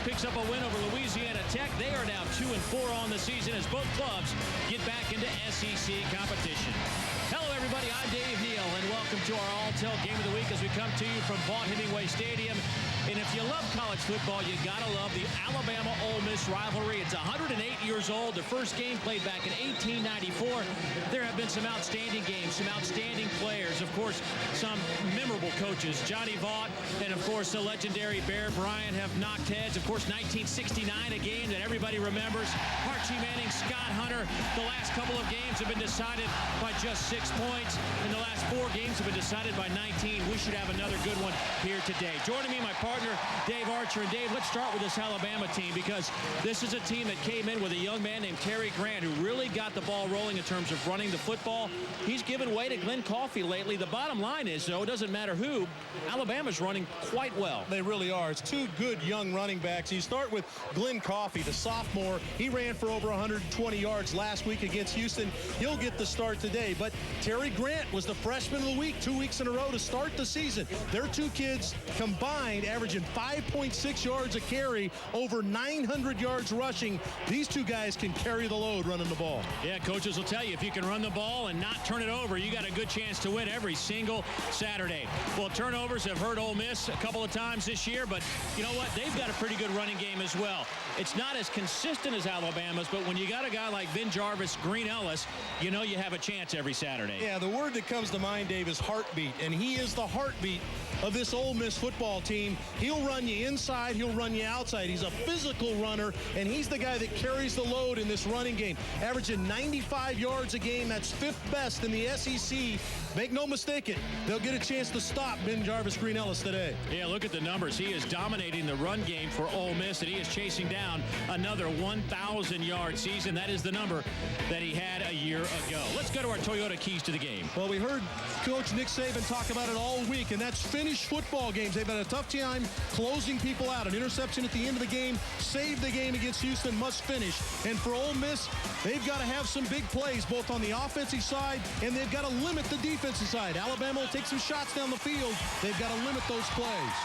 picks up a win over Louisiana Tech. They are now 2-4 on the season as both clubs get back into SEC competition. Hello, everybody. I'm Dave Neal, and welcome to our All-Tel Game of the Week as we come to you from Vaught-Hemingway Stadium. And if you love college football, you gotta love the Alabama-Ole Miss rivalry. It's 108 years old. The first game played back in 1894. There have been some outstanding games, some outstanding players. Of course, some memorable coaches. Johnny Vaught and, of course, the legendary Bear Bryant have knocked heads. Of course, 1969, a game that everybody remembers. Archie Manning, Scott Hunter. The last couple of games have been decided by just 6 points. And the last 4 games have been decided by 19. We should have another good one here today. Joining me, my partner, Dave Archer. And Dave, let's start with this Alabama team because this is a team that came in with a young man named Terry Grant who really got the ball rolling in terms of running the football. He's given way to Glenn Coffey lately. The bottom line is, though, it doesn't matter who, Alabama's running quite well. They really are. It's 2 good young running backs. You start with Glenn Coffey, the sophomore. He ran for over 120 yards last week against Houston. He'll get the start today. But Terry Grant was the freshman of the week 2 weeks in a row to start the season. Their 2 kids combined averaging 5.6 yards a carry, over 900 yards rushing. These 2 guys can carry the load running the ball. Yeah, coaches will tell you if you can run the ball and not turn it over, you got a good chance to win every single Saturday. Well, turnovers have hurt Ole Miss a couple of times this year, but you know what? They've got a pretty good running game as well. It's not as consistent as Alabama's, but when you got a guy like Ben Jarvis, Green Ellis, you know you have a chance every Saturday. Yeah, the word that comes to mind, Dave, is heartbeat, and he is the heartbeat of this Ole Miss football team. He'll run you inside, he'll run you outside. He's a physical runner, and he's the guy that carries the load in this running game. Averaging 95 yards a game, that's 5th best in the SEC. Make no mistake it, they'll get a chance to stop Ben Jarvis, Green Ellis today. Yeah, look at the numbers. He is dominating the run game for Ole Miss, and he is chasing down another 1,000-yard season. That is the number that he had a year ago. Let's go to our Toyota keys to the game. Well, we heard Coach Nick Saban talk about it all week, and that's finish football games. They've had a tough time closing people out. An interception at the end of the game saved the game against Houston, must finish. And for Ole Miss, they've got to have some big plays, both on the offensive side, and they've got to limit the defensive side. Alabama will take some shots down the field. They've got to limit those plays.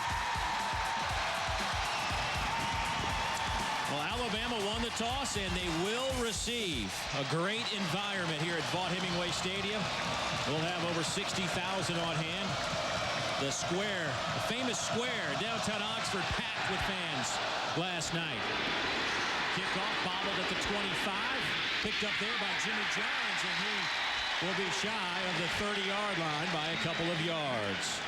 Well, Alabama won the toss, and they will receive a great environment here at Vaught-Hemingway Stadium. We'll have over 60,000 on hand. The square, the famous square, downtown Oxford, packed with fans last night. Kickoff bobbled at the 25, picked up there by Jimmy Johns, and he will be shy of the 30-yard line by a couple of yards.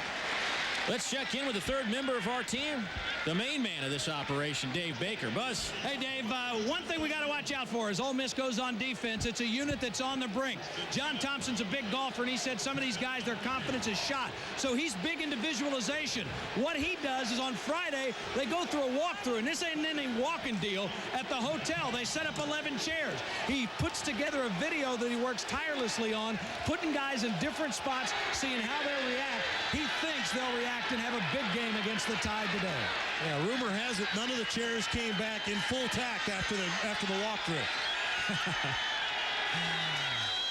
Let's check in with the third member of our team, the main man of this operation, Dave Baker. Buzz. Hey, Dave, one thing we got to watch out for is Ole Miss goes on defense. It's a unit that's on the brink. John Thompson's a big golfer, and he said some of these guys, their confidence is shot. So he's big into visualization. What he does is on Friday, they go through a walkthrough, and this ain't any walking deal. At the hotel, they set up 11 chairs. He puts together a video that he works tirelessly on, putting guys in different spots, seeing how they'll react. He thinks they'll react and have a big game against the Tide today. Yeah, rumor has it none of the chairs came back in full tact after the walkthrough.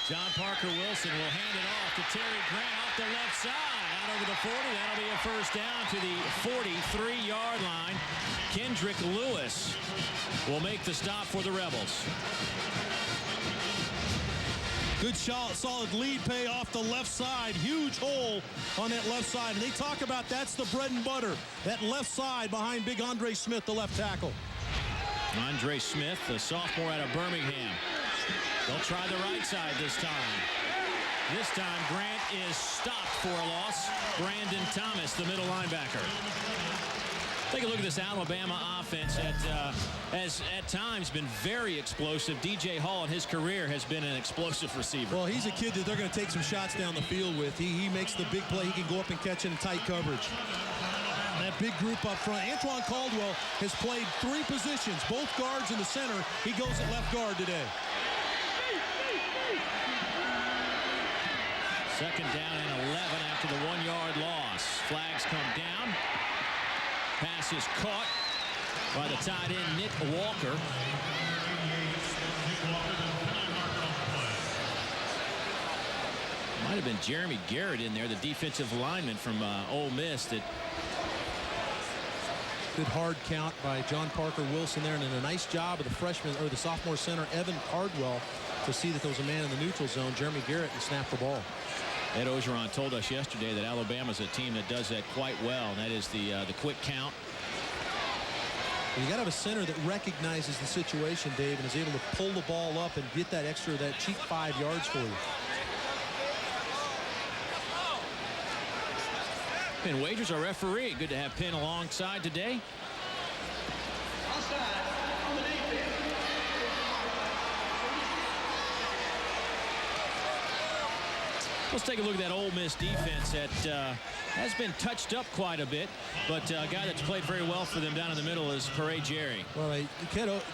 John Parker Wilson will hand it off to Terry Grant off the left side. Out over the 40. That'll be a first down to the 43-yard line. Kendrick Lewis will make the stop for the Rebels. Good shot, solid lead pay off the left side. Huge hole on that left side. And they talk about that's the bread and butter. That left side behind big Andre Smith, the left tackle. Andre Smith, the sophomore out of Birmingham. They'll try the right side this time. This time, Grant is stopped for a loss. Brandon Thomas, the middle linebacker. Take a look at this Alabama offense that has at times been very explosive. DJ Hall in his career has been an explosive receiver. Well, he's a kid that they're going to take some shots down the field with. He makes the big play. He can go up and catch it in tight coverage. That big group up front. Antoine Caldwell has played 3 positions, both guards in the center. He goes at left guard today. Second down and 11 after the 1-yard loss. Flags come down. Pass is caught by the tight end, Nick Walker. Might have been Jeremy Garrett in there, the defensive lineman from Ole Miss, that Good hard count by John Parker Wilson there, and then a nice job of the freshman or the sophomore center Evan Cardwell to see that there was a man in the neutral zone, Jeremy Garrett, and snap the ball. Ed Ogeron told us yesterday that Alabama's a team that does that quite well, and that is the quick count. You got to have a center that recognizes the situation, Dave, and is able to pull the ball up and get that extra, that cheap 5 yards for you. Penn Wagers, our referee. Good to have Penn alongside today. Let's take a look at that Ole Miss defense that has been touched up quite a bit, but a guy that's played very well for them down in the middle is Perry Jerry. Well,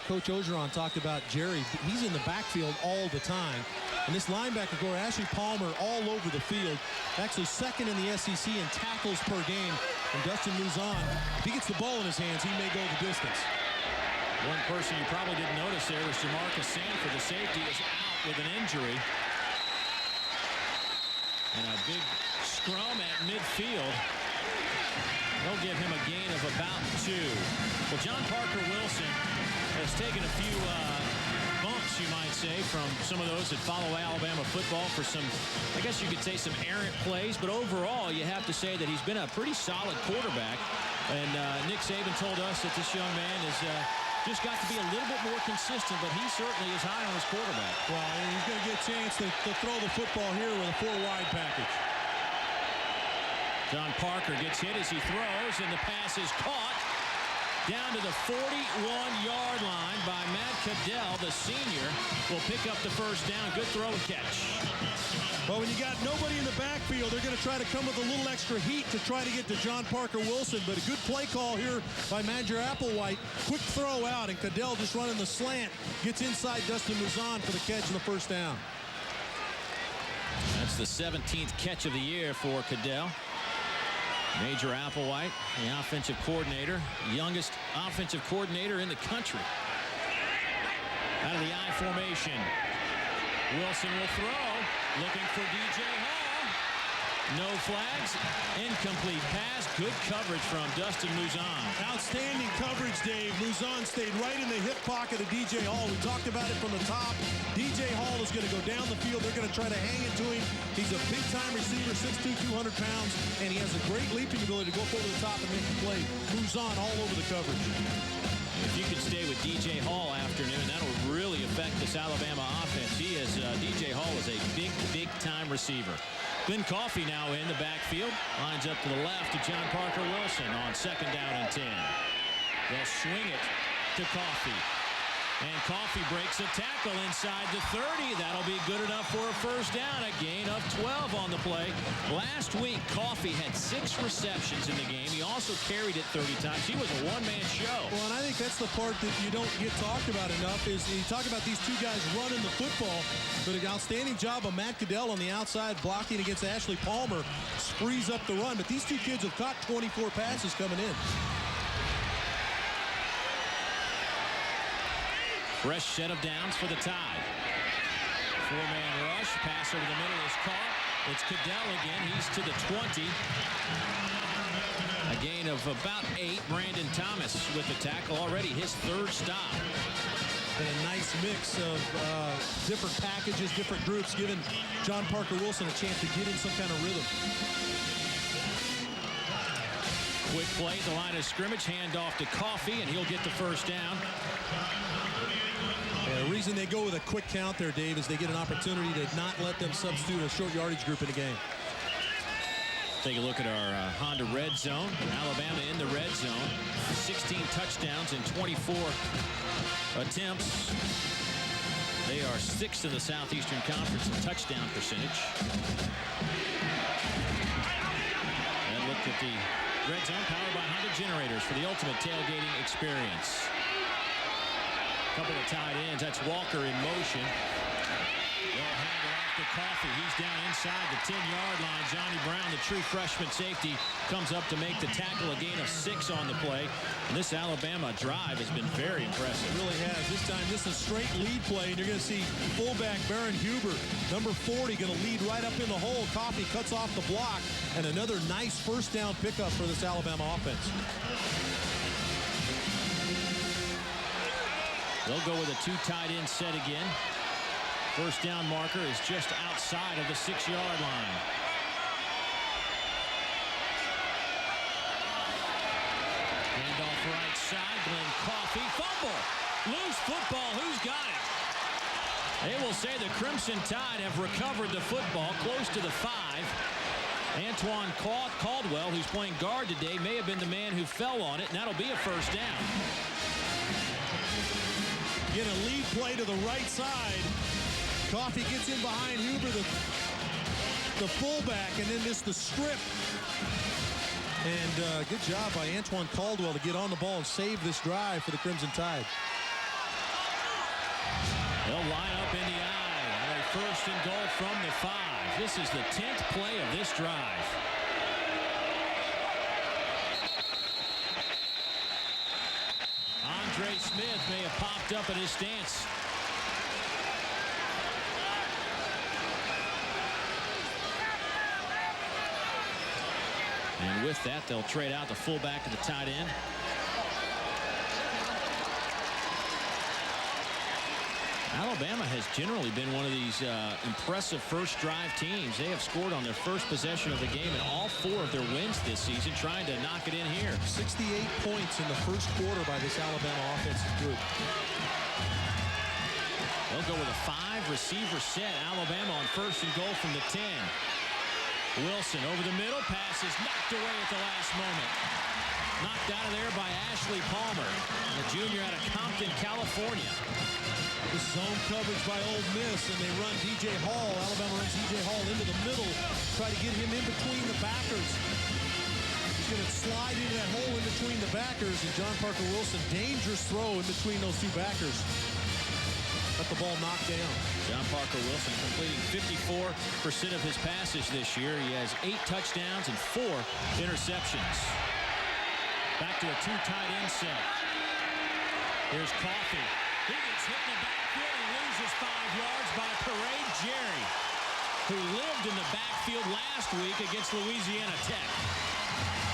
Coach Ogeron talked about Jerry. He's in the backfield all the time. And this linebacker core, Ashley Palmer, all over the field. Actually second in the SEC in tackles per game. And Dustin Luzon, if he gets the ball in his hands, he may go the distance. One person you probably didn't notice there was Jamarcus Sanford. The safety is out with an injury. And a big scrum at midfield. They'll give him a gain of about 2. Well, John Parker Wilson has taken a few bumps, you might say, from some of those that follow Alabama football for some, I guess you could say, some errant plays. But overall, you have to say that he's been a pretty solid quarterback. And Nick Saban told us that this young man is just got to be a little bit more consistent, but he certainly is high on his quarterback. Well, and he's going to get a chance to throw the football here with a 4-wide package. John Parker gets hit as he throws, and the pass is caught down to the 41-yard line by Matt Caddell. The senior will pick up the first down. Good throw and catch. Well, when you got nobody in the backfield, they're going to try to come with a little extra heat to try to get to John Parker Wilson. But a good play call here by Major Applewhite. Quick throw out, and Caddell just running the slant. Gets inside Dustin Luzon for the catch and the first down. That's the 17th catch of the year for Caddell. Major Applewhite, the offensive coordinator, youngest offensive coordinator in the country. Out of the I formation. Wilson will throw, looking for DJ Hall. No flags, incomplete pass. Good coverage from Dustin Luzon. Outstanding coverage, Dave. Luzon stayed right in the hip pocket of DJ Hall. We talked about it from the top. DJ Hall is going to go down the field. They're going to try to hang it to him. He's a big-time receiver, 6'2", 200 pounds, and he has a great leaping ability to go up over the top and make the play. Luzon all over the coverage. If you can stay with DJ Hall afternoon, that'll really affect this Alabama offense. DJ Hall is a big-time receiver. Ben Coffey now in the backfield. Lines up to the left to John Parker Wilson on 2nd down and 10. They'll swing it to Coffey. And Coffey breaks a tackle inside the 30. That'll be good enough for a first down. A gain of 12 on the play. Last week, Coffey had 6 receptions in the game. He also carried it 30 times. He was a one-man show. Well, and I think that's the part that you don't get talked about enough is you talk about these two guys running the football, but an outstanding job of Matt Caddell on the outside blocking against Ashley Palmer. Sprees up the run, but these two kids have caught 24 passes coming in. Fresh set of downs for the Tide. 4-man rush. Pass over the middle is caught. It's Caddell again. He's to the 20. A gain of about 8. Brandon Thomas with the tackle already. His 3rd stop. And a nice mix of different packages, different groups, giving John Parker Wilson a chance to get in some kind of rhythm. Quick play at the line of scrimmage. Hand off to Coffey, and he'll get the first down. The reason they go with a quick count there, Dave, is they get an opportunity to not let them substitute a short yardage group in the game. Take a look at our Honda Red Zone. Alabama in the red zone. 16 touchdowns in 24 attempts. They are 6th in the Southeastern Conference in touchdown percentage. And look at the red zone powered by Honda generators for the ultimate tailgating experience. Couple of tight ends. That's Walker in motion. They'll hand it off to Coffey. He's down inside the 10-yard line. Johnny Brown, the true freshman safety, comes up to make the tackle. A gain of 6 on the play. And this Alabama drive has been very impressive. It really has. This time, this is a straight lead play, and you're going to see fullback Baron Huber, number 40, going to lead right up in the hole. Coffey cuts off the block, and another nice first down pickup for this Alabama offense. They'll go with a 2 tight end set again. First down marker is just outside of the 6-yard line. Handoff right side. Glenn Coffey. Fumble. Loose football. Who's got it? They will say the Crimson Tide have recovered the football close to the 5. Antoine Caldwell, who's playing guard today, may have been the man who fell on it, and that'll be a first down. Get a lead play to the right side. Coffey gets in behind Huber, the fullback, and then just the strip. And good job by Antoine Caldwell to get on the ball and save this drive for the Crimson Tide. They'll line up in the eye. And a first and goal from the 5. This is the 10th play of this drive. Andre Smith may have popped up at his stance. And with that, they'll trade out the fullback to the tight end. Alabama has generally been one of these impressive first drive teams. They have scored on their first possession of the game in all 4 of their wins this season, trying to knock it in here. 68 points in the first quarter by this Alabama offensive group. They'll go with a 5-receiver set. Alabama on first and goal from the 10. Wilson over the middle. Pass is knocked away at the last moment. Knocked out of there by Ashley Palmer, the junior out of Compton, California. The zone coverage by Ole Miss, and they run DJ Hall. Alabama runs DJ Hall into the middle, try to get him in between the backers. He's going to slide into that hole in between the backers, and John Parker Wilson, dangerous throw in between those 2 backers. Got the ball knocked down. John Parker Wilson completing 54% of his passes this year. He has 8 touchdowns and 4 interceptions. Back to a 2 tight end set. Here's Coffey. He gets hit in the backfield and loses 5 yards by Parade Jerry, who lived in the backfield last week against Louisiana Tech.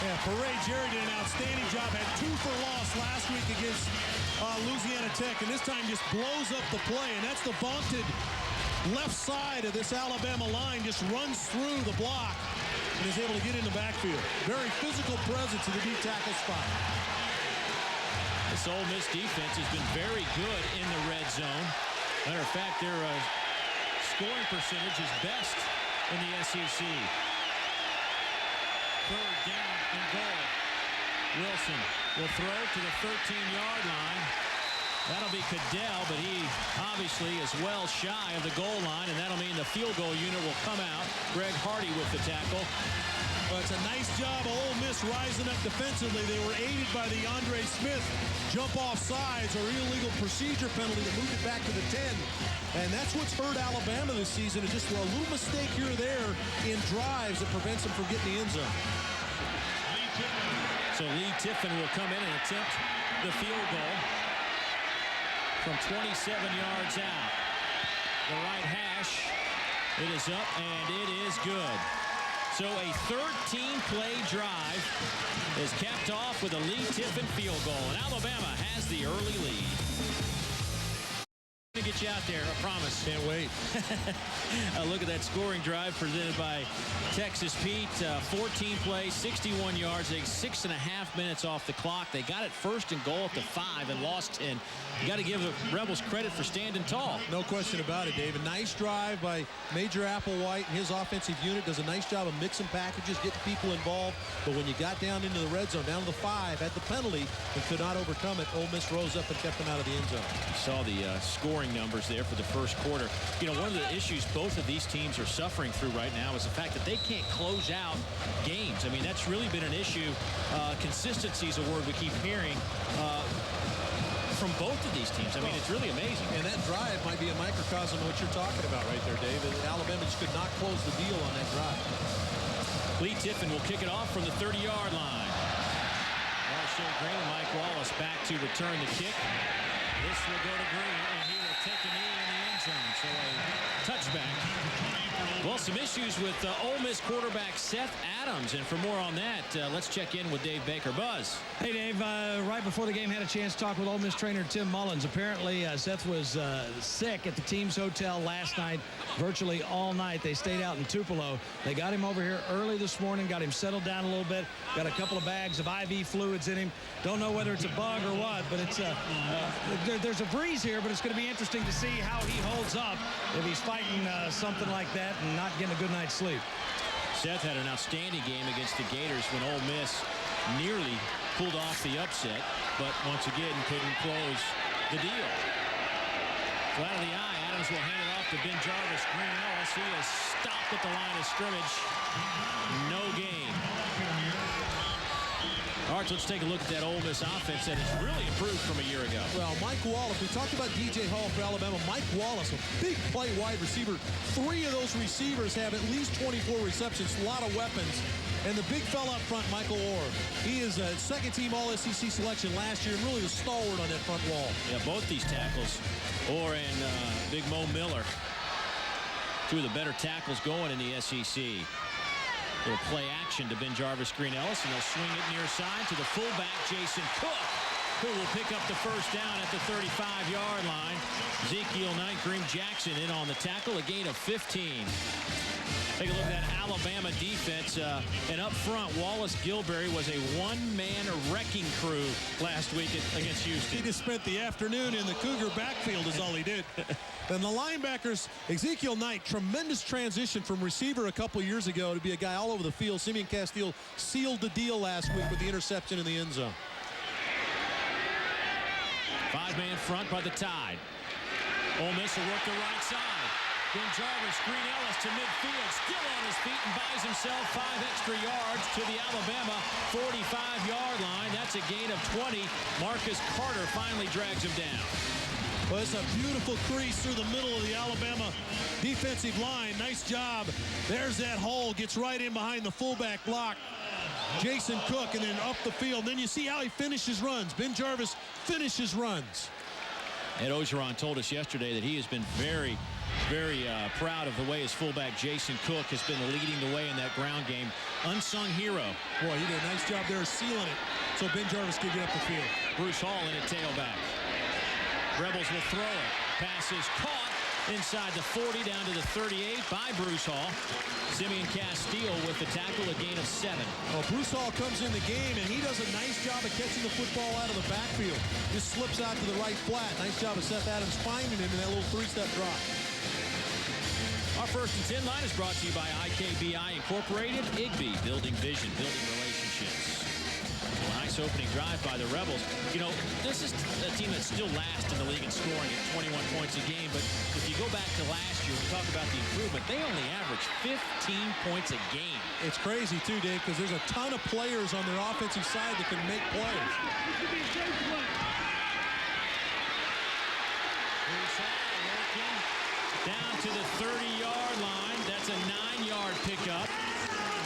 Yeah, Parade Jerry did an outstanding job. Had 2 for loss last week against Louisiana Tech, and this time just blows up the play. And that's the vaunted left side of this Alabama line, just runs through the block and is able to get in the backfield. Very physical presence in the deep tackle spot. This Ole Miss defense has been very good in the red zone. Matter of fact, their scoring percentage is best in the SEC. Third down and goal. Wilson will throw to the 13-yard line. That'll be Cadell, but he obviously is well shy of the goal line, and that'll mean the field goal unit will come out. Greg Hardy with the tackle. Well, it's a nice job of Ole Miss rising up defensively. They were aided by the Andre Smith jump off sides or illegal procedure penalty that moved it back to the 10. And that's what's hurt Alabama this season, is just a little mistake here or there in drives that prevents them from getting the end zone. So Lee Tiffin will come in and attempt the field goal from 27 yards out. The right hash, it is up and it is good. So a 13-play drive is capped off with a Lee Tiffin field goal, and Alabama has the early lead. To get you out there, I promise. Can't wait. Look at that scoring drive presented by Texas Pete. 14 plays, 61 yards. They 6.5 minutes off the clock. They got it first and goal at the 5 and lost 10. You got to give the Rebels credit for standing tall. No question about it, Dave. A nice drive by Major Applewhite, and his offensive unit does a nice job of mixing packages, getting people involved. But when you got down into the red zone, down to the 5, had the penalty, and could not overcome it, Ole Miss rose up and kept them out of the end zone. You saw the scoring numbers there for the first quarter. You know, one of the issues both of these teams are suffering through right now is the fact that they can't close out games. I mean, that's really been an issue. Consistency is a word we keep hearing from both of these teams. I mean, it's really amazing. And that drive might be a microcosm of what you're talking about right there, Dave. Alabama just could not close the deal on that drive. Lee Tiffin will kick it off from the 30-yard line. Marshall Green and Mike Wallace back to return the kick. This will go to Green, and he will take a knee in the end zone. So a touchback Well, some issues with Ole Miss quarterback Seth Adams. And for more on that, let's check in with Dave Baker. Buzz. Hey, Dave. Right before the game, had a chance to talk with Ole Miss trainer Tim Mullins. Apparently, Seth was sick at the team's hotel last night, virtually all night. They stayed out in Tupelo. They got him over here early this morning, got him settled down a little bit, got a couple of bags of IV fluids in him. Don't know whether it's a bug or what, but it's there's a breeze here, but it's going to be interesting to see how he holds up if he's fighting something like that and not getting a good night's sleep. Seth had an outstanding game against the Gators when Ole Miss nearly pulled off the upset, but once again couldn't close the deal. Flat of the eye, Adams will hand it off to Ben Jarvis. Green Ellis, he is stopped at the line of scrimmage. No gain. All right, so let's take a look at that Ole Miss offense that has really improved from a year ago. Well, Mike Wallace, we talked about DJ Hall for Alabama. Mike Wallace, a big play wide receiver. 3 of those receivers have at least 24 receptions, a lot of weapons. And the big fella up front, Michael Orr. He is a second-team All-SEC selection last year and really a stalwart on that front wall. Yeah, both these tackles, Orr and Big Mo Miller, 2 of the better tackles going in the SEC. Little play action to Ben Jarvis, Green Ellis, and they'll swing it near side to the fullback, Jason Cook, who will pick up the first down at the 35-yard line. Ezekiel Knight, Green Jackson in on the tackle, a gain of 15. Take a look at that Alabama defense. And up front, Wallace Gilberry was a one-man wrecking crew last week against Houston. He just spent the afternoon in the Cougar backfield is all he did. And the linebackers, Ezekiel Knight, tremendous transition from receiver a couple years ago to be a guy all over the field. Simeon Castile sealed the deal last week with the interception in the end zone. 5-man front by the Tide. Ole Miss will work the right side. Ben Jarvis, Green Ellis to midfield, still on his feet and buys himself 5 extra yards to the Alabama 45-yard line. That's a gain of 20. Marcus Carter finally drags him down. Well, it's a beautiful crease through the middle of the Alabama defensive line. Nice job. There's that hole. Gets right in behind the fullback block. Jason Cook, and then up the field. Then you see how he finishes runs. Ben Jarvis finishes runs. Ed Ogeron told us yesterday that he has been very proud of the way his fullback Jason Cook has been leading the way in that ground game. Unsung hero. Boy, he did a nice job there sealing it so Ben Jarvis could get up the field. Bruce Hall in at tailback. Rebels will throw it. Pass is caught inside the 40 down to the 38 by Bruce Hall. Simeon Castile with the tackle, a gain of 7. Well, Bruce Hall comes in the game, and he does a nice job of catching the football out of the backfield. Just slips out to the right flat. Nice job of Seth Adams finding him in that little 3-step drop. Our First and 10 line is brought to you by IKBI Incorporated. IGBI, building vision, building relationships. Well, nice opening drive by the Rebels. You know, this is a team that's still last in the league in scoring at 21 points a game. But if you go back to last year, we talk about the improvement. They only averaged 15 points a game. It's crazy, too, Dave, because there's a ton of players on their offensive side that can make plays. Down to the 30-yard line. That's a 9-yard pickup.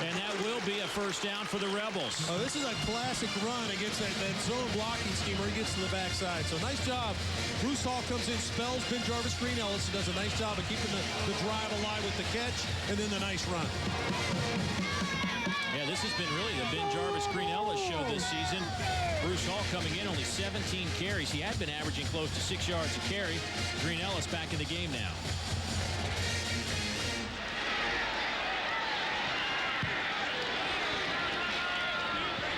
And that will be a first down for the Rebels. Oh, this is a classic run against that zone blocking scheme where he gets to the backside. So nice job. Bruce Hall comes in, spells Ben Jarvis, Green Ellis, and does a nice job of keeping the drive alive with the catch and then the nice run. Yeah, this has been really the Ben Jarvis, Green Ellis show this season. Bruce Hall coming in, only 17 carries. He had been averaging close to 6 yards a carry. Green Ellis back in the game now.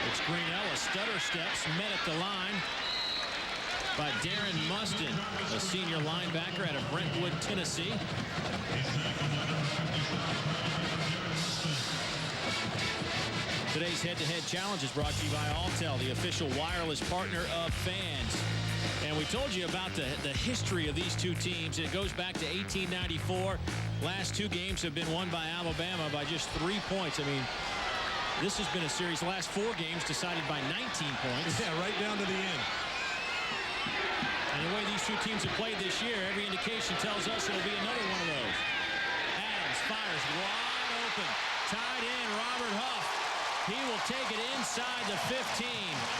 It's Green Ellis, stutter steps, met at the line by Darren Mustin, a senior linebacker out of Brentwood, Tennessee. Today's head-to-head challenge is brought to you by Alltel, the official wireless partner of fans. And we told you about the history of these two teams. It goes back to 1894. Last 2 games have been won by Alabama by just 3 points. I mean, this has been a series, the last 4 games decided by 19 points. Yeah, right down to the end. And the way these two teams have played this year, every indication tells us it'll be another one of those. Adams fires wide open. Tied in, Robert Huff. He will take it inside the 15,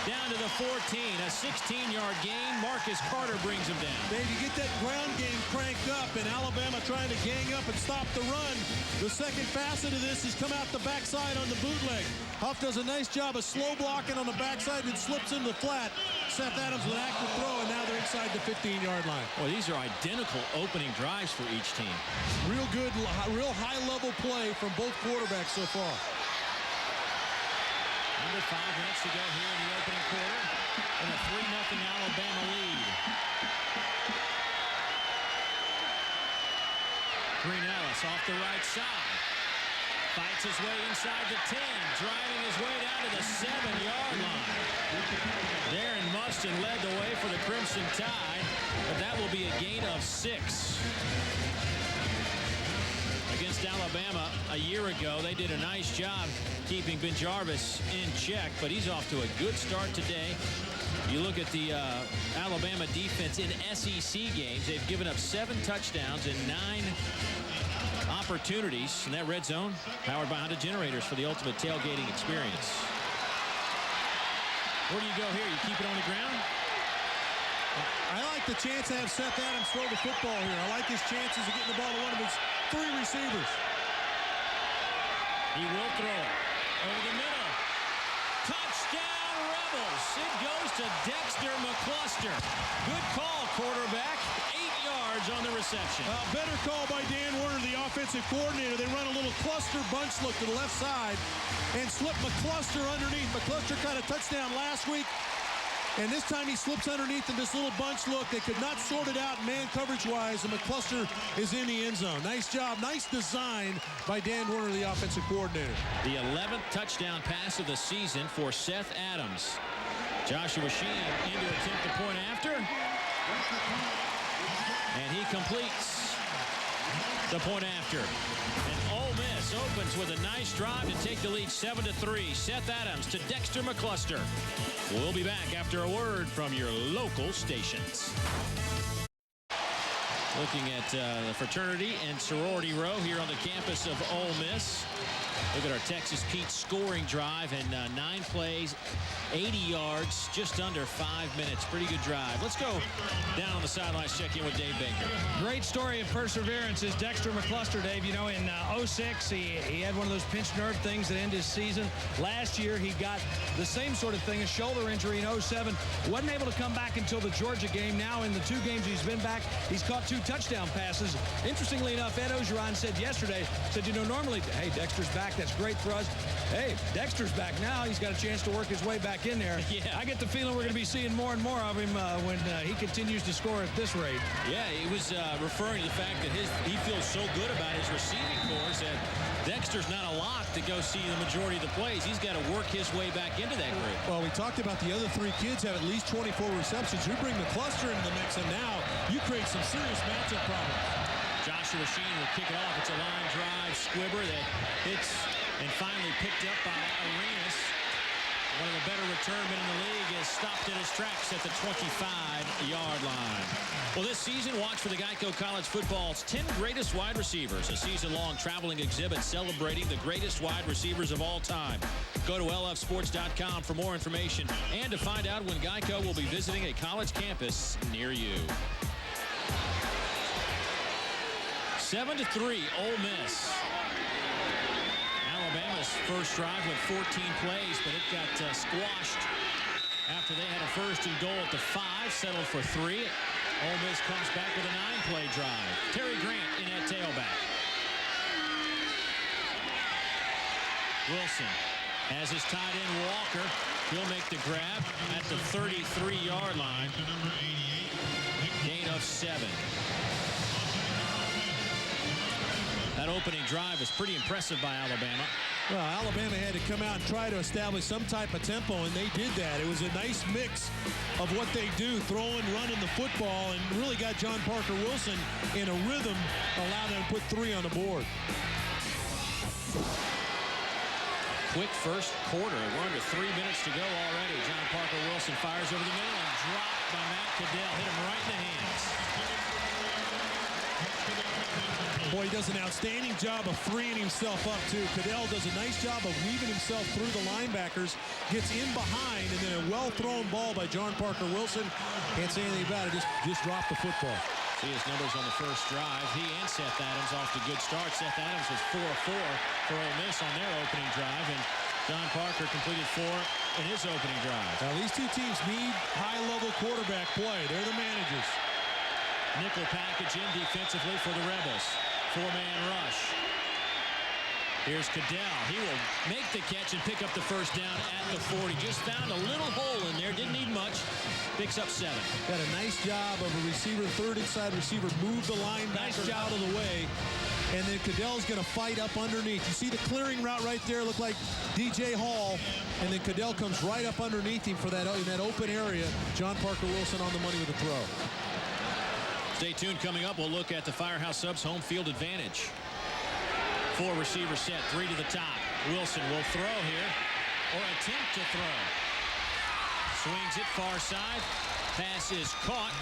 down to the 14. A 16-yard gain. Marcus Carter brings him down. Dave, you get that ground game cranked up, and Alabama trying to gang up and stop the run. The second facet of this is come out the backside on the bootleg. Huff does a nice job of slow blocking on the backside and slips into the flat. Seth Adams with an active throw, and now they're inside the 15-yard line. Well, these are identical opening drives for each team. Real good, real high-level play from both quarterbacks so far. Under 5 minutes to go here in the opening quarter, and a 3-0 Alabama lead. Green Ellis off the right side. Fights his way inside the 10, driving his way down to the 7-yard line. Darren Mustin led the way for the Crimson Tide, but that will be a gain of 6. Against Alabama a year ago, they did a nice job keeping Ben Jarvis in check, but he's off to a good start today. You look at the Alabama defense in SEC games, they've given up 7 touchdowns and 9 opportunities in that red zone, powered by Honda Generators for the ultimate tailgating experience. Where do you go here? You keep it on the ground? I like the chance to have Seth Adams throw the football here. I like his chances of getting the ball to one of his 3 receivers. He will throw it over the middle. Touchdown, Rebels. It goes to Dexter McCluster. Good call, quarterback. 8 yards on the reception. Better call by Dan Werner, the offensive coordinator. They run a little cluster bunch look to the left side and slip McCluster underneath. McCluster caught a touchdown last week, and this time he slips underneath in this little bunch look. They could not sort it out man coverage-wise, and McCluster is in the end zone. Nice job, nice design by Dan Werner, the offensive coordinator. The 11th touchdown pass of the season for Seth Adams. Joshua Sheen in to attempt the point after. And he completes the point after. And Ole Miss opens with a nice drive to take the lead 7-3. Seth Adams to Dexter McCluster. We'll be back after a word from your local stations. Looking at the fraternity and sorority row here on the campus of Ole Miss. Look at our Texas Pete scoring drive in 9 plays, 80 yards, just under 5 minutes. Pretty good drive. Let's go down on the sidelines, check in with Dave Baker. Great story of perseverance is Dexter McCluster, Dave. You know, in 06, he had one of those pinched nerve things that end his season. Last year, he got the same sort of thing, a shoulder injury in 07. Wasn't able to come back until the Georgia game. Now, in the 2 games he's been back, he's caught 2 touchdown passes. Interestingly enough, Ed Ogeron said yesterday, you know, normally, hey, Dexter's back. That's great for us. Hey, Dexter's back now. He's got a chance to work his way back in there. Yeah. I get the feeling we're going to be seeing more and more of him when he continues to score at this rate. Yeah, he was referring to the fact that he feels so good about his receiving corps that Dexter's not a lock to go see the majority of the plays. He's got to work his way back into that group. Well, we talked about the other 3 kids have at least 24 receptions. You bring McCluster into the mix, and now you create some serious matchup problems. Joshua Sheen will kick it off. It's a line drive squibber that hits and finally picked up by Arenas. One of the better return men in the league is stopped in his tracks at the 25-yard line. Well, this season, watch for the Geico College Football's 10 greatest wide receivers, a season-long traveling exhibit celebrating the greatest wide receivers of all time. Go to lfsports.com for more information and to find out when Geico will be visiting a college campus near you. 7-3, Ole Miss. Alabama's first drive went 14 plays, but it got squashed after they had a 1st and goal at the 5, settled for 3. Ole Miss comes back with a 9-play drive. Terry Grant in at tailback. Wilson has his tight end Walker. He'll make the grab at the 33-yard line. Gain of 7. That opening drive was pretty impressive by Alabama. Well, Alabama had to come out and try to establish some type of tempo, and they did that. It was a nice mix of what they do, throwing, running the football, and really got John Parker Wilson in a rhythm, allowed them to put 3 on the board. Quick first quarter. We're under 3 minutes to go already. John Parker Wilson fires over the middle and dropped by Matt Caddell. Hit him right in the hands. Boy, he does an outstanding job of freeing himself up, too. Cadell does a nice job of weaving himself through the linebackers, gets in behind, and then a well-thrown ball by John Parker Wilson. Can't say anything about it, just dropped the football. See his numbers on the first drive. He and Seth Adams off to good start. Seth Adams was 4-4 for Ole Miss on their opening drive, and John Parker completed 4 in his opening drive. Now, these two teams need high-level quarterback play. They're the managers. Nickel package in defensively for the Rebels. 4-man rush. Here's Cadell. He will make the catch and pick up the first down at the 40. Just found a little hole in there. Didn't need much. Picks up 7. Got a nice job of a receiver, third inside receiver, move the linebacker out of the way. And then Cadell's going to fight up underneath. You see the clearing route right there, look like DJ Hall. And then Cadell comes right up underneath him for that in that open area. John Parker Wilson on the money with a throw. Stay tuned. Coming up, we'll look at the Firehouse Subs home field advantage. 4 receiver set, 3 to the top. Wilson will throw here, or attempt to throw. Swings it far side. Pass is caught.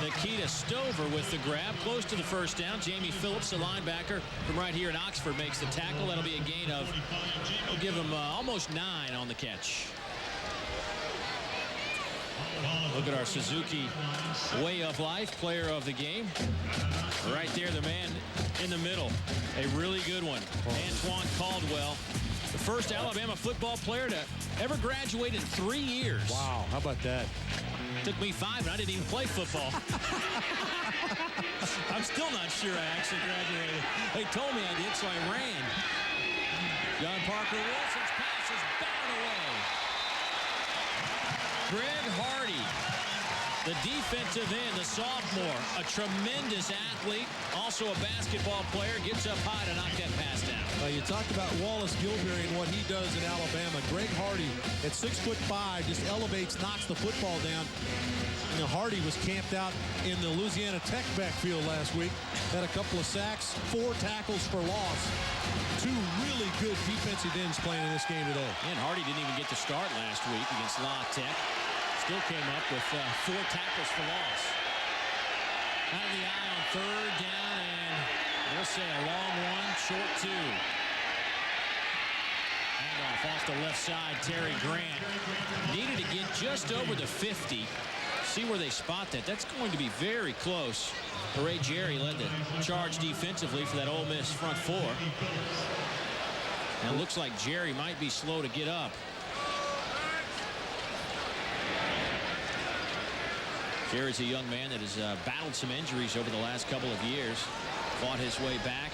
Nikita Stover with the grab. Close to the first down. Jamie Phillips, the linebacker from right here in Oxford, makes the tackle. That'll be a gain of, we'll give him almost 9 on the catch. Look at our Suzuki Way of Life player of the game. Right there, the man in the middle. A really good one. Antoine Caldwell, the first Alabama football player to ever graduate in 3 years. Wow, how about that? Took me 5 and I didn't even play football. I'm still not sure I actually graduated. They told me I did, so I ran. John Parker Wilson's pass is batted away. Greg Hardy, the defensive end, the sophomore, a tremendous athlete, also a basketball player, gets up high to knock that pass down. You talked about Wallace Gilberry and what he does in Alabama. Greg Hardy at 6'5", just elevates, knocks the football down. You know, Hardy was camped out in the Louisiana Tech backfield last week. Had a couple of sacks, 4 tackles for loss. 2 really good defensive ends playing in this game today. And Hardy didn't even get to start last week against La Tech. Still came up with 4 tackles for loss. Out of the eye on 3rd down, and we'll say a long one, short 2. Handoff off the left side, Terry Grant. Needed to get just over the 50. See where they spot that. That's going to be very close. Ray Jerry led the charge defensively for that Ole Miss front 4. And it looks like Jerry might be slow to get up. Jerry's a young man that has battled some injuries over the last couple of years. Fought his way back.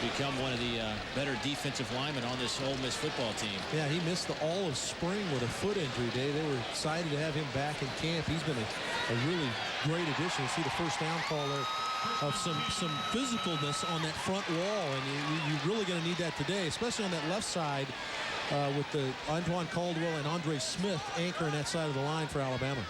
Become one of the better defensive linemen on this Ole Miss football team. Yeah, he missed all of spring with a foot injury, Dave. They were excited to have him back in camp. He's been a really great addition. You see the first down call there of some physicalness on that front wall, and you're really going to need that today, especially on that left side with the Antoine Caldwell and Andre Smith anchoring that side of the line for Alabama.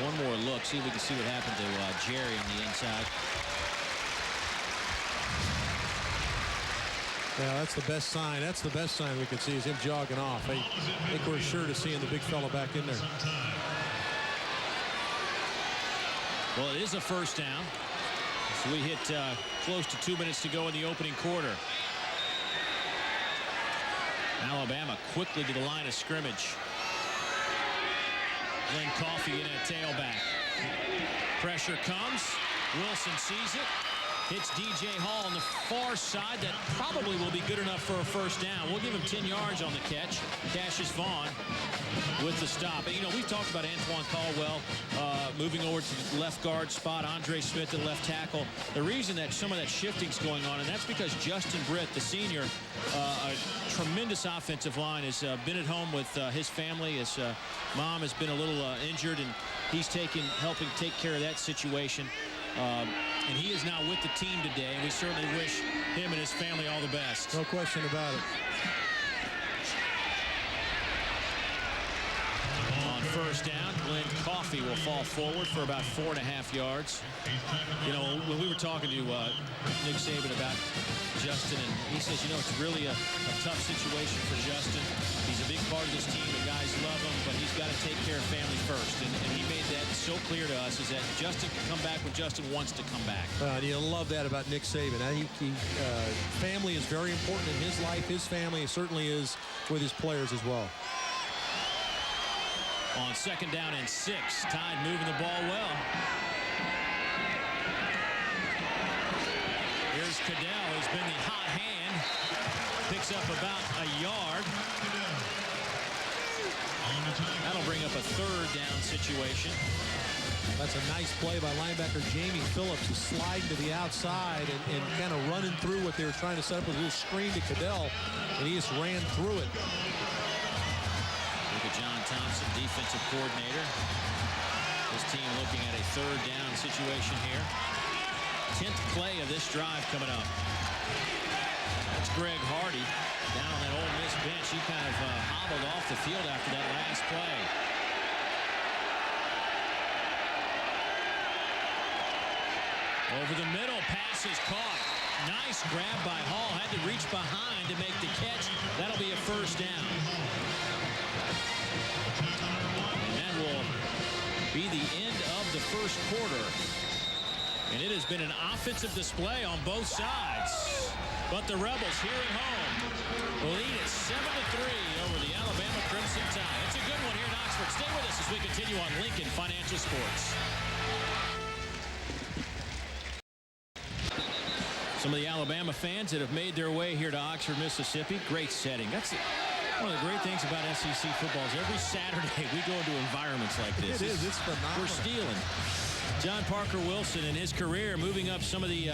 One more look, see if we can see what happened to Jerry on the inside. Yeah, that's the best sign. That's the best sign we can see is him jogging off. I think we're sure to seeing the big fella back in there. Well, it is a first down. So we hit close to 2 minutes to go in the opening quarter. Alabama quickly to the line of scrimmage. Glenn Coffey in a tailback. Pressure comes. Wilson sees it. Hits DJ Hall on the far side. That probably will be good enough for a first down. We'll give him 10 yards on the catch. Cassius Vaughn with the stop. And, you know, we've talked about Antoine Caldwell moving over to the left guard spot. Andre Smith at left tackle. The reason that some of that shifting's going on, and that's because Justin Britt, the senior, a tremendous offensive line, has been at home with his family. His mom has been a little injured, and he's helping take care of that situation. And he is now with the team today, and we certainly wish him and his family all the best. No question about it. On first down. Glenn Coffey will fall forward for about 4.5 yards. You know, when we were talking to Nick Saban about Justin, and he says, you know, it's really a tough situation for Justin. He's a big part of this team. The guys love him, but he's got to take care of family first. And he made that so clear to us, is that Justin can come back when Justin wants to come back. You love that about Nick Saban. I think family is very important in his life. His family certainly is with his players as well. On 2nd down and 6, Tide moving the ball well. Here's Cadell, who's been the hot hand. Picks up about a yard. That'll bring up a 3rd down situation. That's a nice play by linebacker Jamie Phillips, to slide to the outside and kind of running through what they were trying to set up with a little screen to Cadell, and he just ran through it. Look at John Thompson, defensive coordinator. This team looking at a 3rd down situation here. 10th play of this drive coming up. That's Greg Hardy down on that Ole Miss bench. He kind of hobbled off the field after that last play. Over the middle, pass is caught. Nice grab by Hall. Had to reach behind to make the catch. That'll be a 1st down. And that will be the end of the 1st quarter. And it has been an offensive display on both sides. But the Rebels here at home lead at 7-3 over the Alabama Crimson Tide. It's a good one here in Oxford. Stay with us as we continue on Lincoln Financial Sports. Some of the Alabama fans that have made their way here to Oxford, Mississippi. Great setting. That's one of the great things about SEC football is every Saturday we go into environments like this. It is. It's phenomenal. We're stealing. John Parker Wilson in his career moving up some of the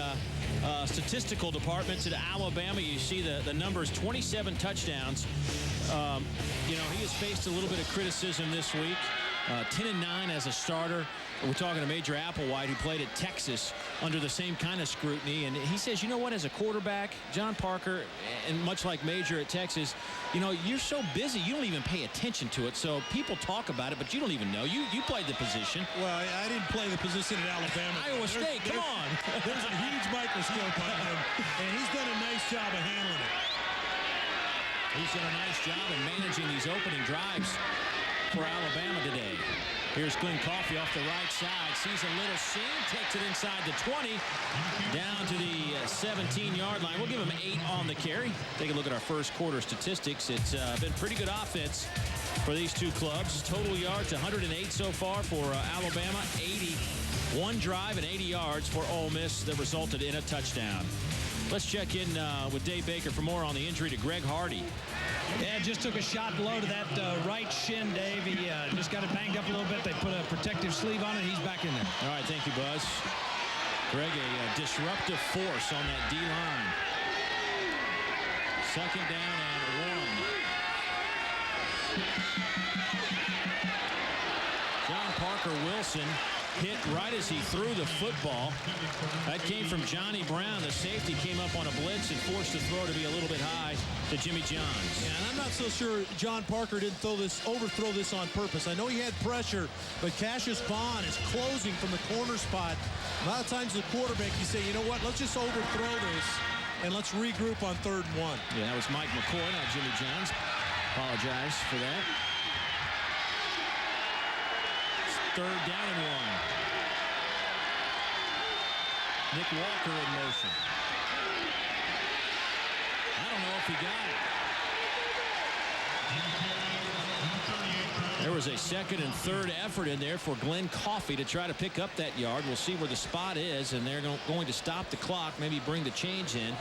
statistical departments at Alabama. You see the numbers, 27 touchdowns. You know, he has faced a little bit of criticism this week. 10-9 as a starter. We're talking to Major Applewhite, who played at Texas under the same kind of scrutiny. And he says, you know what, as a quarterback, John Parker, and much like Major at Texas, you know, you're so busy, you don't even pay attention to it. So people talk about it, but you don't even know. You played the position. Well, I didn't play the position at Alabama. Iowa State, come on. There's a huge microscope on him, and he's done a nice job of handling it. He's done a nice job in managing these opening drives for Alabama today. Here's Glenn Coffey off the right side. Sees a little seam, takes it inside the 20, down to the 17-yard line. We'll give him 8 on the carry. Take a look at our 1st quarter statistics. It's been pretty good offense for these two clubs. Total yards, 108 so far for Alabama, 80. One drive and 80 yards for Ole Miss that resulted in a touchdown. Let's check in with Dave Baker for more on the injury to Greg Hardy. Yeah, just took a shot low to that right shin, Dave. He just got it banged up a little bit. They put a protective sleeve on it. He's back in there. All right, thank you, Buzz. Greg, a disruptive force on that D-line. 2nd down and 1. John Parker Wilson hit right as he threw the football. That came from Johnny Brown. The safety came up on a blitz and forced the throw to be a little bit high to Jimmy Johns. Yeah, and I'm not so sure John Parker didn't overthrow this on purpose. I know he had pressure, but Cassius Vaughn is closing from the corner spot. A lot of times the quarterback, you say, you know what, let's just overthrow this and let's regroup on 3rd and 1. Yeah, that was Mike McCoy, not Jimmy Johns. Apologize for that. 3rd down and 1. Nick Walker in motion. I don't know if he got it. There was a 2nd and 3rd effort in there for Glenn Coffey to try to pick up that yard. We'll see where the spot is, and they're going to stop the clock, maybe bring the change in.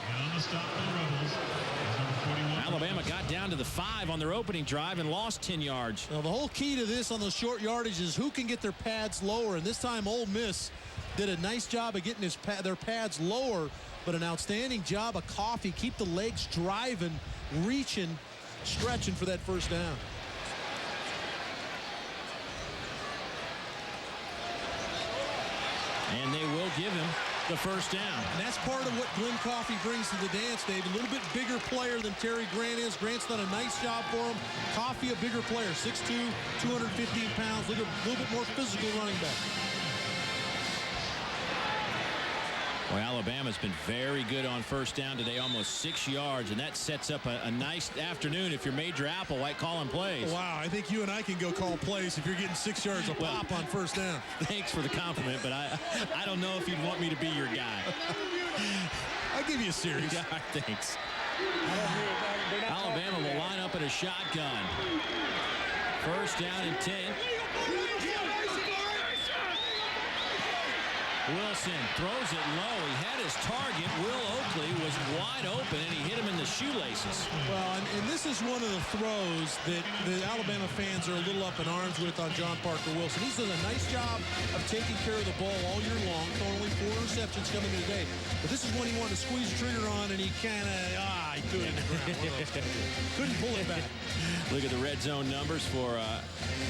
Alabama got down to the 5 on their opening drive and lost 10 yards. Now, the whole key to this on those short yardage is who can get their pads lower, and this time Ole Miss did a nice job of getting their pads lower, but an outstanding job of Coffey. Keep the legs driving, reaching, stretching for that 1st down. And they will give him the first down. And that's part of what Glenn Coffey brings to the dance, Dave. A little bit bigger player than Terry Grant is. Grant's done a nice job for him. Coffey, a bigger player, 6'2", 215 pounds, a little bit more physical running back. Well, Alabama's been very good on first down today, almost 6 yards, and that sets up a nice afternoon if you're Major Applewhite calling plays. Wow, I think you and I can go call plays if you're getting 6 yards a pop on first down. Thanks for the compliment, but I don't know if you'd want me to be your guy. I'll give you a series. Yeah, thanks. Alabama will line up at a shotgun. First down and 10. Wilson throws it low. He had his target. Will Oakley was wide open, and he hit him in the shoelaces. Well, and this is one of the throws that the Alabama fans are a little up in arms with on John Parker Wilson. He's done a nice job of taking care of the ball all year long. Only 4 receptions coming in today. But this is when he wanted to squeeze the trigger on, and he kind of, he threw it in the ground. Couldn't pull it back. Look at the red zone numbers for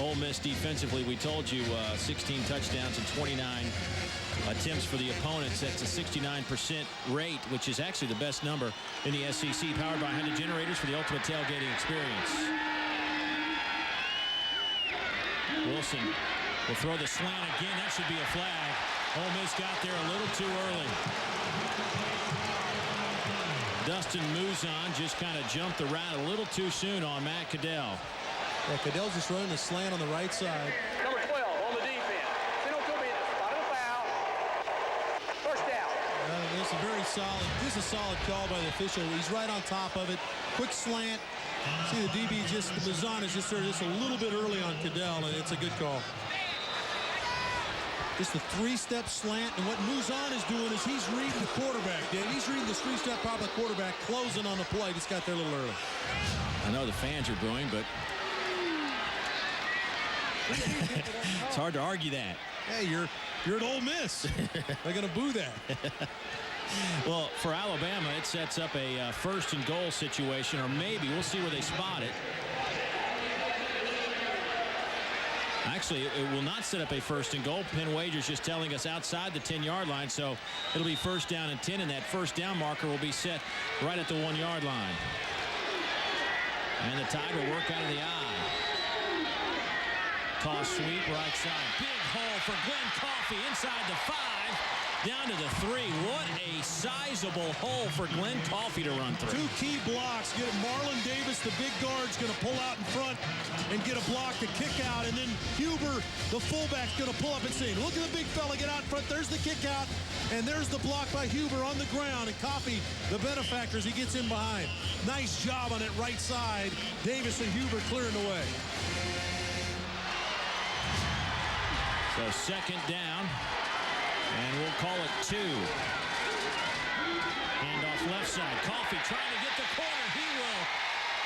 Ole Miss defensively. We told you 16 touchdowns and 29 attempts for the opponents. That's a 69% rate, which is actually the best number in the SEC. Powered by Honda Generators for the ultimate tailgating experience. Wilson will throw the slant again. That should be a flag. Ole Miss got there a little too early. Dustin Muzan just kind of jumped the route a little too soon on Matt Caddell. Yeah, Caddell's just running the slant on the right side. Number 12 on the defense. They don't come in. Spot of the foul. First down. This is very solid. This is a solid call by the official. He's right on top of it. Quick slant. See the DB Muzan is just there just a little bit early on Caddell, and it's a good call. Just a 3-step slant, and what Muzan is doing is he's reading the quarterback, Dave. He's reading the 3-step pop of the quarterback, closing on the play. Just got there a little early. I know the fans are booing, but it's hard to argue that. Hey, you're at Ole Miss. They're going to boo that. Well, for Alabama, it sets up a first and goal situation, or maybe we'll see where they spot it. Actually, it will not set up a first and goal. Penn Wager's just telling us outside the 10-yard line, so it'll be first down and 10, and that first down marker will be set right at the 1-yard line. And the Tide will work out of the eye. Toss sweep right side. Big hole for Glenn Coffey inside the 5. Down to the 3. What a sizable hole for Glenn Coffey to run through. 2 key blocks. Get Marlon Davis, the big guard's going to pull out in front and get a block to kick out. And then Huber, the fullback's going to pull up and see. Look at the big fella get out in front. There's the kick out. And there's the block by Huber on the ground. And Coffey, the benefactors, he gets in behind. Nice job on that right side. Davis and Huber clearing the way. So second down. And we'll call it 2. Handoff left side. Coffey trying to get the corner. He will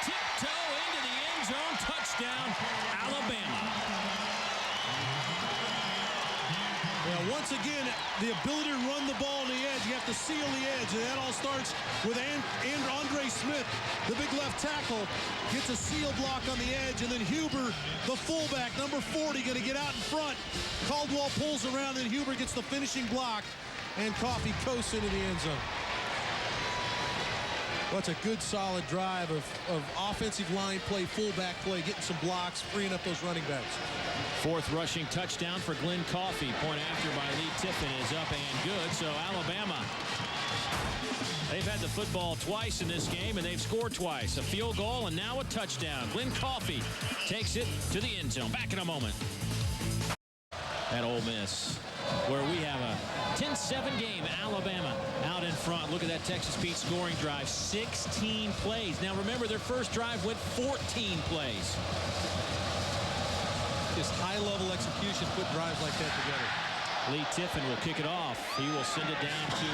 tiptoe into the end zone. Touchdown, Alabama. Yeah, once again, the ability to run the ball on the edge. You have to seal the edge. And that all starts with Andre Smith, the big left tackle, gets a seal block on the edge. And then Huber, the fullback, number 40, going to get out in front. Caldwell pulls around, and Huber gets the finishing block. And Coffey coasts into the end zone. Well, it's a good, solid drive of offensive line play, fullback play, getting some blocks, freeing up those running backs. 4th rushing touchdown for Glenn Coffey. Point after by Lee Tiffin is up and good. So Alabama, they've had the football twice in this game, and they've scored twice. A field goal and now a touchdown. Glenn Coffey takes it to the end zone. Back in a moment. At Ole Miss, where we have a 10-7 game. Alabama out in front. Look at that Texas Pete scoring drive. 16 plays. Now remember, their first drive went 14 plays. Just high-level execution, put drives like that together. Lee Tiffin will kick it off. He will send it down to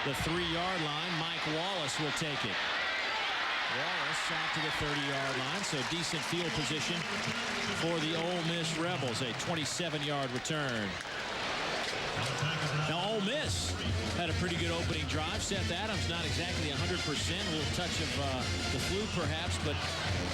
the 3-yard line. Mike Wallace will take it. Wallace out to the 30-yard line, so decent field position for the Ole Miss Rebels. A 27-yard return. Now Ole Miss had a pretty good opening drive. Seth Adams not exactly 100%, a little touch of the flu perhaps, but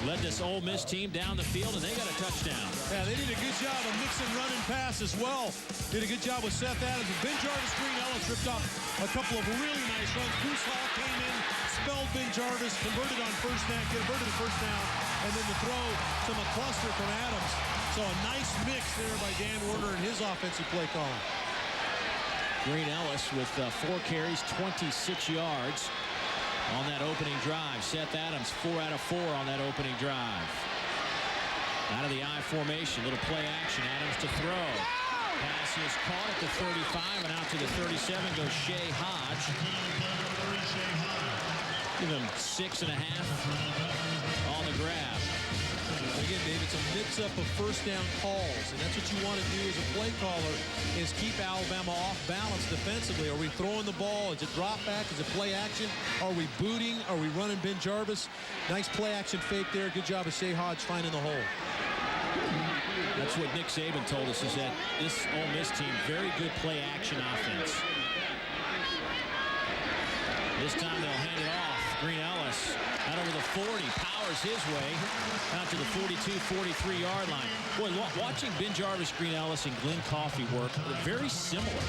led this Ole Miss team down the field, and they got a touchdown. Yeah, they did a good job of mixing run and pass as well. Did a good job with Seth Adams. And Ben Jarvis, Green Ellis ripped off a couple of really nice runs. Bruce Hall came in, spelled Ben Jarvis, converted on first down, converted the first down, and then the throw to McCluster from Adams. So a nice mix there by Dan Werner and his offensive play calling. Green Ellis with 4 carries, 26 yards on that opening drive. Seth Adams, 4 out of 4 on that opening drive. Out of the I formation, little play action. Adams to throw. Pass is caught at the 35, and out to the 37 goes Shea Hodge. Give him 6.5 on the grab. Again, Dave, it's a mix-up of first down calls, and that's what you want to do as a play caller is keep Alabama off balance defensively. Are we throwing the ball? Is it drop back? Is it play action? Are we booting? Are we running Ben Jarvis? Nice play action fake there. Good job of Shea Hodge finding the hole. That's what Nick Saban told us, is that this Ole Miss team, very good play action offense. This time they'll hand it off. Green Ellis out over the 40, powers his way out to the 42-43 yard line. Boy, watching Ben Jarvis, Green Ellis, and Glenn Coffey work, they're very similar.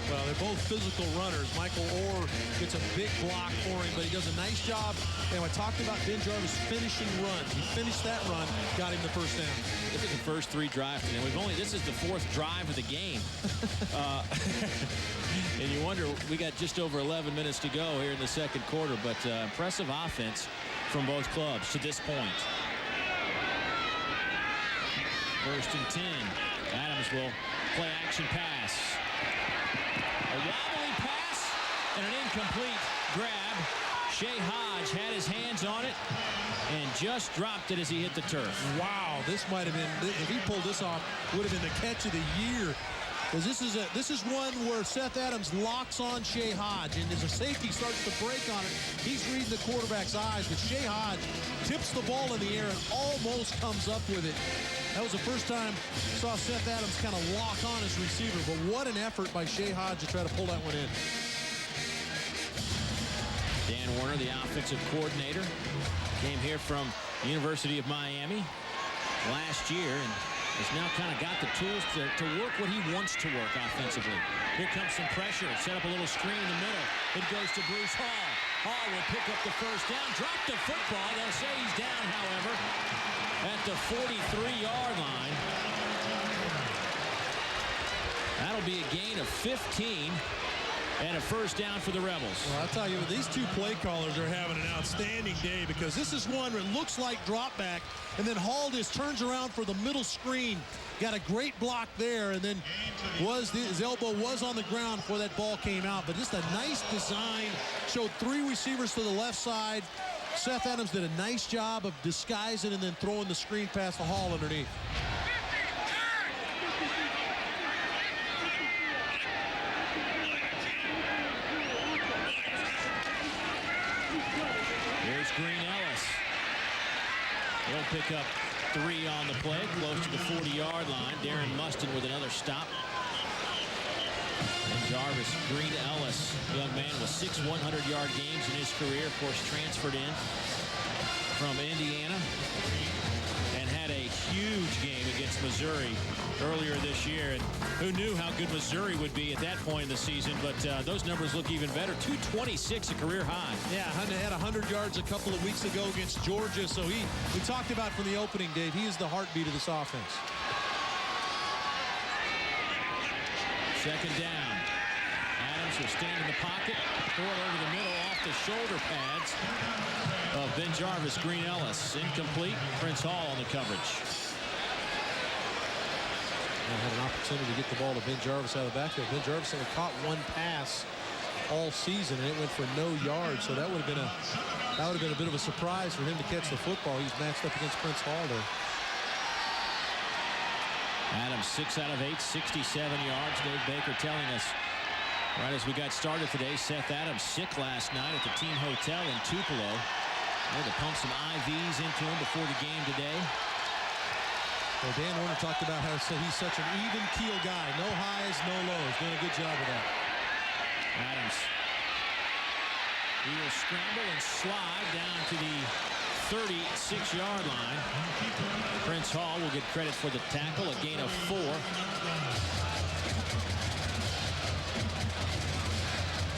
Well, they're both physical runners. Michael Orr gets a big block for him, but he does a nice job. And I talked about Ben Jarvis finishing runs. He finished that run, got him the first down. Look at the first 3 drives today. This is the 4th drive of the game. And you wonder, we got just over 11 minutes to go here in the second quarter, but impressive offense from both clubs to this point. 1st and 10. Adams will play action pass. A wobbly pass and an incomplete grab. Shea Hodge had his hands on it and just dropped it as he hit the turf. Wow, this might have been, if he pulled this off, would have been the catch of the year. Because this is one where Seth Adams locks on Shea Hodge, and as a safety starts to break on it, he's reading the quarterback's eyes, but Shea Hodge tips the ball in the air and almost comes up with it. That was the first time I saw Seth Adams kind of lock on his receiver, but what an effort by Shea Hodge to try to pull that one in. Dan Werner, the offensive coordinator, came here from the University of Miami last year and has now kind of got the tools to work what he wants to work offensively. Here comes some pressure. Set up a little screen in the middle. It goes to Bruce Hall. Hall will pick up the first down. Drop the football. They'll say he's down, however, at the 43-yard line. That'll be a gain of 15 and a first down for the Rebels. Well, I'll tell you, these two play callers are having an outstanding day because this is one that looks like drop back, and then Hall just turns around for the middle screen. Got a great block there, and then his elbow was on the ground before that ball came out. But just a nice design. Showed 3 receivers to the left side. Seth Adams did a nice job of disguising and then throwing the screen past the Hall underneath. Here's Green Ellis. He'll pick up 3 on the play, close to the 40-yard line. Darren Mustin with another stop. And Jarvis, Green Ellis, young man with 6 100-yard games in his career. Of course, transferred in from Indiana and had a huge game against Missouri earlier this year. And who knew how good Missouri would be at that point in the season, but those numbers look even better. 226, a career high. Yeah, had 100 yards a couple of weeks ago against Georgia. So we talked about from the opening, Dave, he is the heartbeat of this offense. Second down. Adams will stand in the pocket, throw it over the middle off the shoulder pads of Ben Jarvis. Green Ellis incomplete. Prince Hall on the coverage. Had an opportunity to get the ball to Ben Jarvis out of the backfield. Ben Jarvis only caught 1 pass all season, and it went for no yards. So that would have been a bit of a surprise for him to catch the football. He's matched up against Prince Hall there. Adams 6 out of 8, 67 yards. Dave Baker telling us right as we got started today, Seth Adams sick last night at the team hotel in Tupelo. They had to pump some IVs into him before the game today. Well, Dan Werner talked about how he's such an even keel guy. No highs, no lows. Doing a good job of that. Adams. He will scramble and slide down to the 36-yard line. Prince Hall will get credit for the tackle, a gain of 4.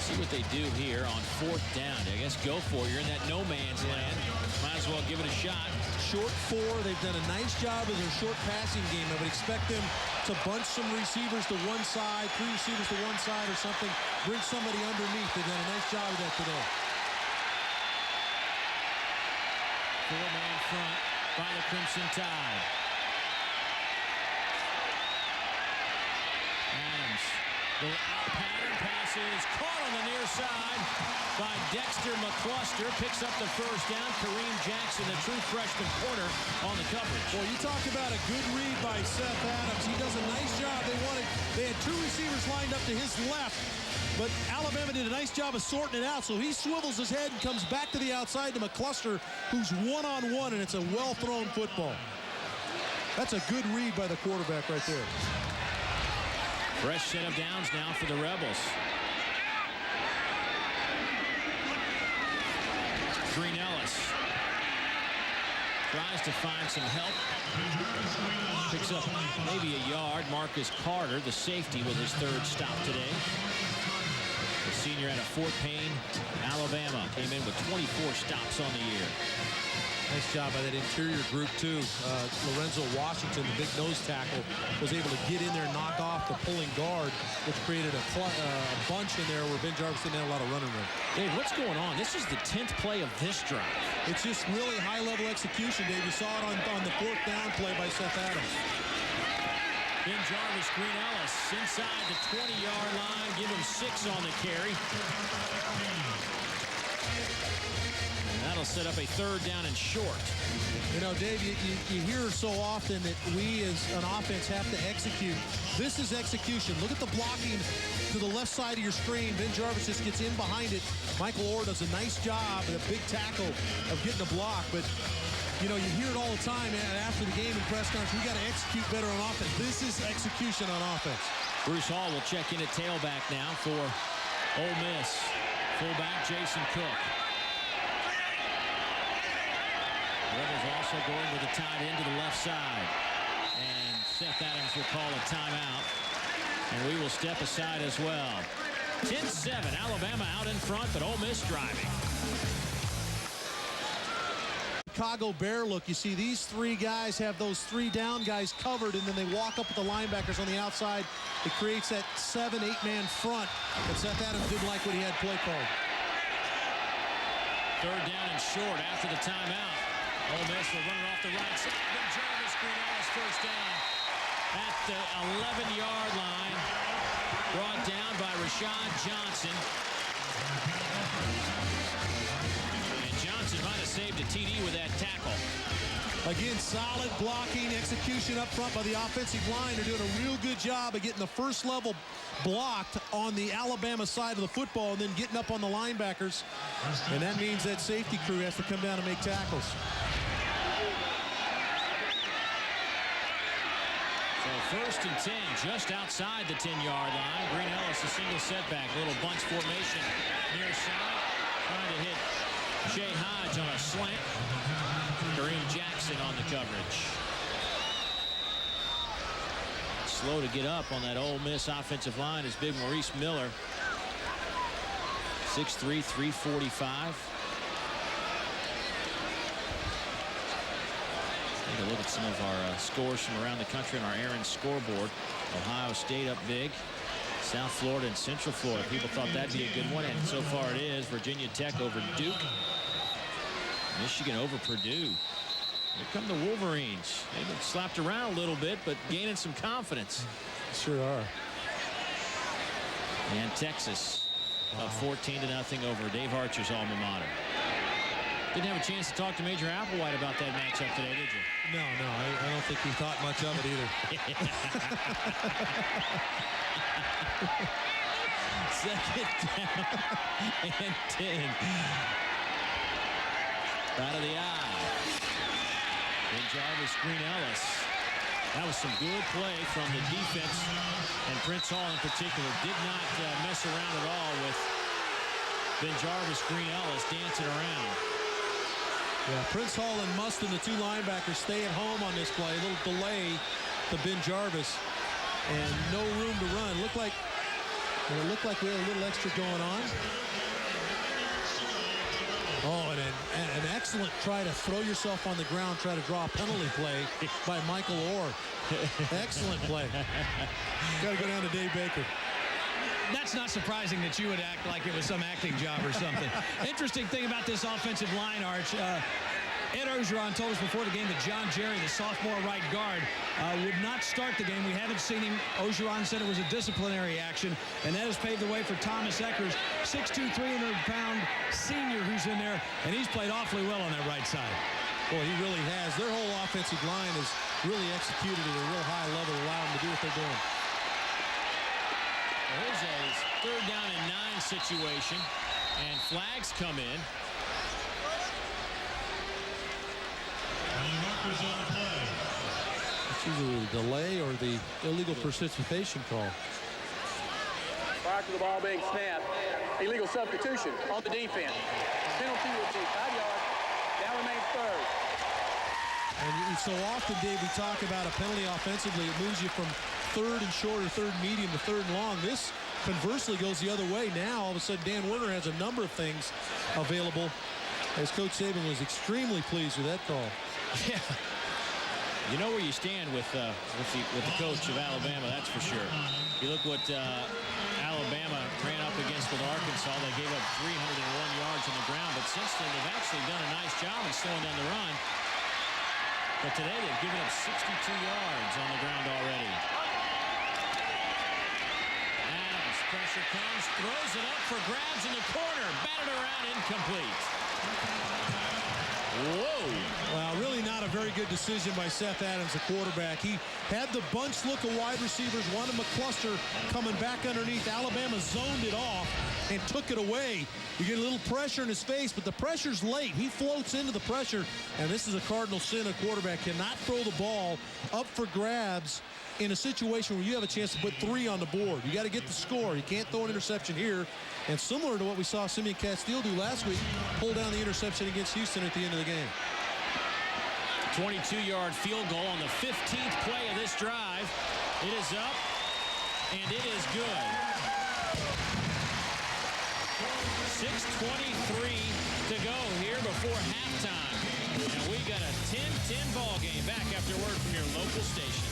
See what they do here on 4th down. I guess go for it. You're in that no man's land. Might as well give it a shot. Short 4. They've done a nice job of their short passing game. I would expect them to bunch some receivers to one side, 3 receivers to one side or something. Bring somebody underneath. They've done a nice job of that today. 4-man front by the Crimson Tide. Adams. The pattern passes caught on the near side by Dexter McCluster. Picks up the first down. Kareem Jackson, the true freshman corner, on the coverage. Well, you talk about a good read by Seth Adams. He does a nice job. They had 2 receivers lined up to his left, but Alabama did a nice job of sorting it out. So he swivels his head and comes back to the outside to McCluster, who's one-on-one, and it's a well-thrown football. That's a good read by the quarterback right there. Fresh set of downs now for the Rebels. Green Ellis tries to find some help. Picks up maybe a yard. Marcus Carter, the safety, with his 3rd stop today. The senior out of Fort Payne, Alabama, came in with 24 stops on the year. Nice job by that interior group, too. Lorenzo Washington, the big nose tackle, was able to get in there and knock off the pulling guard, which created a bunch in there where Ben Jarvis didn't have a lot of running room. Dave, what's going on? This is the 10th play of this drive. It's just really high-level execution, Dave. You saw it on the 4th down play by Seth Adams. Ben Jarvis, Green Ellis inside the 20-yard line. Give him 6 on the carry. That'll set up a 3rd down and short. You know, Dave, you hear so often that we as an offense have to execute. This is execution. Look at the blocking to the left side of your screen. Ben Jarvis just gets in behind it. Michael Orr does a nice job and a big tackle of getting a block. But, you know, you hear it all the time after the game in press conference. We got to execute better on offense. This is execution on offense. Bruce Hall will check in at tailback now for Ole Miss. Fullback Jason Cook. Rebels also going with a tight end to the left side. And Seth Adams will call a timeout. And we will step aside as well. 10-7, Alabama out in front, but Ole Miss driving. Chicago Bear look. You see these 3 guys have those 3 down guys covered, and then they walk up with the linebackers on the outside. It creates that 7-8-man front. But Seth Adams didn't like what he had play called. 3rd down and short after the timeout. Ole Miss will run it off the right side. Ben Jarvis, Green Ellis, 1st down at the 11-yard line. Brought down by Rashad Johnson. And Johnson might have saved a TD with that tackle. Again, solid blocking, execution up front by the offensive line. They're doing a real good job of getting the first level blocked on the Alabama side of the football and then getting up on the linebackers. And that means that safety crew has to come down and make tackles. So 1st and 10, just outside the 10-yard line. Green Ellis, a single setback, little bunch formation near side. Trying to hit Jay Hodge on a slant. Kareem Jackson on the coverage. Slow to get up on that Ole Miss offensive line is big Maurice Miller. 6'3", 345. Take a look at some of our scores from around the country on our Aaron scoreboard. Ohio State up big. South Florida and Central Florida. People thought that'd be a good one, and so far it is. Virginia Tech over Duke. Michigan over Purdue. Here come the Wolverines. They've been slapped around a little bit, but gaining some confidence. Sure are. And Texas up 14-0 over Dave Archer's alma mater. Didn't have a chance to talk to Major Applewhite about that matchup today, did you? No, I don't think he thought much of it either. 2nd down and 10. Out of the eye. Ben Jarvis, Green Ellis. That was some good play from the defense. And Prince Hall in particular did not mess around at all with Ben Jarvis, Green Ellis dancing around. Yeah, Prince Hall and Mustin, the two linebackers, stay at home on this play. A little delay to Ben Jarvis, and no room to run. It looked like we had a little extra going on. Oh, and an excellent try to throw yourself on the ground, try to draw a penalty play by Michael Orr. Excellent play. Got to go down to Dave Baker. That's not surprising that you would act like it was some acting job or something. Interesting thing about this offensive line, Arch, Ed Orgeron told us before the game that John Jerry, the sophomore right guard, would not start the game. We haven't seen him. Orgeron said it was a disciplinary action, and that has paved the way for Thomas Eckers, 6'2", 300-pound senior who's in there, and he's played awfully well on that right side. Boy, he really has. Their whole offensive line has really executed at a real high level, allowing them to do what they're doing. Here's a 3rd down and 9 situation, and flags come in. It's either the delay or the illegal participation call. Prior to the ball being snapped, illegal substitution on the defense. Penalty will be 5 yards. Down remains 3rd. And so often, Dave, we talk about a penalty offensively. It moves you from 3rd and short or 3rd medium to 3rd and long. This, conversely, goes the other way. Now, all of a sudden, Dan Werner has a number of things available, as Coach Saban was extremely pleased with that call. Yeah. You know where you stand with the coach of Alabama, that's for sure. You look what Alabama ran up against with Arkansas. They gave up 301 yards on the ground, but since then they've actually done a nice job in slowing down the run. But today they've given up 62 yards on the ground already. Adams, pressure comes, throws it up for grabs in the corner, batted around, incomplete. Whoa. Well, really not a very good decision by Seth Adams, the quarterback. He had the bunch look of wide receivers, wanted McCluster coming back underneath. Alabama zoned it off and took it away. You get a little pressure in his face, but the pressure's late. He floats into the pressure, and this is a cardinal sin. A quarterback cannot throw the ball up for grabs in a situation where you have a chance to put 3 on the board. You got to get the score. You can't throw an interception here. And similar to what we saw Simeon Castile do last week, pull down the interception against Houston at the end of the game. 22-yard field goal on the 15th play of this drive. It is up, and it is good. 6:23 to go here before halftime. And we got a 10-10 ball game. Back after word from your local station.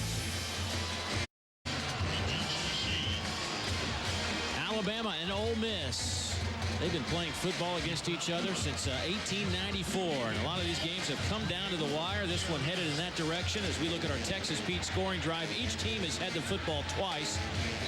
Alabama and Ole Miss. They've been playing football against each other since 1894, and a lot of these games have come down to the wire. This one headed in that direction as we look at our Texas Pete scoring drive. Each team has had the football twice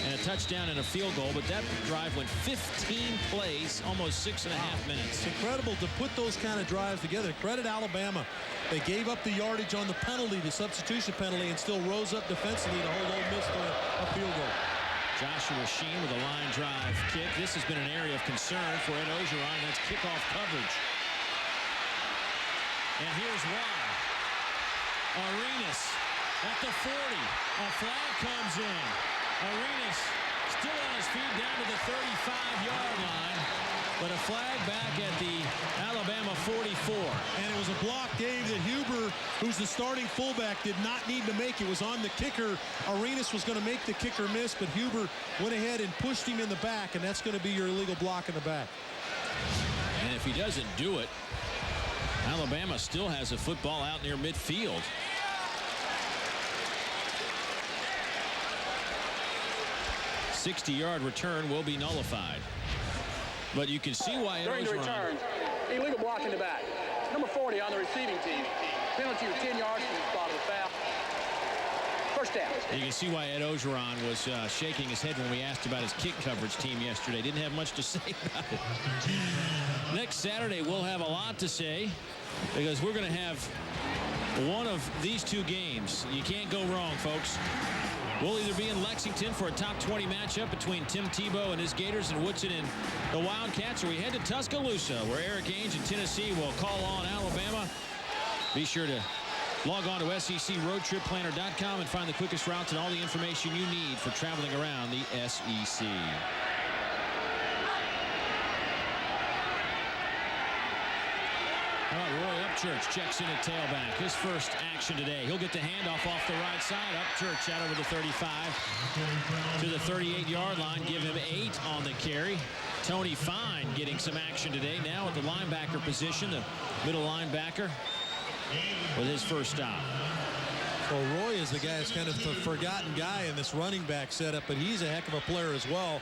and a touchdown and a field goal, but that drive went 15 plays, almost 6.5 minutes. It's incredible to put those kind of drives together. Credit Alabama. They gave up the yardage on the penalty, the substitution penalty, and still rose up defensively to hold Ole Miss to a field goal. Joshua Sheen with a line drive kick. This has been an area of concern for Ed Orgeron. That's kickoff coverage. And here's why. Arenas at the 40. A flag comes in. Arenas still on his feet down to the 35-yard line. But a flag back at the Alabama 44. And it was a block, Dave, that Huber, who's the starting fullback, did not need to make. It was on the kicker. Arenas was going to make the kicker miss, but Huber went ahead and pushed him in the back, and that's going to be your illegal block in the back. And if he doesn't do it, Alabama still has a football out near midfield. A 60-yard return will be nullified. But you can see why During the return, illegal block in the back. Number 40 on the receiving team. Penalty of 10 yards from the spot of the foul. First down. You can see why Ed Orgeron was shaking his head when we asked about his kick coverage team yesterday. Didn't have much to say about it. Next Saturday, we'll have a lot to say because we're going to have one of these two games. You can't go wrong, folks. We'll either be in Lexington for a top 20 matchup between Tim Tebow and his Gators and Woodson and the Wildcats, or we head to Tuscaloosa, where Eric Ainge in Tennessee will call on Alabama. Be sure to log on to SECRoadTripPlanner.com and find the quickest routes and all the information you need for traveling around the SEC. How about Roy Upchurch checks in at tailback. His first action today. He'll get the handoff off the right side. Upchurch out over the 35 to the 38-yard line. Give him 8 on the carry. Tony Fine getting some action today. Now at the linebacker position, the middle linebacker with his first stop. Well, Roy is the guy that's kind of the forgotten guy in this running back setup, but he's a heck of a player as well.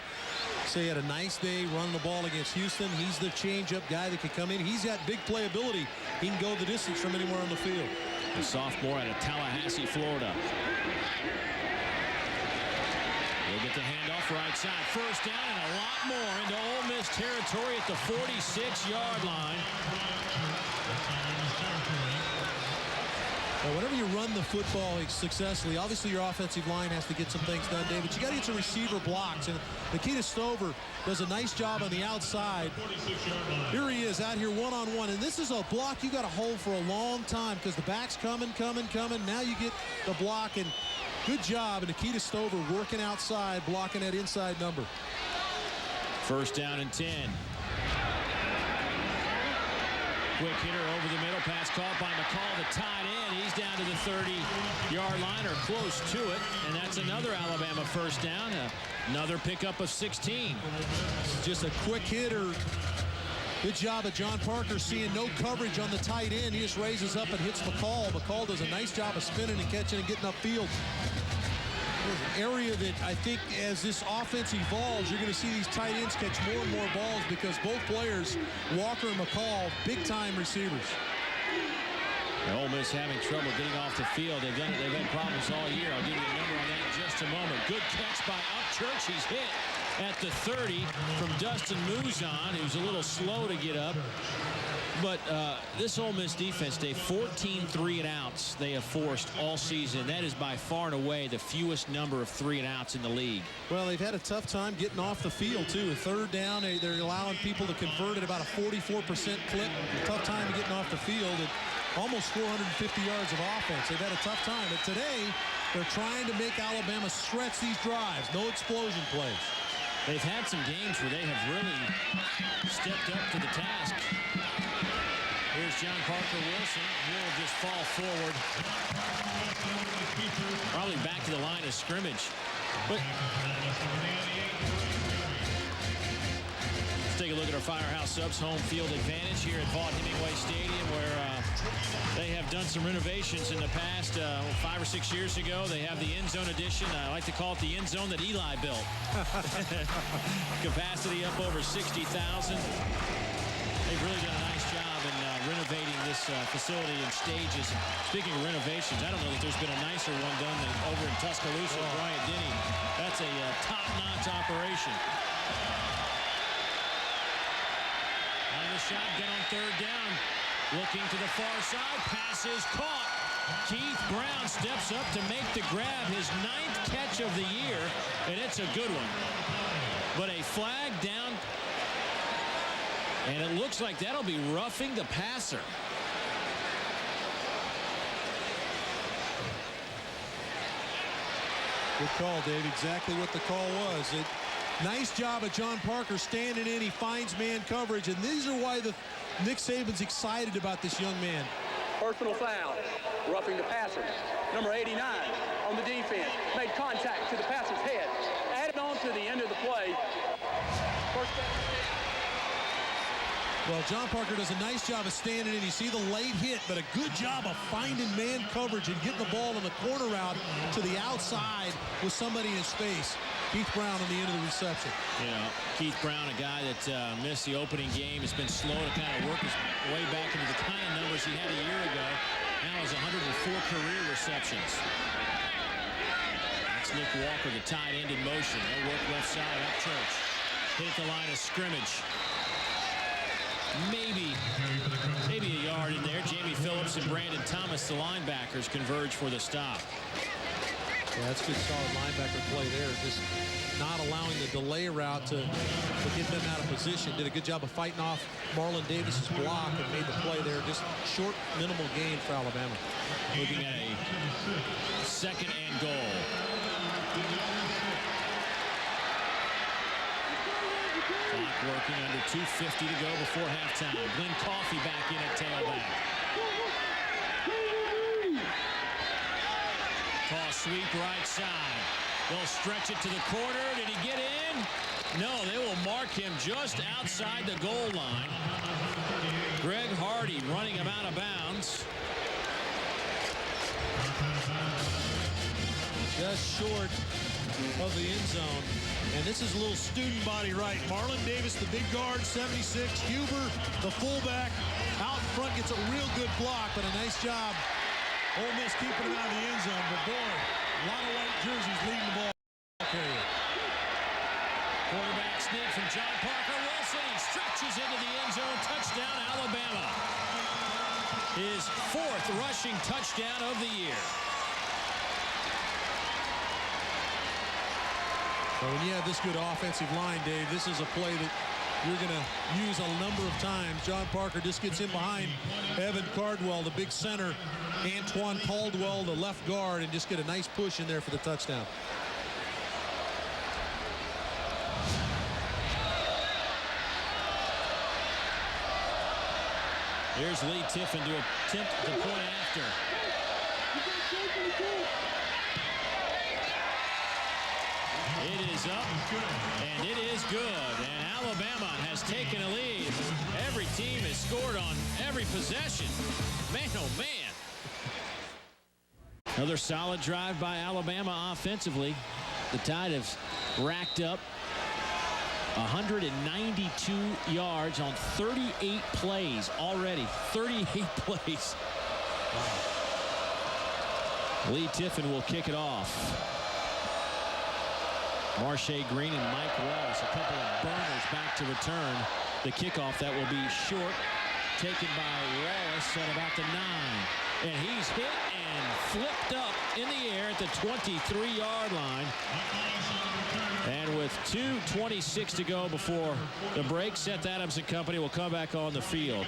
So he had a nice day running the ball against Houston. He's the change-up guy that can come in. He's got big playability. He can go the distance from anywhere on the field. The sophomore out of Tallahassee, Florida. He'll get the handoff right side. First down and a lot more into Ole Miss territory at the 46-yard line. Well, whenever you run the football successfully, obviously your offensive line has to get some things done, David. You got to get some receiver blocks, and Nikita Stover does a nice job on the outside. Here he is out here one-on-one, and this is a block you got to hold for a long time because the back's coming. Now you get the block, and good job, Nikita Stover working outside, blocking that inside number. First down and 10. Quick hitter over the middle. Pass caught by McCall, the tight end. He's down to the 30-yard line or close to it. And that's another Alabama first down. Another pickup of 16. Just a quick hitter. Good job of John Parker seeing no coverage on the tight end. He just raises up and hits McCall. McCall does a nice job of spinning and catching and getting upfield. An area that I think as this offense evolves, you're going to see these tight ends catch more and more balls because both players, Walker and McCall, big-time receivers. Ole Miss having trouble getting off the field. They've had problems all year. I'll give you a number on that in just a moment. Good catch by Upchurch. He's hit at the 30 from Dustin Muzan, who's a little slow to get up. But this Ole Miss defense, Dave, 14 3-and-outs they have forced all season. That is by far and away the fewest number of 3-and-outs in the league. Well, they've had a tough time getting off the field, too. A third down, they're allowing people to convert at about a 44% clip. A tough time getting off the field at almost 450 yards of offense. They've had a tough time. But today, they're trying to make Alabama stretch these drives. No explosion plays. They've had some games where they have really stepped up to the task. Here's John Parker Wilson. He'll just fall forward. Probably back to the line of scrimmage. But let's take a look at our Firehouse Subs home field advantage here at Vaught Hemingway Stadium, where they have done some renovations in the past. 5 or 6 years ago, they have the end zone edition. I like to call it the end zone that Eli built. Capacity up over 60,000. They've really done a nice job in renovating this facility in stages. Speaking of renovations, I don't know that there's been a nicer one done than over in Tuscaloosa. Bryant Denny. That's a top-notch operation. Out of the shotgun on third down. Looking to the far side. Pass is caught. Keith Brown steps up to make the grab. His 9th catch of the year, and it's a good one. But a flag down. And it looks like that'll be roughing the passer. Good call, Dave. Exactly what the call was. Nice job of John Parker standing in. He finds man coverage. And these are why Nick Saban's excited about this young man. Personal foul, roughing the passer. Number 89 on the defense. Made contact to the passer's head. Added on to the end of the play. First down. Well, John Parker does a nice job of standing in. You see the late hit, but a good job of finding man coverage and getting the ball on the corner route to the outside with somebody in space. Keith Brown on the end of the reception. You know, Keith Brown, a guy that missed the opening game, has been slow to kind of work his way back into the kind of numbers he had a year ago. Now has 104 career receptions. That's Nick Walker, the tight end in motion. They'll work left side, Upchurch. Hit the line of scrimmage. Maybe a yard in there. Jamie Phillips and Brandon Thomas, the linebackers, converge for the stop. Yeah, that's good, solid linebacker play there. Just not allowing the delay route to get them out of position. Did a good job of fighting off Marlon Davis's block and made the play there. Just short, minimal gain for Alabama. Looking at a 2nd and goal. Clock working under 2:50 to go before halftime. Glenn Coffey back in at tailback. Toss sweep right side. They'll stretch it to the corner. Did he get in? No, they will mark him just outside the goal line. Greg Hardy running him out of bounds. Just short of the end zone. And this is a little student body right. Marlon Davis, the big guard, 76. Huber, the fullback, out front, gets a real good block, but a nice job. Ole Miss keeping him out of the end zone. But boy, a lot of white jerseys leading the ball carrier. Quarterback sneak from John Parker Wilson. He stretches into the end zone. Touchdown, Alabama. His 4th rushing touchdown of the year. Well, when you have this good offensive line, Dave, this is a play that you're going to use a number of times. John Parker just gets in behind Evan Cardwell, the big center, Antoine Caldwell, the left guard, and just get a nice push in there for the touchdown. Here's Lee Tiffin to attempt the point after. It is up, and it is good. And Alabama has taken a lead. Every team has scored on every possession. Man, oh, man. Another solid drive by Alabama offensively. The Tide have racked up 192 yards on 38 plays already. 38 plays. Wow. Lee Tiffin will kick it off. Marshae Green and Mike Wallace, a couple of burners back to return the kickoff. That will be short, taken by Wallace at about the 9. And he's hit and flipped up in the air at the 23-yard line. And with 2:26 to go before the break, Seth Adams and company will come back on the field.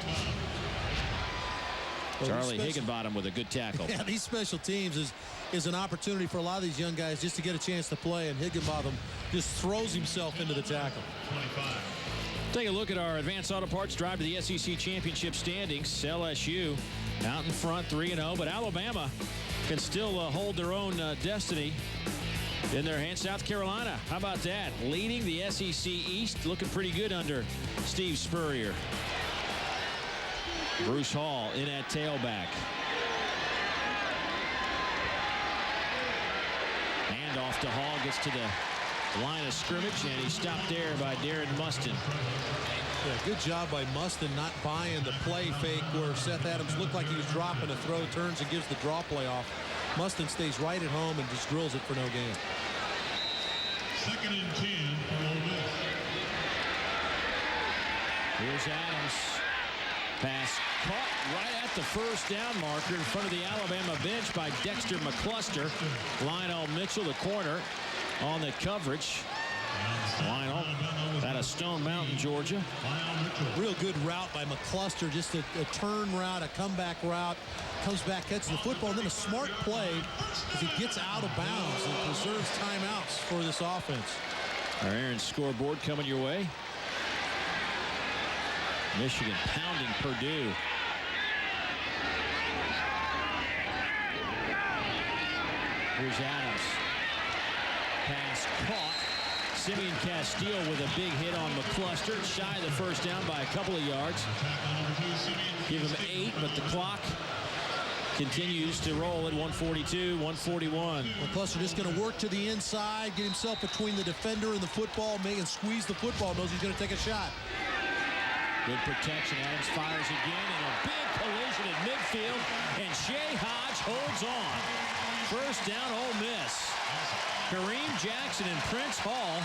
Charlie Higginbottom with a good tackle. Yeah, these special teams is an opportunity for a lot of these young guys just to get a chance to play, and Higginbottom just throws himself into the tackle. Take a look at our Advanced Auto Parts drive to the SEC Championship standings. LSU out in front 3-0, but Alabama can still hold their own destiny in their hands. South Carolina, how about that? Leading the SEC East, looking pretty good under Steve Spurrier. Bruce Hall in at tailback. Handoff to Hall, gets to the line of scrimmage, and he's stopped there by Darren Mustin. Yeah, good job by Mustin not buying the play fake where Seth Adams looked like he was dropping a throw, turns and gives the draw play off. Mustin stays right at home and just drills it for no gain. 2nd and 10 for Ole Miss. Here's Adams. Pass caught right at the first down marker in front of the Alabama bench by Dexter McCluster. Lionel Mitchell, the corner, on the coverage. Lionel out of Stone Mountain, Georgia. Real good route by McCluster, just a turn route, a comeback route. Comes back, catches the football, and then a smart play as he gets out of bounds and preserves timeouts for this offense. Our Aaron's scoreboard coming your way. Michigan pounding Purdue. Here's Adams. Pass caught. Simeon Castile with a big hit on McCluster. Shy of the first down by a couple of yards. Give him 8, but the clock continues to roll at 1:42, 1:41. McCluster just going to work to the inside, get himself between the defender and the football, and squeeze the football, knows he's going to take a shot. Good protection. Adams fires again, and a big collision at midfield, and Shea Hodge holds on. First down, Ole Miss. Kareem Jackson and Prince Hall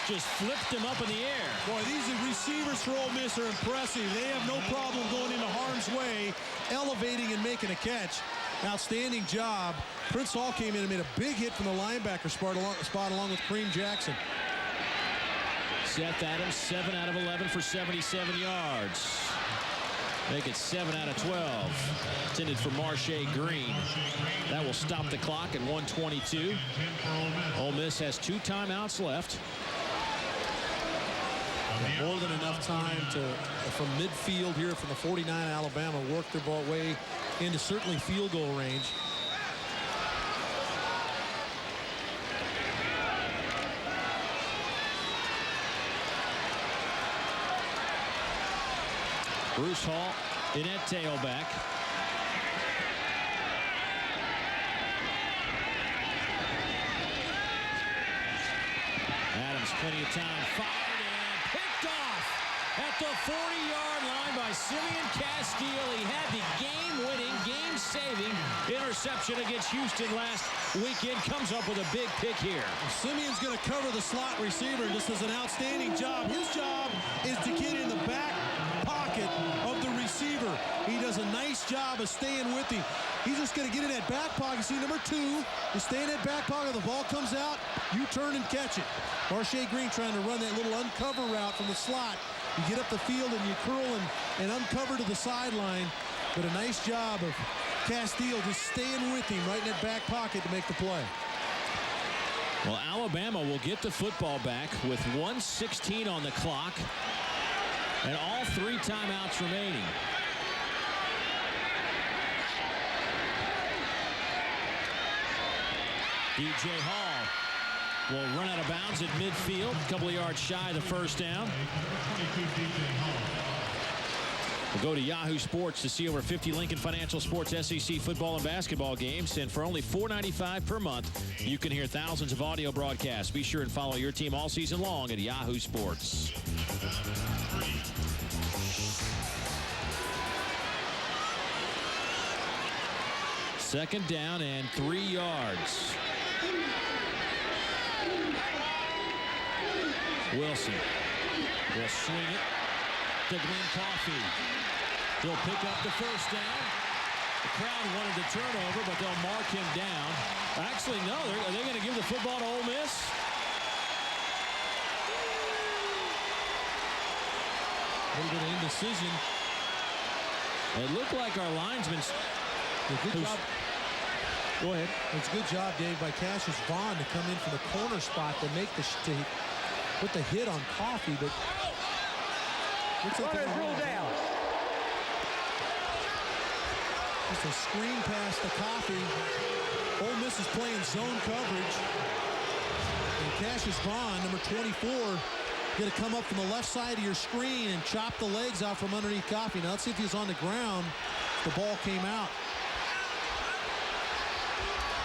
just flipped him up in the air. Boy, these receivers for Ole Miss are impressive. They have no problem going into harm's way, elevating and making a catch. Outstanding job. Prince Hall came in and made a big hit from the linebacker spot along with Kareem Jackson. Seth Adams, 7 out of 11 for 77 yards. Make it 7 out of 12. Intended for Marshae Green. That will stop the clock at 1:22. Ole Miss has 2 timeouts left. More than enough time to, from midfield here from the 49 Alabama, work their ball way into certainly field goal range. Bruce Hall in at tailback. Adams, plenty of time, fired and picked off at the 40-yard line by Simeon Castile. He had the game-winning, game-saving interception against Houston last weekend. Comes up with a big pick here. Simeon's going to cover the slot receiver and just does an outstanding job. His job is to get in the back pocket of the receiver. He does a nice job of staying with him. He's just going to get in that back pocket. See, number 2, you stay in that back pocket. The ball comes out, you turn and catch it. Marshae Green trying to run that little uncover route from the slot. You get up the field and you curl and uncover to the sideline. But a nice job of Castile just staying with him right in that back pocket to make the play. Well, Alabama will get the football back with 1:16 on the clock and all 3 timeouts remaining. DJ Hall will run out of bounds at midfield, a couple of yards shy of the first down. We'll go to Yahoo Sports to see over 50 Lincoln Financial Sports SEC football and basketball games. And for only $4.95 per month, you can hear thousands of audio broadcasts. Be sure and follow your team all season long at Yahoo Sports. Second down and 3 yards. Wilson will swing it to Glenn Coffee. He'll pick up the first down. The crowd wanted the turnover, but they'll mark him down. Actually, no. Are they going to give the football to Ole Miss? A little bit of indecision. It looked like our linesman. Good job. Go ahead. It's a good job, Dave, by Cassius Vaughn to come in from the corner spot to make the to put the hit on Coffee, but looks like Runner's ruled out. Just a screen pass to Coffee. Ole Miss is playing zone coverage. And Cassius Vaughn, number 24, going to come up from the left side of your screen and chop the legs out from underneath Coffee. Now let's see if he's on the ground. The ball came out.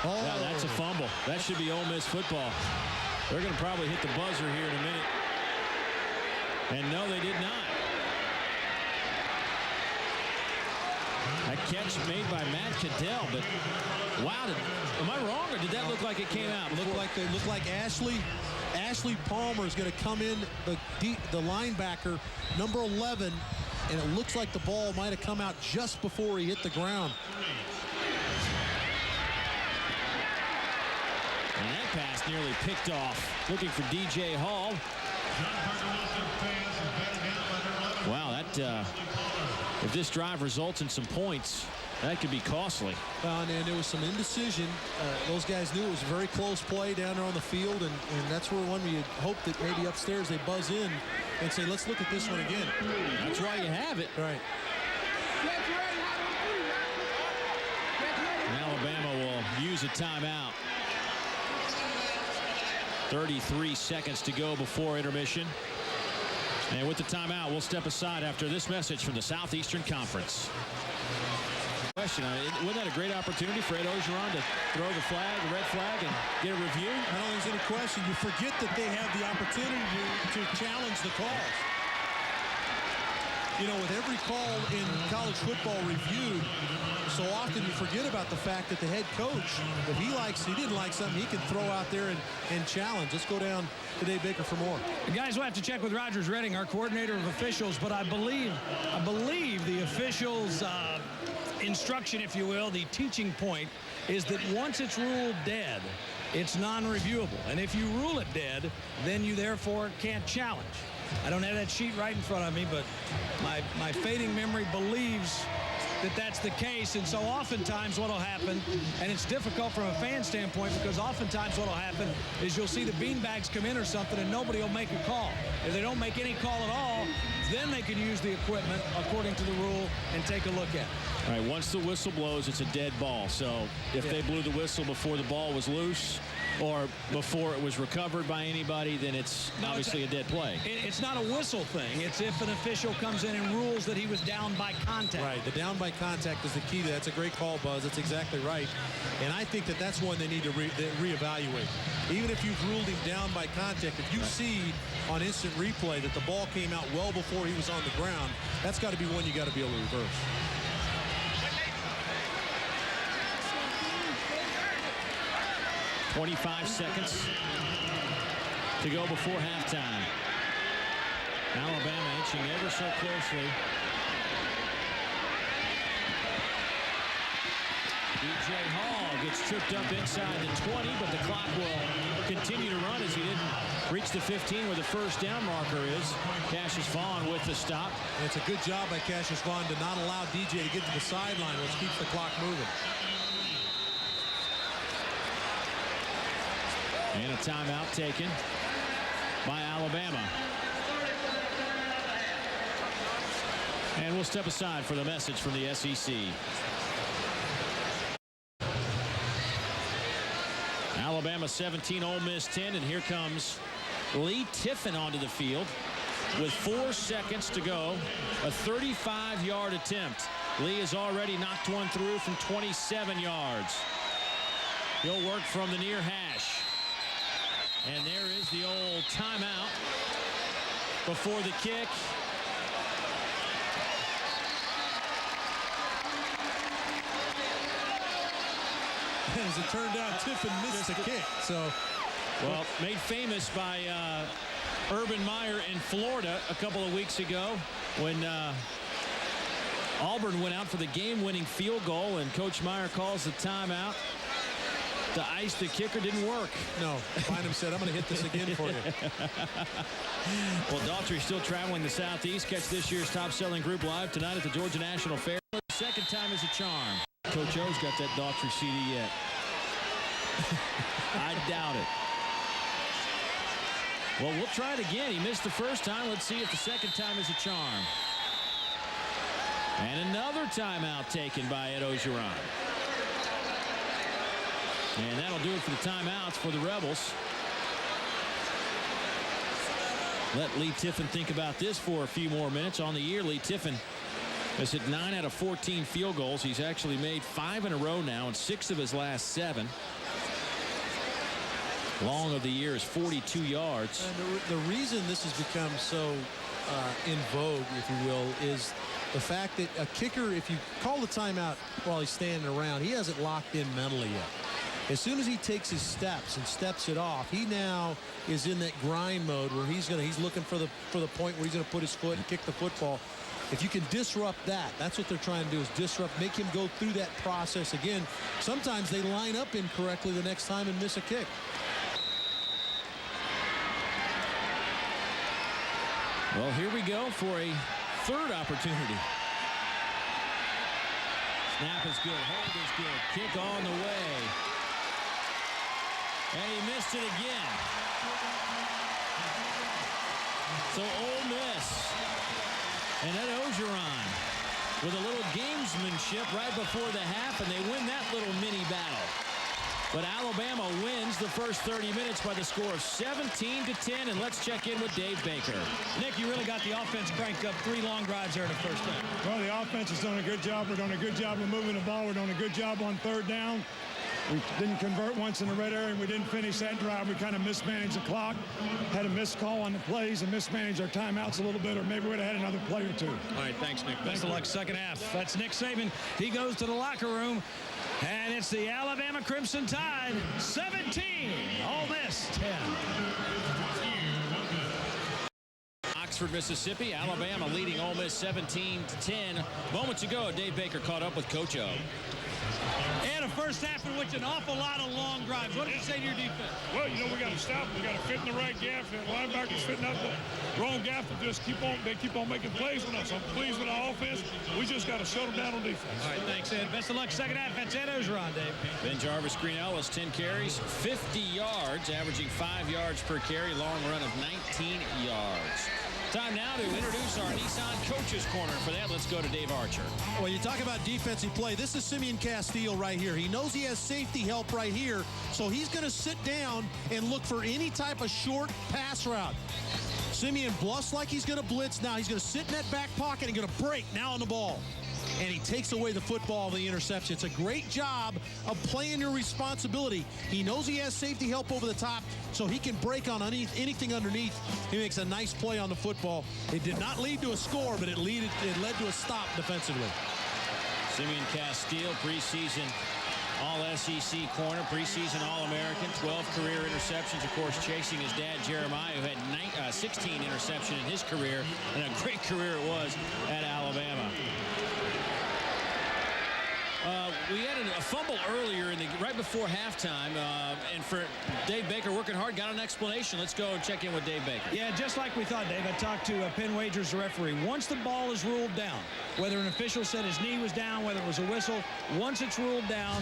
Oh. Yeah, that's a fumble. That should be Ole Miss football. They're going to probably hit the buzzer here in a minute. And no, they did not. That catch made by Matt Caddell, but wow, am I wrong, or did that look like it came out? It looked like Ashley Palmer is going to come in, the linebacker, number 11, and it looks like the ball might have come out just before he hit the ground. And that pass nearly picked off. Looking for DJ Hall. Wow, that if this drive results in some points, that could be costly. Well, and there was some indecision. Those guys knew it was a very close play down there on the field, and that's where one we hope that maybe upstairs they buzz in and say, let's look at this one again. That's why you have it. Right. And Alabama will use a timeout. 33 seconds to go before intermission. And with the timeout, we'll step aside after this message from the Southeastern Conference. Question, wasn't that a great opportunity for Ed Orgeron to throw the flag, the red flag, and get a review? I don't think there's any question. You forget that they have the opportunity to challenge the calls. You know, with every call in college football reviewed, so often you forget about the fact that the head coach, if he didn't like something, he can throw out there and challenge. Let's go down to Dave Baker for more. Guys, we'll have to check with Rogers Redding, our coordinator of officials, but I believe the officials' instruction, if you will, the teaching point, is that once it's ruled dead, it's non-reviewable. And if you rule it dead, then you therefore can't challenge. I don't have that sheet right in front of me, but my fading memory believes that that's the case. And so oftentimes what will happen, and it's difficult from a fan standpoint, because oftentimes what will happen is you'll see the beanbags come in or something and nobody will make a call. If they don't make any call at all, then they can use the equipment according to the rule and take a look at it. All right, once the whistle blows, it's a dead ball. So if they blew the whistle before the ball was loose or before it was recovered by anybody, then it's obviously a dead play. It's not a whistle thing. It's if an official comes in and rules that he was down by contact. Right, the down by contact is the key to that. That's a great call, Buzz. That's exactly right. And I think that that's one they need to reevaluate. Even if you've ruled him down by contact, if you see on instant replay that the ball came out well before he was on the ground, that's got to be one you got to be able to reverse. 25 seconds to go before halftime. Alabama inching ever so closely. DJ Hall gets tripped up inside the 20, but the clock will continue to run as he didn't reach the 15 where the first down marker is. Cassius Vaughn with the stop. And it's a good job by Cassius Vaughn to not allow DJ to get to the sideline, which keeps the clock moving. And a timeout taken by Alabama. And we'll step aside for the message from the SEC. Alabama 17, Ole Miss 10, and here comes Lee Tiffin onto the field with 4 seconds to go. A 35-yard attempt. Lee has already knocked one through from 27 yards. He'll work from the near hash. And there is the old timeout before the kick. As it turned out, Tiffin missed the kick. So, well, made famous by Urban Meyer in Florida a couple of weeks ago when Auburn went out for the game-winning field goal, and Coach Meyer calls the timeout. The ice the kicker didn't work. No, Bynum said, I'm going to hit this again for you. Well, Daughtry still traveling the Southeast. Catch this year's top-selling group live tonight at the Georgia National Fair. Second time is a charm. Coach O's got that Daughtry CD yet. I doubt it. Well, we'll try it again. He missed the first time. Let's see if the second time is a charm. And another timeout taken by Ed Ogeron. And that'll do it for the timeouts for the Rebels. Let Lee Tiffin think about this for a few more minutes. On the year, Lee Tiffin has hit 9 out of 14 field goals. He's actually made 5 in a row now, and 6 of his last 7. Long of the year is 42 yards. And the reason this has become so in vogue, if you will, is the fact that a kicker, if you call the timeout while he's standing around, he hasn't locked in mentally yet. As soon as he takes his steps and steps it off, he now is in that grind mode where he's looking for the point where he's going to put his foot and kick the football. If you can disrupt that, that's what they're trying to do, is disrupt, make him go through that process again. Sometimes they line up incorrectly the next time and miss a kick. Well, here we go for a third opportunity. Snap is good. Hold is good. Kick on the way. And he missed it again. So Ole Miss and Ed Ogeron with a little gamesmanship right before the half, and they win that little mini battle. But Alabama wins the first 30 minutes by the score of 17-10, and let's check in with Dave Baker. Nick, you really got the offense cranked up. 3 long drives there in the first half. Well, the offense has done a good job. We're doing a good job of moving the ball. We're doing a good job on third down. We didn't convert once in the red area, and we didn't finish that drive. We kind of mismanaged the clock, had a missed call on the plays, and mismanaged our timeouts a little bit, or maybe we'd have had another play or 2. All right, thanks, Nick. Best of luck second half. That's Nick Saban. He goes to the locker room, and it's the Alabama Crimson Tide 17, Ole Miss 10. Oxford, Mississippi, Alabama leading Ole Miss 17-10. Moments ago, Dave Baker caught up with Coach O. Ed had a first half in which an awful lot of long drives. What did you say to your defense? Well, you know, we got to stop. We got to fit in the right gap. And linebackers fitting out the wrong gap and just keep on making plays on us. I'm pleased with our offense. We just got to shut them down on defense. All right, thanks, Ed. Best of luck second half. That's Ed Ogeron, Dave. BenJarvus, Green Ellis, 10 carries, 50 yards, averaging 5 yards per carry, long run of 19 yards. Time now to introduce our Nissan Coaches Corner. For that, let's go to Dave Archer. Well, you talk about defensive play. This is Simeon Castile right here. He knows he has safety help right here, so he's going to sit down and look for any type of short pass route. Simeon bluffs like he's going to blitz. Now he's going to sit in that back pocket and going to break now on the ball. And he takes away the football of the interception. It's a great job of playing your responsibility. He knows he has safety help over the top, so he can break on anything underneath. He makes a nice play on the football. It did not lead to a score, but it led to a stop defensively. Simeon Castile, preseason All-SEC corner, preseason All-American, 12 career interceptions, of course, chasing his dad, Jeremiah, who had 16 interceptions in his career, and a great career it was at Alabama. We had a fumble earlier right before halftime, and for Dave Baker working hard, got an explanation. Let's go and check in with Dave Baker. Yeah, just like we thought, Dave. I talked to Penn Wagers, the referee. Once the ball is ruled down, whether an official said his knee was down, whether it was a whistle, once it's ruled down,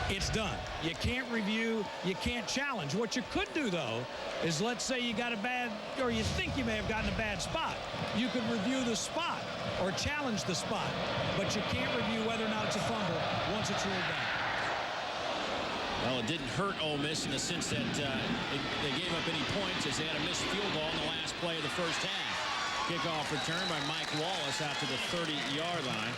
it's done. You can't review, you can't challenge. What you could do, though, is let's say you got a bad, or you think you may have gotten a bad spot. You could review the spot or challenge the spot, but you can't review whether or not it's a fumble once it's ruled down. Well, it didn't hurt Ole Miss in the sense that they gave up any points as they had a missed field goal in the last play of the first half. Kickoff return by Mike Wallace out to the 30-yard line.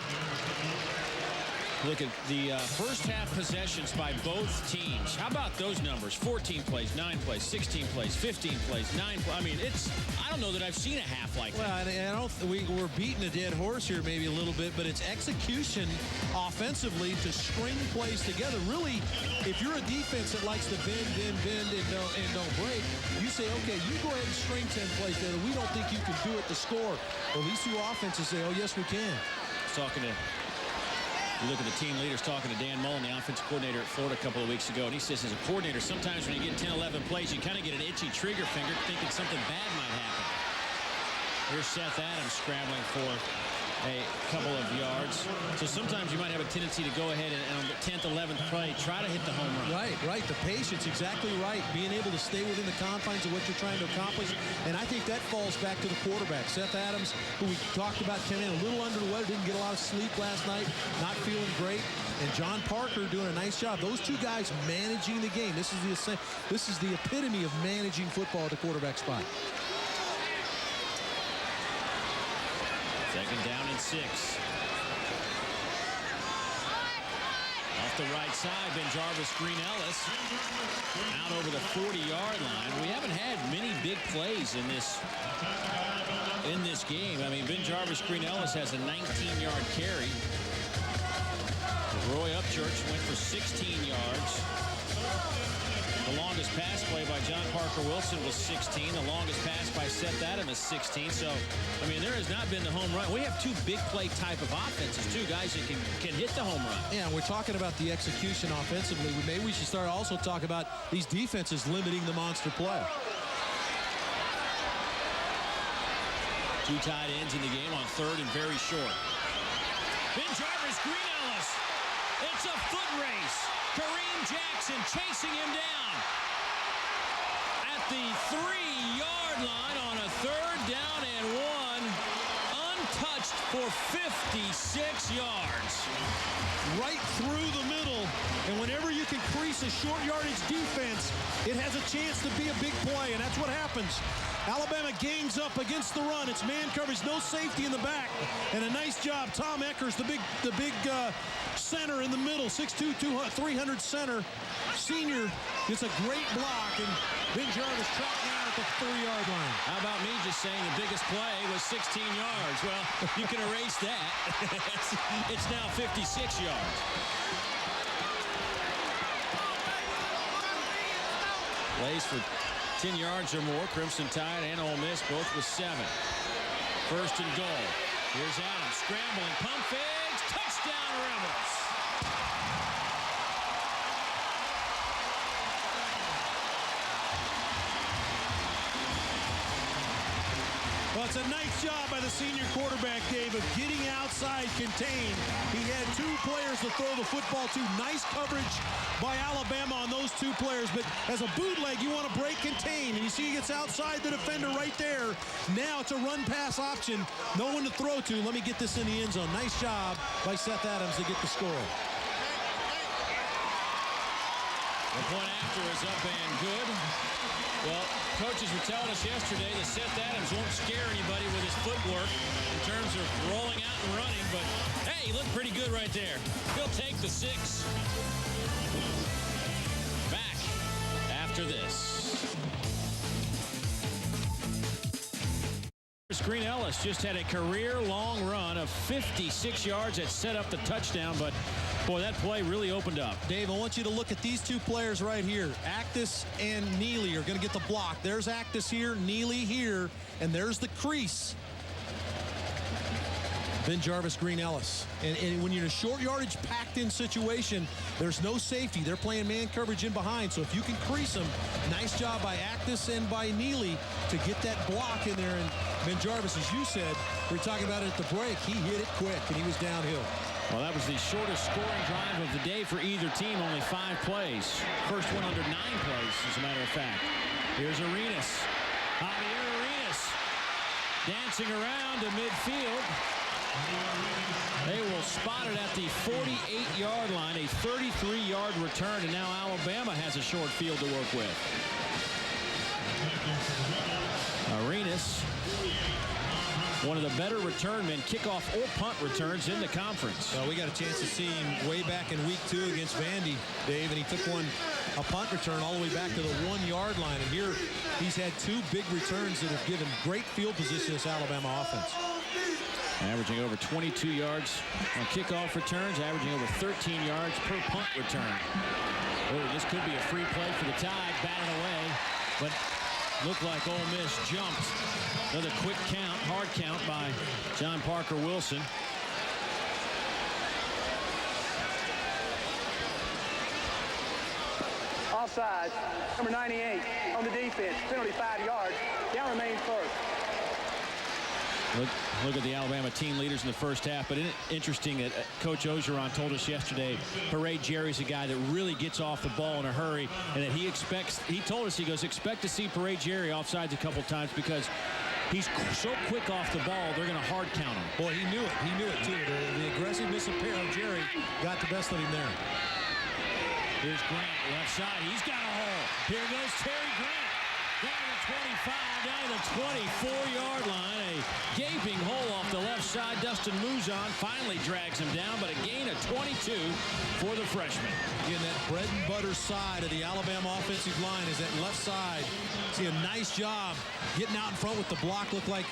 Look at the first half possessions by both teams. How about those numbers? 14 plays, 9 plays, 16 plays, 15 plays, 9 plays. I mean, I don't know that I've seen a half like that. Well, we're beating a dead horse here maybe a little bit, but it's execution offensively to string plays together. Really, if you're a defense that likes to bend, and don't break, you say, okay, you go ahead and string 10 plays together. We don't think you can do it to score. Well, these two offenses say, oh, yes, we can. Look at the team leaders talking to Dan Mullen, the offensive coordinator at Florida a couple of weeks ago, and he says, as a coordinator, sometimes when you get 10, 11 plays, you kind of get an itchy trigger finger thinking something bad might happen. Here's Seth Adams scrambling for a couple of yards. So sometimes you might have a tendency to go ahead and on the 10th, 11th play, try to hit the home run. Right. The patience, exactly right. Being able to stay within the confines of what you're trying to accomplish. And I think that falls back to the quarterback. Seth Adams, who we talked about, came in a little under the weather, didn't get a lot of sleep last night, not feeling great. And John Parker doing a nice job. Those two guys managing the game. This is the epitome of managing football at the quarterback spot. Second down and 6. Off the right side, BenJarvus, Green Ellis out over the 40-yard line. We haven't had many big plays in this game. I mean, BenJarvus, Green Ellis has a 19-yard carry. Roy Upchurch went for 16 yards. The longest pass play by John Parker Wilson was 16. The longest pass by Seth Adams is 16. So, I mean, there has not been the home run. We have two big play type of offenses, too, guys that can hit the home run. Yeah, we're talking about the execution offensively. Maybe we should start also talk about these defenses limiting the monster play. Two tight ends in the game on third and very short. BenJarvus, Green Ellis. It's a foot race. Kareem Jackson chasing him down at the 3-yard line on a third down and 1, untouched for 56 yards. Right through the middle, and whenever you can crease a short yardage defense, it has a chance to be a big play, and that's what happens. Alabama gangs up against the run. It's man coverage, no safety in the back, and a nice job. Tom Eckers, the big center in the middle, 6'2", 300 center, senior, gets a great block, and BenJarvus tracked down at the 3-yard line. How about me just saying the biggest play was 16 yards? Well, you can erase that. It's now 56 yards. Plays for 10 yards or more. Crimson Tide and Ole Miss both with 7. First and goal. Here's Adams scrambling, pump fakes, touchdown Rebels. It's a nice job by the senior quarterback, Dave, of getting outside contained. He had two players to throw the football to. Nice coverage by Alabama on those two players. But as a bootleg, you want to break contain. And you see he gets outside the defender right there. Now it's a run-pass option. No one to throw to. Let me get this in the end zone. Nice job by Seth Adams to get the score. The point after is up and good. Well, coaches were telling us yesterday that Seth Adams won't scare anybody with his footwork in terms of rolling out and running, but hey, he looked pretty good right there. He'll take the 6. Back after this. Green Ellis just had a career-long run of 56 yards that set up the touchdown, but boy, that play really opened up. Dave, I want you to look at these two players right here. Actis and Neely are going to get the block. There's Actis here, Neely here, and there's the crease. BenJarvus, Green Ellis. And when you're in a short yardage, packed-in situation, there's no safety. They're playing man coverage in behind. So if you can crease them, nice job by Actis and by Neely to get that block in there. And BenJarvus, as you said, we were talking about it at the break, he hit it quick, and he was downhill. Well, that was the shortest scoring drive of the day for either team, only 5 plays. First one under 9 plays, as a matter of fact. Here's Arenas. Javier Arenas dancing around to midfield. They will spot it at the 48-yard line, a 33-yard return, and now Alabama has a short field to work with. Arenas, one of the better return men, kickoff or punt returns in the conference. Well, we got a chance to see him way back in week 2 against Vandy, Dave, and he took a punt return all the way back to the 1-yard line. And here he's had 2 big returns that have given great field position to this Alabama offense. Averaging over 22 yards on kickoff returns, averaging over 13 yards per punt return. Oh, this could be a free play for the Tide, batted away, but looked like Ole Miss jumped. Another quick count, hard count by John Parker Wilson. Offside, number 98 on the defense, penalty 5 yards. Down remains first. Look at the Alabama team leaders in the first half, but interesting that Coach Ogeron told us yesterday, Parade Jerry's a guy that really gets off the ball in a hurry, and that he told us, he goes, expect to see Parade Jerry offsides a couple times because he's so quick off the ball, they're going to hard count him. Boy, he knew it too. The aggressiveness of Jerry got the best of him there. Here's Grant, left side, he's got a hole. Here goes Terry Grant. Down to the 25, down to the 24-yard line. A gaping hole off the left side. Dustin Muzon finally drags him down, but a gain of 22 for the freshman. Again, that bread and butter side of the Alabama offensive line is that left side. See a nice job getting out in front with the block. Look like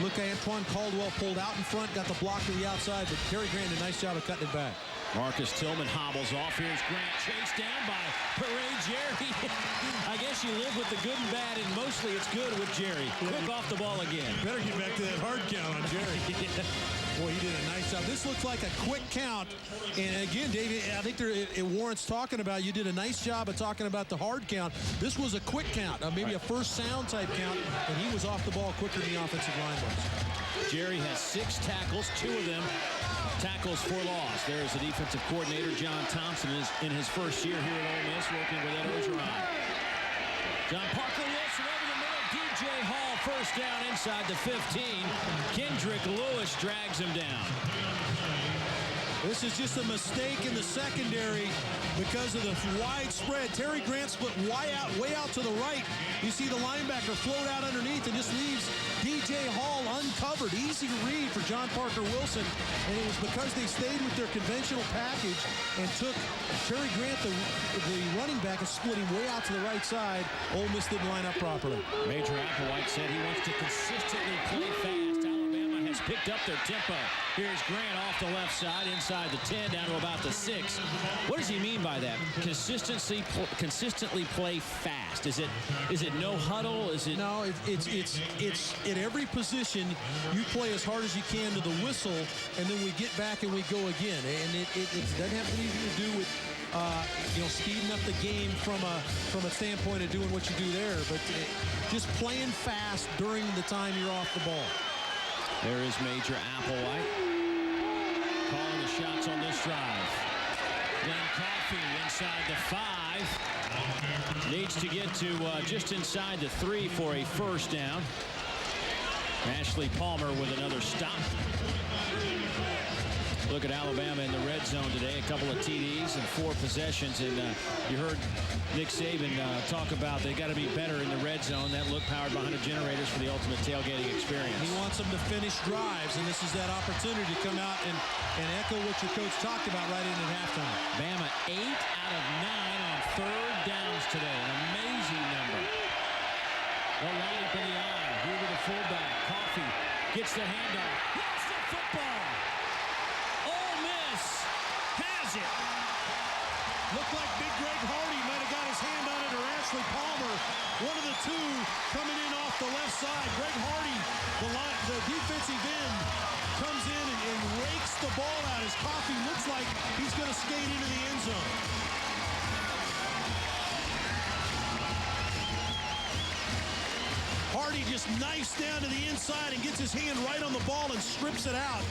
Antoine Caldwell pulled out in front, got the block to the outside, but Terry Grant did a nice job of cutting it back. Marcus Tillman hobbles off. Here's Grant, chased down by Parade Jerry. I guess you live with the good and bad, and mostly it's good with Jerry. Quick off the ball again. Better get back to that hard count on Jerry. Boy, he did a nice job. This looks like a quick count. And again, David, I think it warrants talking about. You did a nice job of talking about the hard count. This was a quick count, maybe a first sound type count, and he was off the ball quicker than the offensive line was. Jerry has 6 tackles, 2 of them tackles for loss. There's the defensive coordinator, John Thompson, in his first year here at Ole Miss, working with Ed Ogeron. John Parker Wilson over the middle. DJ Hall first down inside the 15. Kendrick Lewis drags him down. This is just a mistake in the secondary because of the wide spread. Terry Grant split way out to the right. You see the linebacker float out underneath and just leaves DJ Hall uncovered. Easy to read for John Parker Wilson. And it was because they stayed with their conventional package and took Terry Grant, the running back, and split him way out to the right side. Ole Miss didn't line up properly. Major Applewhite said he wants to consistently play fast. Alabama has picked up their tempo. Here's Grant off the left side, inside the 10, down to about the 6. What does he mean by that? Consistently play fast. Is it no huddle? Is it? No, it's at every position you play as hard as you can to the whistle, and then we get back and we go again. And it doesn't have anything to do with speeding up the game from a standpoint of doing what you do there, but just playing fast during the time you're off the ball. There is Major Applewhite calling the shots on this drive. Glenn Coffey inside the 5. Needs to get to just inside the 3 for a first down. Ashley Palmer with another stop. Look at Alabama in the red zone today. A couple of TDs and 4 possessions. And you heard Nick Saban talk about they got to be better in the red zone. That look powered by 100 generators for the ultimate tailgating experience. He wants them to finish drives, and this is that opportunity to come out and echo what your coach talked about right in at halftime. Bama 8 out of 9 on third downs today. An amazing number. They'll line up in the eye. Here to the fullback. Coffey gets the handoff. Lost the football. It. Looked like Big Greg Hardy might have got his hand on it, or Ashley Palmer. One of the two coming in off the left side. Greg Hardy, the defensive end, comes in and rakes the ball out as Coffey looks like he's going to skate into the end zone. Hardy just knifes down to the inside and gets his hand right on the ball and strips it out.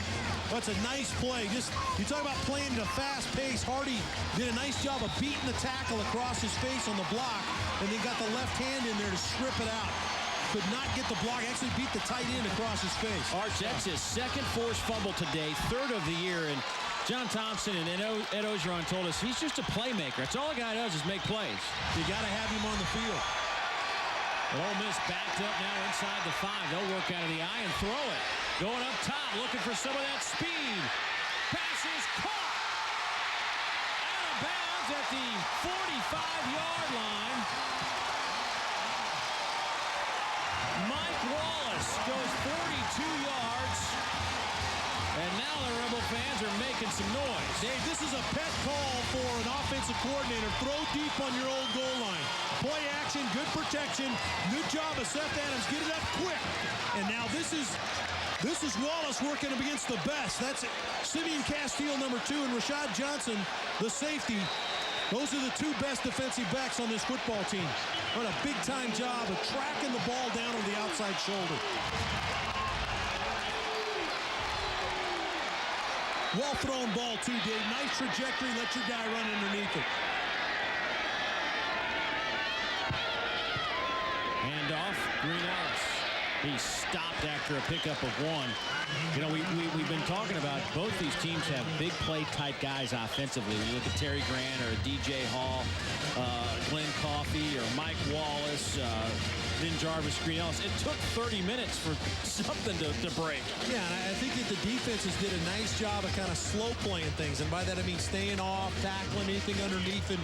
That's a nice play. Just, you talk about playing at a fast pace. Hardy did a nice job of beating the tackle across his face on the block, and then got the left hand in there to strip it out. Could not get the block. Actually beat the tight end across his face. Arch, that's his second forced fumble today, 3rd of the year. And John Thompson and Ed Ogeron told us he's just a playmaker. That's all a guy does is make plays. You got to have him on the field. But Ole Miss backed up now inside the 5. They'll work out of the eye and throw it. Going up top, looking for some of that speed. Pass is caught. Out of bounds at the 45-yard line. Mike Wallace goes 42 yards. And now the Rebel fans are making some noise. Dave, this is a pet call for an offensive coordinator. Throw deep on your old goal line. Play action, good protection. Good job of Seth Adams. Get it up quick. And now this is Wallace working up against the best. That's Simeon Castile, number 2, and Rashad Johnson, the safety. Those are the 2 best defensive backs on this football team. What a big-time job of tracking the ball down on the outside shoulder. Well-thrown ball, too, Dave. Nice trajectory. Let your guy run underneath it. Handoff, Green Ellis. He stopped after a pickup of 1. You know, we've been talking about both these teams have big play type guys offensively. You look at Terry Grant or DJ Hall, Glenn Coffey or Mike Wallace, then Jarvis Green Ellis. It took 30 minutes for something to break. Yeah, and I think that the defenses did a nice job of kind of slow playing things. And by that I mean staying off, tackling anything underneath. And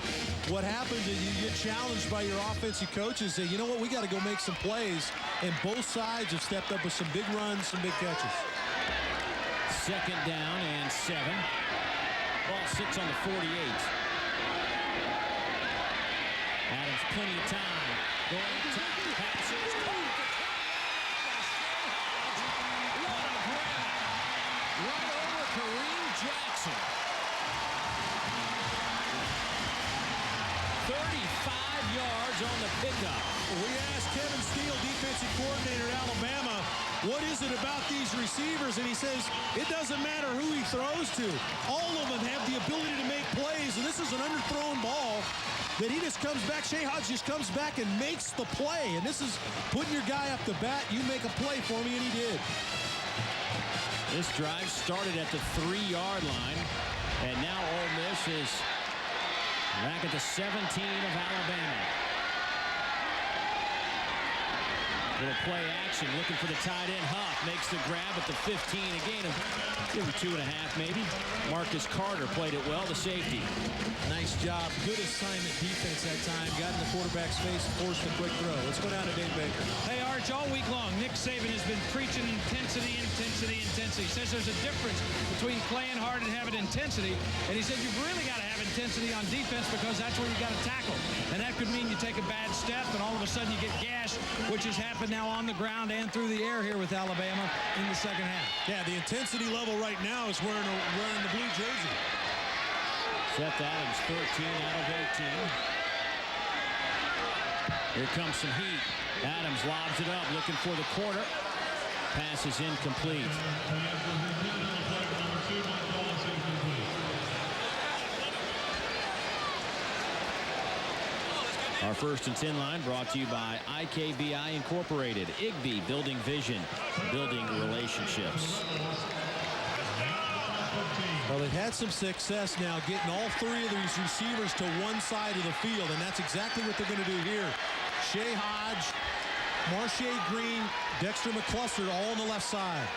what happens is you get challenged by your offensive coaches. Say, you know what, we got to go make some plays. And both sides have stepped up with some big runs, some big catches. 2nd down and 7. Ball sits on the 48. Adams, plenty of time. Going top, passes. What a grab. Right over Kareem Jackson. 35 yards on the pickup. We asked Kevin Steele, defensive coordinator at Alabama, what is it about these receivers? And he says, it doesn't matter who he throws to. All of them have the ability to make plays, and this is an underthrown ball that he just comes back. Shea Hodge just comes back and makes the play. And this is putting your guy up the bat. You make a play for me, and he did. This drive started at the 3-yard line, and now Ole Miss is back at the 17 of Alabama. Little play action, looking for the tight end. Huff makes the grab at the 15. A gain of give him 2.5 maybe. Marcus Carter played it well, the safety. Nice job. Good assignment defense that time. Got in the quarterback's face and forced a quick throw. Let's go down to Dave Baker. Hey, Arch, all week long, Nick Saban has been preaching intensity, intensity. He says there's a difference between playing hard and having intensity. And he said you've really got to have intensity on defense because that's where you got to tackle. And that could mean you take a bad step and all of a sudden you get gashed, which has happened now on the ground and through the air here with Alabama in the second half. Yeah, the intensity level right now is wearing the blue jersey. Seth Adams, 13 out of 18. Here comes some heat. Adams lobs it up, looking for the corner. Pass is incomplete. Our 1st and 10 line brought to you by IKBI Incorporated. IGBI, building vision, building relationships. Well, they've had some success now getting all 3 of these receivers to one side of the field, and that's exactly what they're going to do here. Shea Hodge, Marshae Green, Dexter McCluster all on the left side.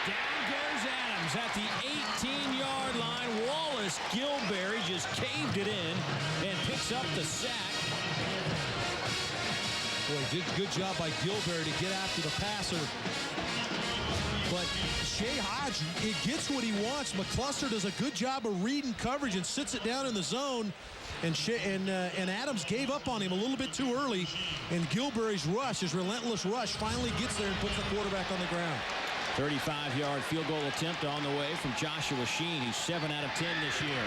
Down goes Adams at the 18-yard line. Wallace Gilberry just caved it in and picks up the sack. Boy, did a good job by Gilberry to get after the passer. But Shea Hodge, it gets what he wants. McCluster does a good job of reading coverage and sits it down in the zone. And Adams gave up on him a little bit too early. And Gilberry's rush, his relentless rush, finally gets there and puts the quarterback on the ground. 35-yard field goal attempt on the way from Joshua Sheen. He's 7 out of 10 this year.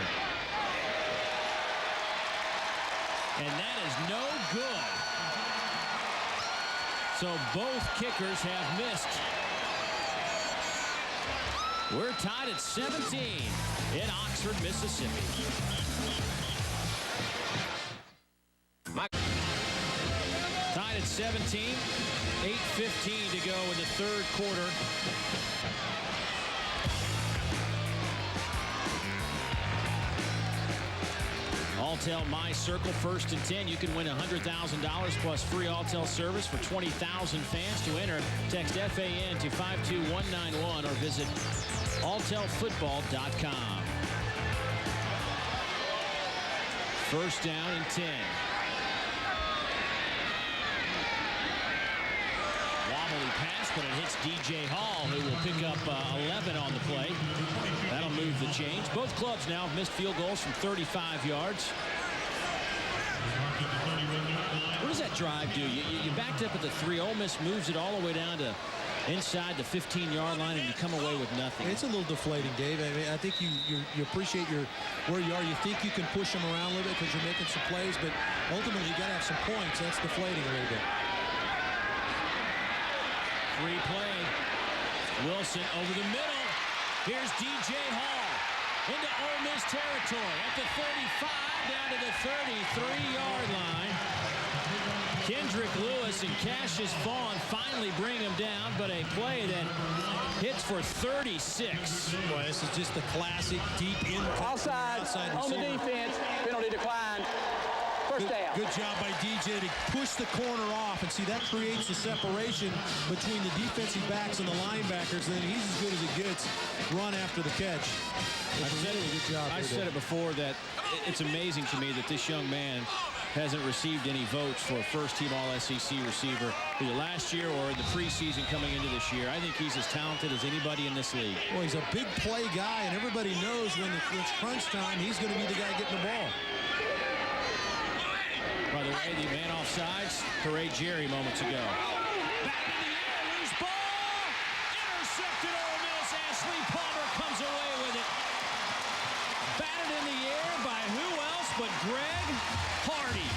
And that is no good. So both kickers have missed. We're tied at 17 in Oxford, Mississippi. Tied at 17, 8:15 to go in the 3rd quarter. Alltel My Circle, 1st and 10. You can win $100,000 plus free Alltel service for 20,000 fans. To enter, text FAN to 52191 or visit alltelfootball.com. 1st down and 10. Wobbly pass, but it hits DJ Hall, who will pick up 11 on the play. That'll move the chains. Both clubs now have missed field goals from 35 yards. What does that drive do? You backed up at the 3. Ole Miss moves it all the way down to inside the 15-yard line, and you come away with nothing. It's a little deflating, Dave. I mean, I think you appreciate where you are. You think you can push them around a little bit because you're making some plays, but ultimately you got to have some points. That's deflating a little bit. Free play. Wilson over the middle. Here's DJ Hall into Ole Miss territory at the 35 down to the 33-yard line. Kendrick Lewis and Cassius Vaughn finally bring him down, but a play that hits for 36. Boy, this is just the classic deep in. Outside on the defense. Penalty declined. First down. Good job by DJ to push the corner off, and see that creates a separation between the defensive backs and the linebackers, and then he's as good as it gets run after the catch. I've said it before that it's amazing to me that this young man hasn't received any votes for a first-team All-SEC receiver either last year or in the preseason coming into this year. I think he's as talented as anybody in this league. Well, he's a big play guy, and everybody knows when it's crunch time, he's going to be the guy getting the ball. By the way, the man offsides, Parade Jerry moments ago. Back in the air, loose ball! Intercepted Ole Miss. Ashley Palmer comes away with it. Batted in the air by who else but Greg Hardy.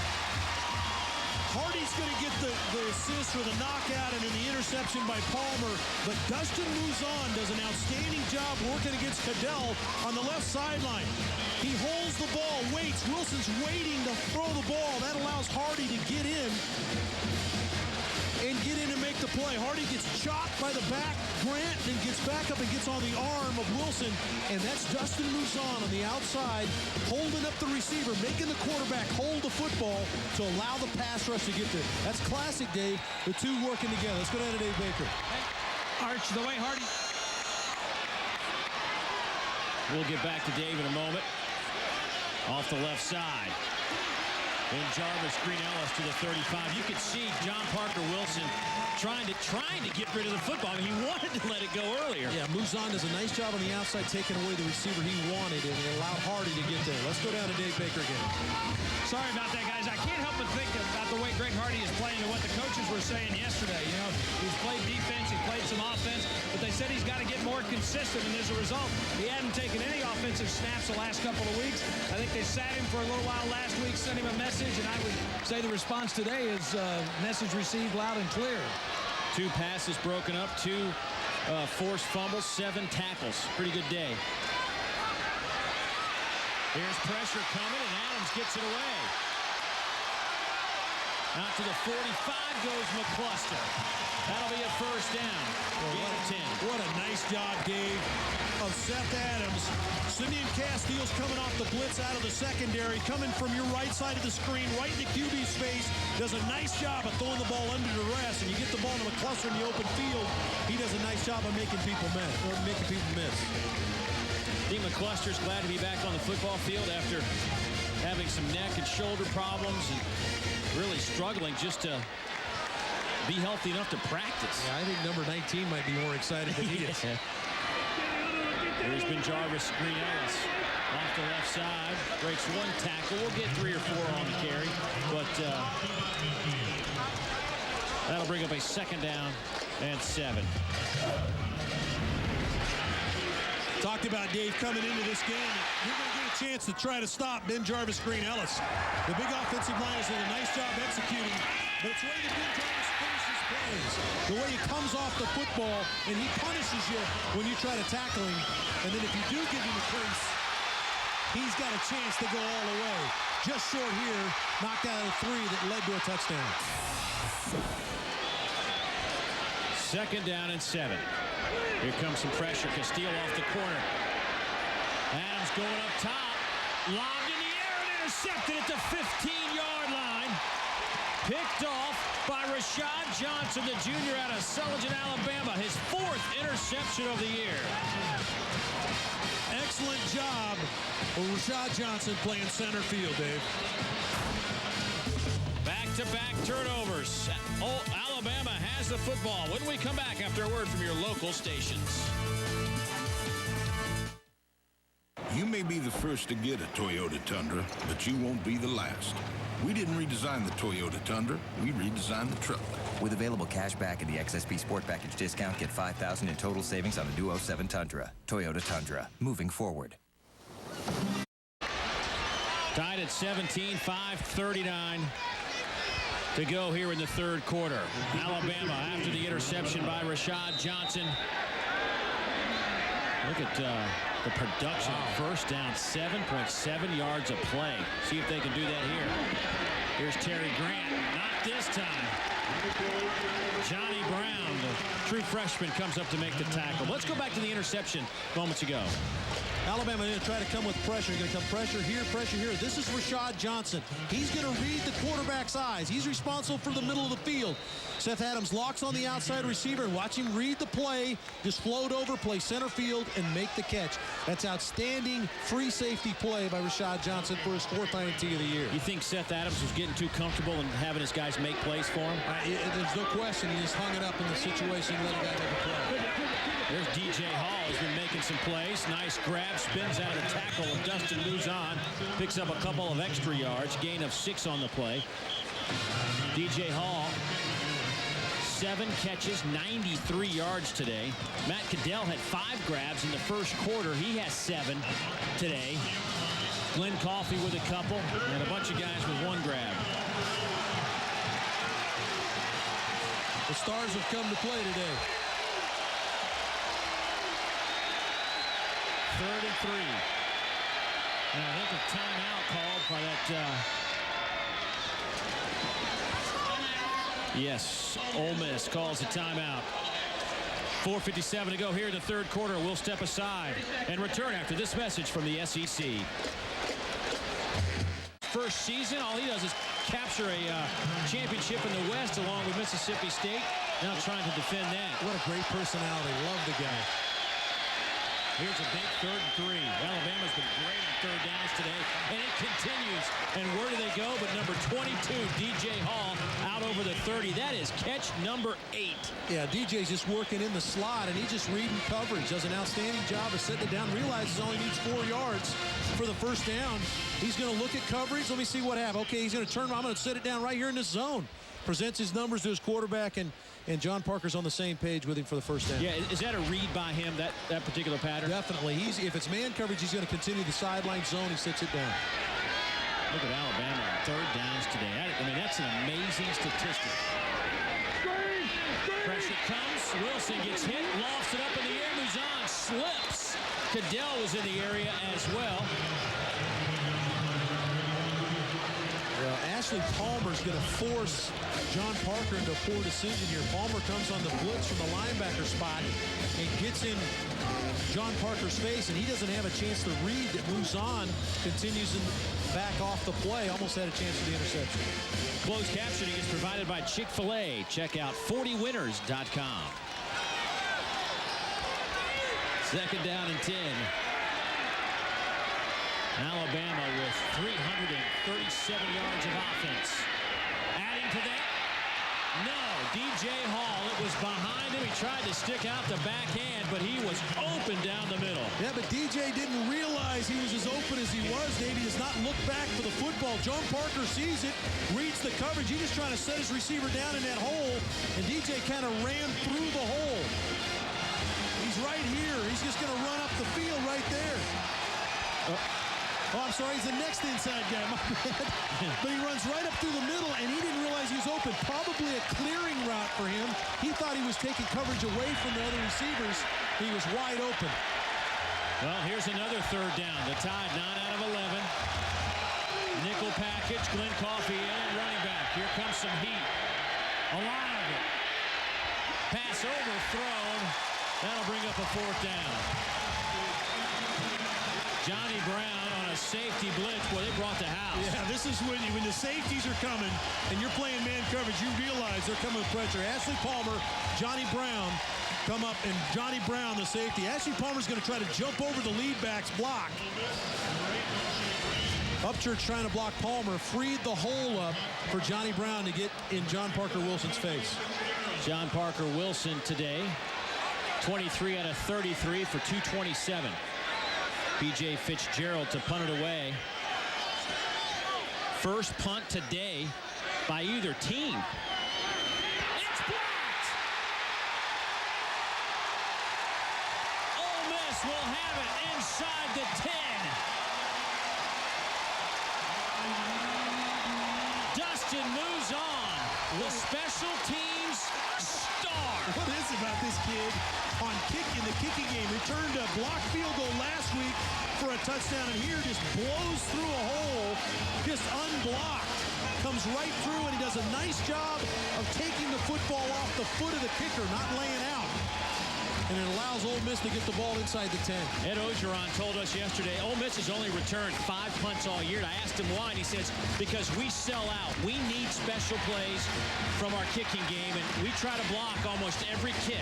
Hardy's going to get the assist for the knockout and then the interception by Palmer, but Dustin Luzon does an outstanding job working against Cadell on the left sideline. He holds the ball, waits. Wilson's waiting to throw the ball. That allows Hardy to get in and make the play. Hardy gets chopped by the back. Grant then gets back up and gets on the arm of Wilson, and that's Dustin Luzon on the outside, holding up the receiver, making the quarterback hold the football to allow the pass rush to get there. That's classic, Dave. The two working together. Let's go down to Dave Baker. Arch, the way Hardy. We'll get back to Dave in a moment. Off the left side. And Jarvis Green Ellis to the 35. You could see John Parker Wilson trying to get rid of the football. I mean, he wanted to let it go earlier. Yeah, Muzan does a nice job on the outside, taking away the receiver he wanted, and he allowed Hardy to get there. Let's go down to Dave Baker again. Sorry about that, guys. I can't help but think about the way Greg Hardy is playing and what the coaches were saying yesterday. You know, he's played defense, he's played some offense, but they said he's got to get more consistent, and as a result, he hadn't taken any offensive snaps the last couple of weeks. I think they sat him for a little while last week, sent him a message, and I would say the response today is message received loud and clear. 2 passes broken up, 2 forced fumbles, 7 tackles. Pretty good day. Here's pressure coming, and Adams gets it away. Out to the 45 goes McCluster. That'll be a first down. Gain of 10. What a nice job, Dave, of Seth Adams. Simeon Castile's coming off the blitz out of the secondary, coming from your right side of the screen, right in the QB's face. Does a nice job of throwing the ball under duress, and you get the ball to McCluster in the open field. He does a nice job of making people miss. I think McCluster's glad to be back on the football field after having some neck and shoulder problems and really struggling just to be healthy enough to practice. Yeah, I think number 19 might be more excited than he is. Here's been Jarvis Green Ellis off the left side. Breaks 1 tackle. We'll get 3 or 4 on the carry, but that'll bring up a 2nd down and 7. Talked about Dave coming into this game. You're going to get a chance to try to stop Ben Jarvis Green Ellis. The big offensive line has done a nice job executing, but it's the way that Ben Jarvis finishes plays. The way he comes off the football, and he punishes you when you try to tackle him. And then if you do give him a crease, he's got a chance to go all the way. Just short here, knocked out of 3 that led to a touchdown. 2nd down and 7. Here comes some pressure. Castile off the corner. Adams going up top. Lobbed in the air and intercepted at the 15-yard line. Picked off by Rashad Johnson, the junior out of Sulligent, Alabama. His 4th interception of the year. Excellent job for Rashad Johnson playing center field, Dave. Back-to-back turnovers. Oh, Alabama has the football. When we come back after a word from your local stations. You may be the first to get a Toyota Tundra, but you won't be the last. We didn't redesign the Toyota Tundra. We redesigned the truck. With available cash back and the XSP Sport Package discount, get $5,000 in total savings on the new 07 Tundra. Toyota Tundra. Moving forward. Tied at 17, 5:39 to go here in the 3rd quarter. Alabama after the interception by Rashad Johnson. Look at the production. First down, 7.7 yards of play. See if they can do that here. Here's Terry Grant. Not this time. Johnny Brown, the true freshman, comes up to make the tackle. Let's go back to the interception moments ago. Alabama going to try to come with pressure. Going to come pressure here, pressure here. This is Rashad Johnson. He's going to read the quarterback's eyes. He's responsible for the middle of the field. Seth Adams locks on the outside receiver and watch him read the play, just float over, play center field, and make the catch. That's outstanding free safety play by Rashad Johnson for his 4th INT of the year. You think Seth Adams was getting too comfortable and having his guys make plays for him? There's no question. He just hung it up in the situation and let a guy make a play. There's DJ Hall. He's been making some plays. Nice grab. Spins out of the tackle of Dustin Luzon. Picks up a couple of extra yards. Gain of 6 on the play. DJ Hall, 7 catches, 93 yards today. Matt Caddell had 5 grabs in the 1st quarter. He has 7 today. Glenn Coffey with a couple, and a bunch of guys with 1 grab. The Stars have come to play today. 3rd and 3. And I think a timeout called by that. Yes, Ole Miss calls a timeout. 4:57 to go here in the 3rd quarter. We'll step aside and return after this message from the SEC. First season, all he does is capture a championship in the West along with Mississippi State. Now trying to defend that. What a great personality. Love the guy. Here's a big 3rd and 3. Alabama's been great on 3rd downs today, and it continues. And where do they go? But number 22, DJ Hall, out over the 30. That is catch number 8. Yeah, DJ's just working in the slot, and he's just reading coverage. Does an outstanding job of setting it down. Realizes only needs 4 yards for the first down. He's going to look at coverage. Let me see what happens. Okay, he's going to turn. I'm going to set it down right here in this zone. Presents his numbers to his quarterback, and John Parker's on the same page with him for the first down. Yeah, is that a read by him, that particular pattern? Definitely. If it's man coverage, he's going to continue the sideline zone. He sits it down. Look at Alabama on 3rd downs today. I mean, that's an amazing statistic. Pressure comes. Wilson gets hit, lofts it up in the air. Muzan slips. Cadell was in the area as well. Well, Ashley Palmer's going to force John Parker into a poor decision here. Palmer comes on the blitz from the linebacker spot and gets in John Parker's face, and he doesn't have a chance to read that Muzan continues to back off the play. Almost had a chance for the interception. Closed captioning is provided by Chick-fil-A. Check out 40winners.com. 2nd down and 10. Alabama with 337 yards of offense. Adding to that, no, DJ Hall, it was behind him. He tried to stick out the backhand, but he was open down the middle. Yeah, but DJ didn't realize he was as open as he was, Dave. He does not look back for the football. John Parker sees it, reads the coverage. He's just trying to set his receiver down in that hole, and DJ kind of ran through the hole. He's right here. He's just going to run up the field right there. Oh, I'm sorry, he's the next inside guy, my bad. But he runs right up through the middle, and he didn't realize he was open. Probably a clearing route for him. He thought he was taking coverage away from the other receivers. He was wide open. Well, here's another 3rd down. The Tide 9 out of 11. Nickel package, Glenn Coffey in, running back. Here comes some heat. A lot of it. Pass overthrown. That'll bring up a 4th down. Johnny Brown on a safety blitz. Boy, they brought the house. Yeah, this is when the safeties are coming and you're playing man coverage, you realize they're coming with pressure. Ashley Palmer, Johnny Brown come up, and Johnny Brown, the safety. Ashley Palmer's going to try to jump over the lead back's block. Upchurch trying to block Palmer, freed the hole up for Johnny Brown to get in John Parker Wilson's face. John Parker Wilson today, 23 out of 33 for 227. B.J. Fitzgerald to punt it away. First punt today by either team. It's blocked! Ole Miss will have it inside the 10. Dustin moves on. The special teams star. What is it about this kid on in the kicking game? Returned a blocked field goal last week for a touchdown, and here just blows through a hole, just unblocked. Comes right through, and he does a nice job of taking the football off the foot of the kicker, not laying out. And it allows Ole Miss to get the ball inside the 10. Ed Ogeron told us yesterday, Ole Miss has only returned 5 punts all year. And I asked him why, and he says, because we sell out. We need special plays from our kicking game, and we try to block almost every kick.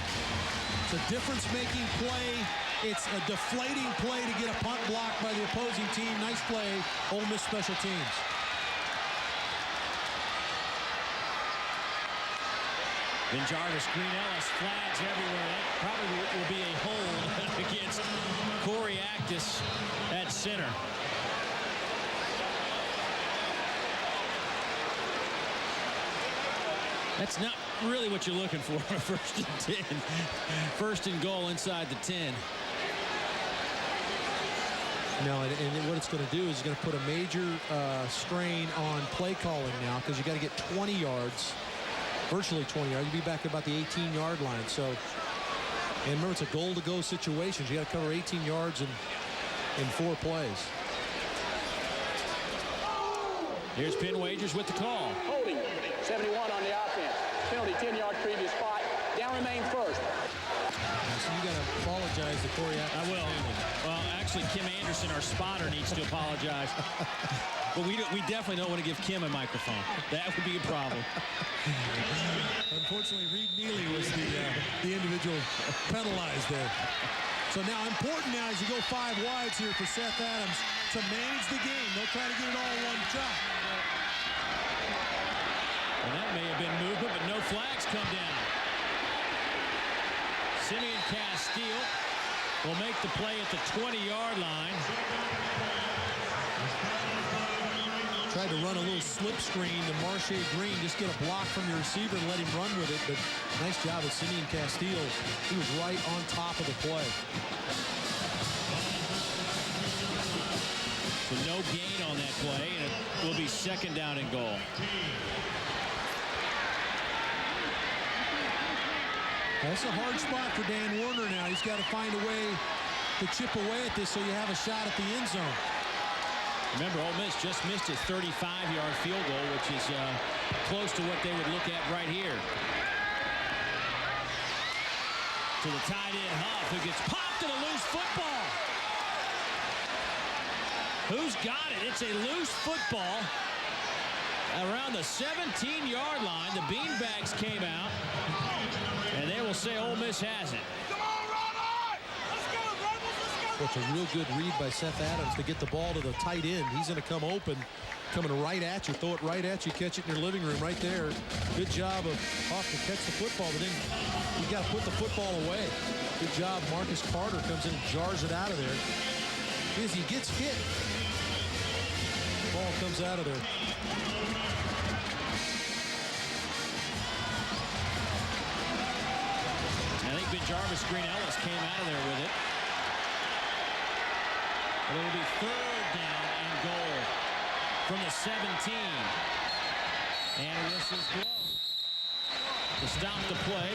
It's a difference-making play. It's a deflating play to get a punt blocked by the opposing team. Nice play, Ole Miss special teams. Then Jarvis, Green Ellis, flags everywhere. That probably will be a hold against Corey Actis at center. That's not really what you're looking for on a 1st and 10. 1st and goal inside the 10. No, and what it's going to do is it's going to put a major strain on play calling now, because you got to get 20 yards. Virtually 20 yards. You'll be back about the 18-yard line. So, and remember, it's a goal-to-go situation. You got to cover 18 yards in 4 plays. Here's Penn Wagers with the call. Holding, 71 on the offense. Penalty, 10-yard previous spot. Down remain first. So you got to apologize to Corey Actis. I will. Well, actually, Kim Anderson, our spotter, needs to apologize. But we definitely don't want to give Kim a microphone. That would be a problem. Unfortunately, Reed Neely was the individual penalized there. So now important now as you go 5 wides here for Seth Adams to manage the game. They'll try to get it all in one shot. And that may have been movement, but no flags come down. Simeon Castile will make the play at the 20-yard line. Tried to run a little slip screen to Marshae Green, just get a block from your receiver and let him run with it. But nice job with Simeon Castile. He was right on top of the play. So no gain on that play, and it will be 2nd down and goal. That's a hard spot for Dan Werner now. He's got to find a way to chip away at this so you have a shot at the end zone. Remember, Ole Miss just missed a 35-yard field goal, which is close to what they would look at right here. To the tight end, Huff, who gets popped in a loose football. Who's got it? It's a loose football around the 17-yard line. The beanbags came out, and they will say Ole Miss has it. It's a real good read by Seth Adams to get the ball to the tight end. He's going to come open, coming right at you, throw it right at you, catch it in your living room right there. Good job of Huff to catch the football, but then you got to put the football away. Good job. Marcus Carter comes in and jars it out of there. As he gets hit, the ball comes out of there. I think BenJarvus Green-Ellis came out of there with it. It will be 3rd down and goal from the 17. And whistles blow to stop the play.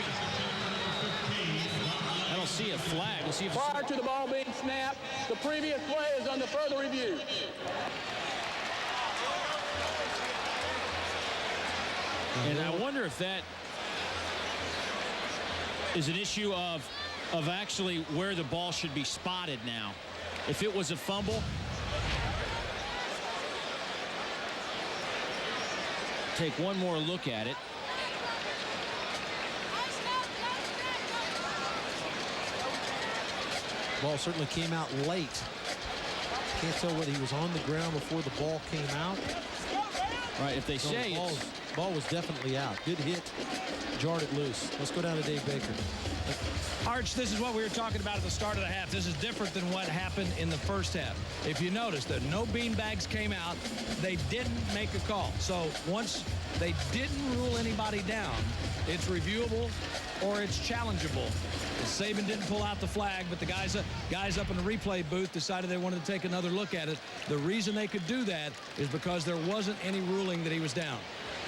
I don't see a flag. We'll see if Prior to the ball being snapped, the previous play is under further review. And I wonder if that is an issue of actually where the ball should be spotted now. If it was a fumble, take one more look at it. Ball certainly came out late. Can't tell whether he was on the ground before the ball came out. Right, if they say the ball was definitely out. Good hit, jarred it loose. Let's go down to Dave Baker. Arch, this is what we were talking about at the start of the half. This is different than what happened in the first half. If you notice that no beanbags came out, they didn't make a call. So once they didn't rule anybody down, it's reviewable or it's challengeable. Saban didn't pull out the flag, but the guys up in the replay booth decided they wanted to take another look at it. The reason they could do that is because there wasn't any ruling that he was down.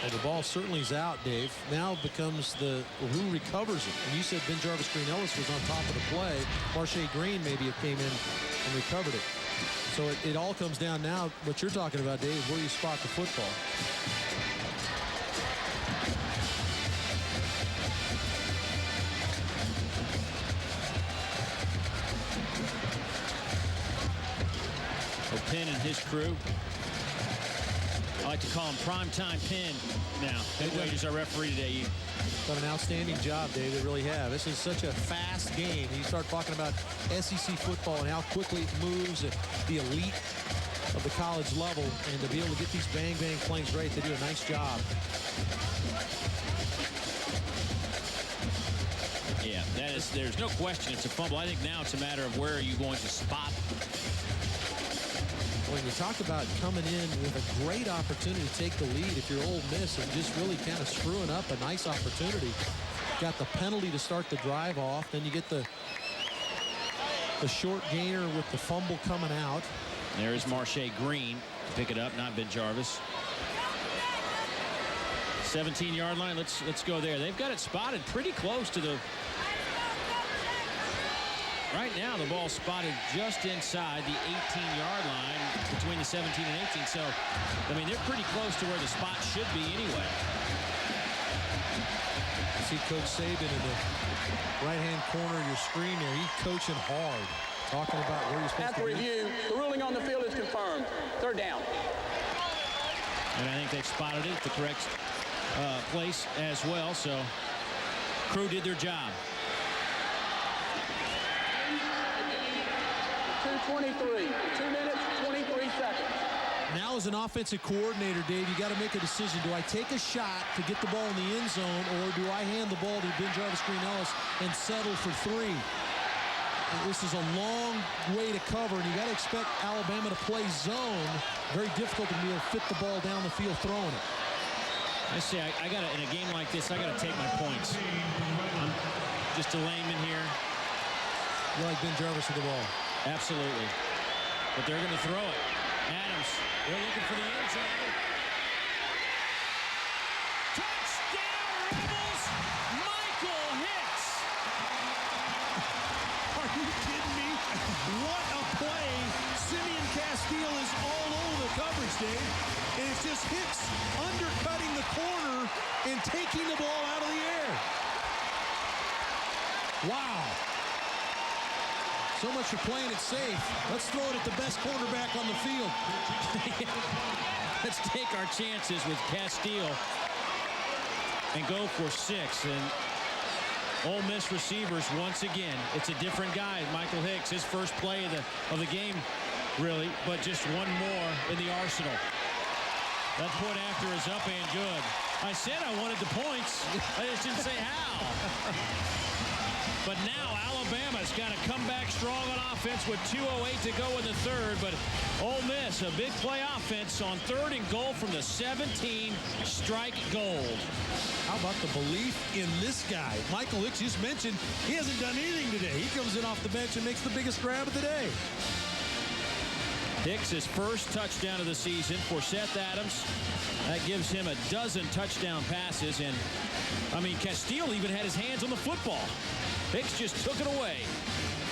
Well, the ball certainly is out, Dave. Now becomes who recovers it. And you said BenJarvus Green-Ellis was on top of the play. Marshae Green maybe came in and recovered it. So it all comes down now. What you're talking about, Dave, is where you spot the football. Penn and his crew. I like to call him Primetime Penn now. Ben Wade is our referee today. Done an outstanding job, Dave. They really have. This is such a fast game. You start talking about SEC football and how quickly it moves at the elite of the college level, and to be able to get these bang-bang plays right, they do a nice job. Yeah, there's no question it's a fumble. I think now it's a matter of where are you going to spot. When you talk about coming in with a great opportunity to take the lead, if you're Ole Miss and just really kind of screwing up a nice opportunity, got the penalty to start the drive off, then you get the short gainer with the fumble coming out. There is Marshae Green to pick it up, not BenJarvus. 17-yard line. Let's go there. They've got it spotted pretty close to the. Right now, the ball spotted just inside the 18-yard line between the 17 and 18. So, I mean, they're pretty close to where the spot should be anyway. You see Coach Saban in the right-hand corner of your screen there. He's coaching hard, talking about where he's supposed to be. After review, the ruling on the field is confirmed. 3rd down. And I think they've spotted it at the correct place as well. So, crew did their job. 23. 2 minutes, 23 seconds. Now as an offensive coordinator, Dave, you got to make a decision. Do I take a shot to get the ball in the end zone, or do I hand the ball to BenJarvus Green-Ellis and settle for 3? This is a long way to cover, and you got to expect Alabama to play zone. Very difficult to be able to fit the ball down the field throwing it. I say I got to, in a game like this, I got to take my points. I'm just a layman here. You like BenJarvus with the ball? Absolutely. But they're going to throw it. Adams, they're looking for the end zone. Touchdown, Rebels! Michael Hicks! Are you kidding me? What a play. Simeon Castile is all over the coverage, Dave. And it's just Hicks undercutting the corner and taking the ball out of the air. Wow. So much for playing it safe. Let's throw it at the best cornerback on the field. Let's take our chances with Castile and go for 6. And Ole Miss receivers, once again, it's a different guy. Michael Hicks, his first play of the game, really, but just one more in the arsenal. That point after is up and good. I said I wanted the points. I just didn't say how. But now Alabama's got to come back strong on offense with 2:08 to go in the third. But Ole Miss, a big play offense on 3rd and goal from the 17. Strike gold. How about the belief in this guy? Michael Hicks just mentioned he hasn't done anything today. He comes in off the bench and makes the biggest grab of the day. Hicks, his first touchdown of the season for Seth Adams. That gives him a dozen touchdown passes. And, I mean, Castile even had his hands on the football. Hicks just took it away.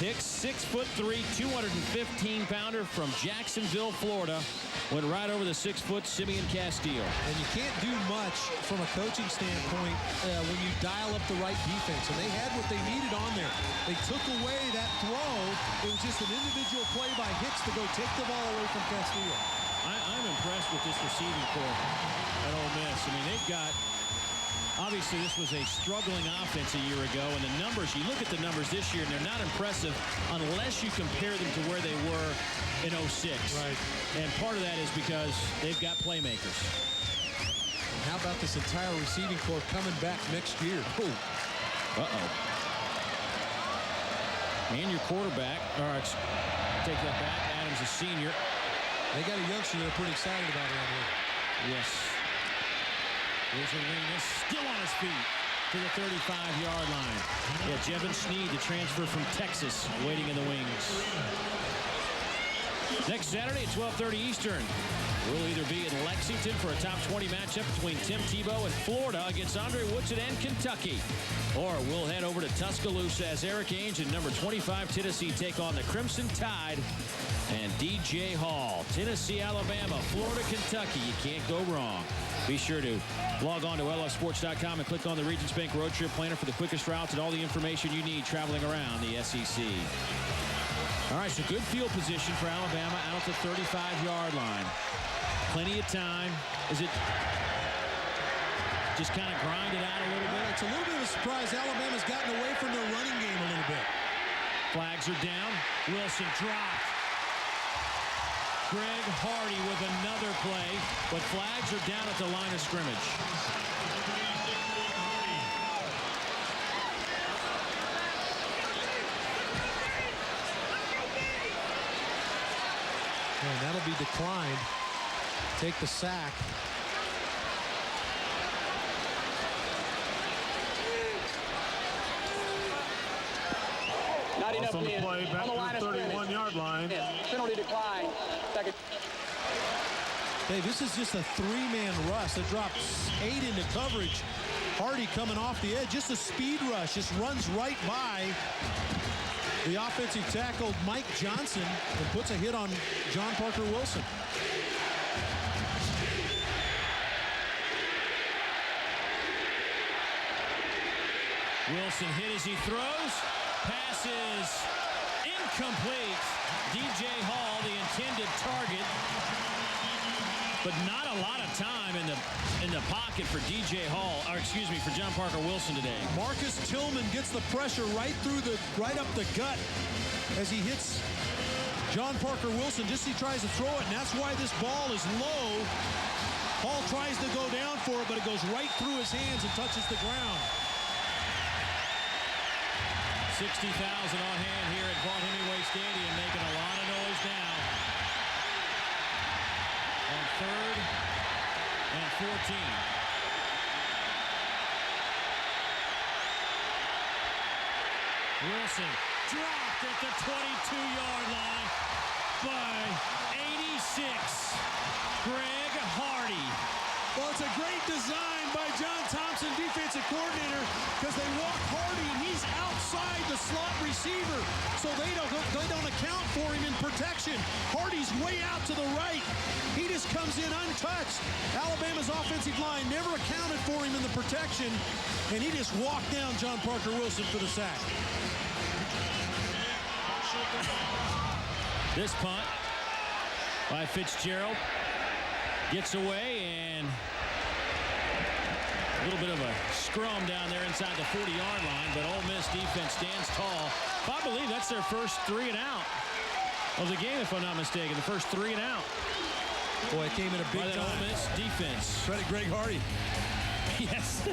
Hicks, 6'3", 215-pounder from Jacksonville, Florida. Went right over the 6-foot Simeon Castile. And you can't do much from a coaching standpoint when you dial up the right defense. And they had what they needed on there. They took away that throw. It was just an individual play by Hicks to go take the ball away from Castile. I'm impressed with this receiving corps at Ole Miss. I mean, they've got... Obviously, this was a struggling offense a year ago, and the numbers, you look at the numbers this year, and they're not impressive unless you compare them to where they were in 06. Right. And part of that is because they've got playmakers. And how about this entire receiving corps coming back next year? Ooh. Uh-oh. And your quarterback, take that back, Adams, a senior. They got a youngster they're pretty excited about around here. Yes. Here's Arenas, still on his feet to the 35-yard line. Yeah, Jevin Sneed, the transfer from Texas, waiting in the wings. Next Saturday at 12:30 Eastern, we'll either be in Lexington for a top 20 matchup between Tim Tebow and Florida against Andre Woodson and Kentucky. Or we'll head over to Tuscaloosa as Eric Ainge and number 25 Tennessee take on the Crimson Tide and DJ Hall. Tennessee, Alabama, Florida, Kentucky. You can't go wrong. Be sure to log on to lfsports.com and click on the Regions Bank Road Trip Planner for the quickest routes and all the information you need traveling around the SEC. All right, so good field position for Alabama out the 35-yard line. Plenty of time. Is it just kind of grind it out a little bit? It's a little bit of a surprise. Alabama's gotten away from their running game a little bit. Flags are down. Wilson dropped. Greg Hardy with another play, but flags are down at the line of scrimmage. And that'll be declined. Take the sack. Not enough On the men play back on the line to of the scrimmage. 31-yard line. Penalty decline. Second. Hey, this is just a three-man rush. They dropped 8 into coverage. Hardy coming off the edge. Just a speed rush. Just runs right by the offensive tackle, Mike Johnson, and puts a hit on John Parker Wilson. Wilson hit as he throws. Pass is incomplete. DJ Hall, the intended target. But not a lot of time in the pocket for DJ Hall, or excuse me, for John Parker Wilson today. Marcus Tillman gets the pressure right up the gut as he hits John Parker Wilson he tries to throw it, and that's why this ball is low. Hall tries to go down for it, but it goes right through his hands and touches the ground. 60,000 on hand here at Vaught Hemingway Stadium, making a lot of noise now. On 3rd and 14. Wilson dropped at the 22-yard line by 86. Greg Hardy. Well, it's a great design by John Thompson, defensive coordinator, because they walk Hardy, and he's outside the slot receiver, so they don't account for him in protection. Hardy's way out to the right. He just comes in untouched. Alabama's offensive line never accounted for him in the protection, and he just walked down John Parker Wilson for the sack. This punt by Fitzgerald gets away, and a little bit of a scrum down there inside the 40-yard line, but Ole Miss defense stands tall. I believe that's their first 3 and out of the game, if I'm not mistaken. The first 3 and out. Boy, it came in a big by that time. Ole Miss defense. Credit Greg Hardy. Yes.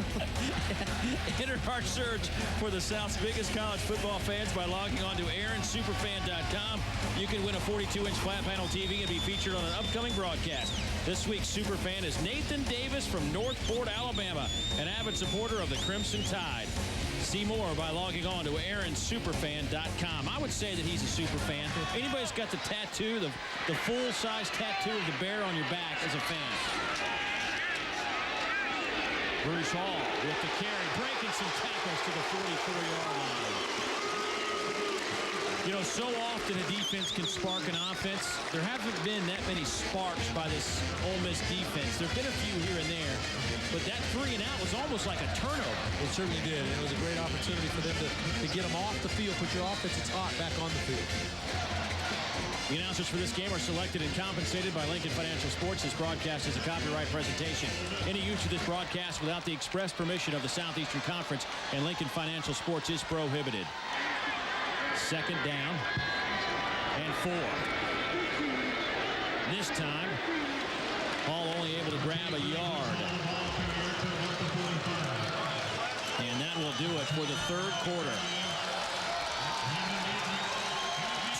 Enter our search for the South's biggest college football fans by logging on to aaronsuperfan.com. You can win a 42-inch flat panel TV and be featured on an upcoming broadcast. This week's Superfan is Nathan Davis from Northport, Alabama, an avid supporter of the Crimson Tide. See more by logging on to aaronsuperfan.com. I would say that he's a super fan. Anybody's got the tattoo, the full-size tattoo of the bear on your back is a fan. Bruce Hall with the carry, breaking some tackles to the 44-yard line. You know, so often a defense can spark an offense. There haven't been that many sparks by this Ole Miss defense. There have been a few here and there, but that 3 and out was almost like a turnover. It certainly did, and it was a great opportunity for them to get them off the field, put your offensive hot back on the field. The announcers for this game are selected and compensated by Lincoln Financial Sports. This broadcast is a copyright presentation. Any use of this broadcast without the express permission of the Southeastern Conference and Lincoln Financial Sports is prohibited. 2nd down and 4. This time, Hall only able to grab a yard. And that will do it for the 3rd quarter.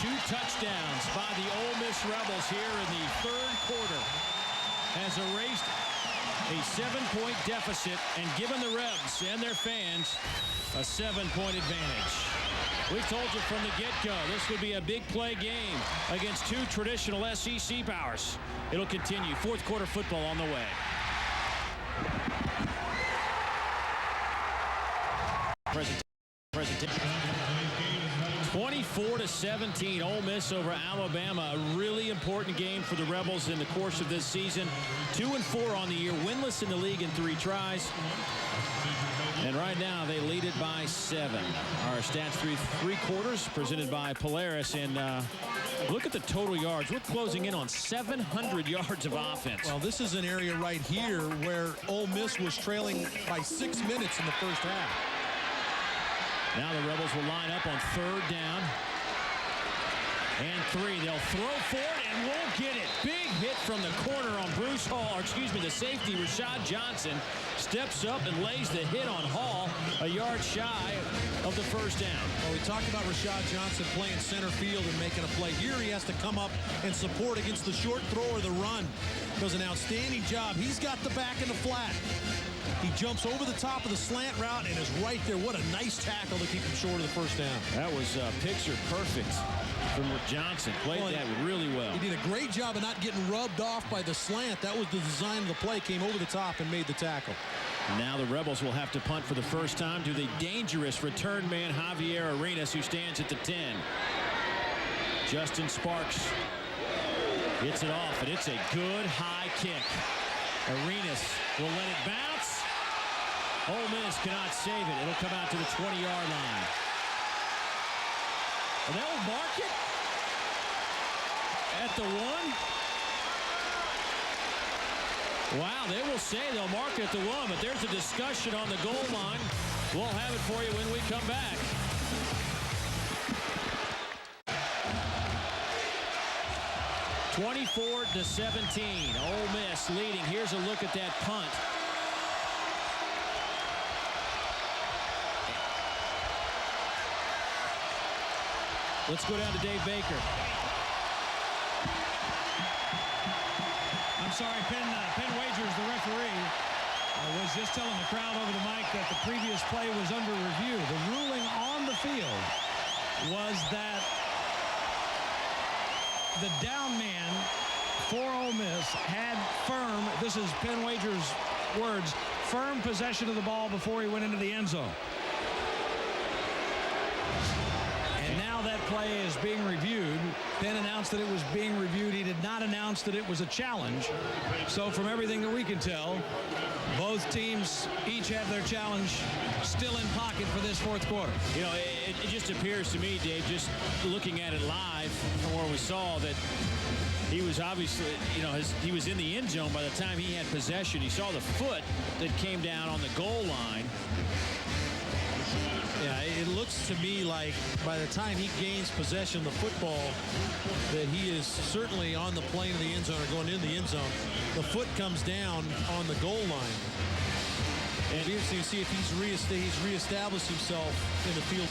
2 touchdowns by the Ole Miss Rebels here in the 3rd quarter has erased a 7-point deficit and given the Rebs and their fans a 7-point advantage. We've told you from the get-go this would be a big play game against 2 traditional SEC powers. It'll continue. 4th quarter football on the way. Presentation. 24-17, Ole Miss over Alabama. A really important game for the Rebels in the course of this season. 2-4 on the year, winless in the league in 3 tries. And right now they lead it by 7. Our stats through 3 quarters presented by Polaris. And look at the total yards. We're closing in on 700 yards of offense. Well, this is an area right here where Ole Miss was trailing by 6 minutes in the first half. Now the Rebels will line up on 3rd down and 3. They'll throw for it and won't get it. Big hit from the corner on Bruce Hall, or excuse me, the safety Rashad Johnson steps up and lays the hit on Hall, a yard shy of the 1st down. Well, we talked about Rashad Johnson playing center field and making a play. Here he has to come up and support against the short throw or the run. Does an outstanding job. He's got the back in the flat. He jumps over the top of the slant route and is right there. What a nice tackle to keep him short of the 1st down. That was picture perfect from Johnson. Played that really well. He did a great job of not getting rubbed off by the slant. That was the design of the play. Came over the top and made the tackle. Now the Rebels will have to punt for the first time to the dangerous return man Javier Arenas, who stands at the 10. Justin Sparks hits it off, and it's a good high kick. Arenas will let it bounce. Ole Miss cannot save it. It'll come out to the 20-yard line. And they'll mark it at the 1. Wow, they will say they'll mark it at the 1, but there's a discussion on the goal line. We'll have it for you when we come back. 24-17. Ole Miss leading. Here's a look at that punt. Let's go down to Dave Baker. I'm sorry, Penn Wagers, the referee, was just telling the crowd over the mic that the previous play was under review. The ruling on the field was that the down man for Ole Miss had firm, this is Penn Wagers' words, firm possession of the ball before he went into the end zone. And now that play is being reviewed. Penn announced that it was being reviewed. He did not announce that it was a challenge. So from everything that we can tell, both teams each have their challenge still in pocket for this fourth quarter. You know, it just appears to me, Dave, just looking at it live from where we saw that he was obviously, you know, he was in the end zone by the time he had possession. He saw the foot that came down on the goal line. Yeah, it looks to me like by the time he gains possession of the football that he is certainly on the plane of the end zone or going into the end zone. The foot comes down on the goal line. And it's interesting to see if he's reestablished himself in the field.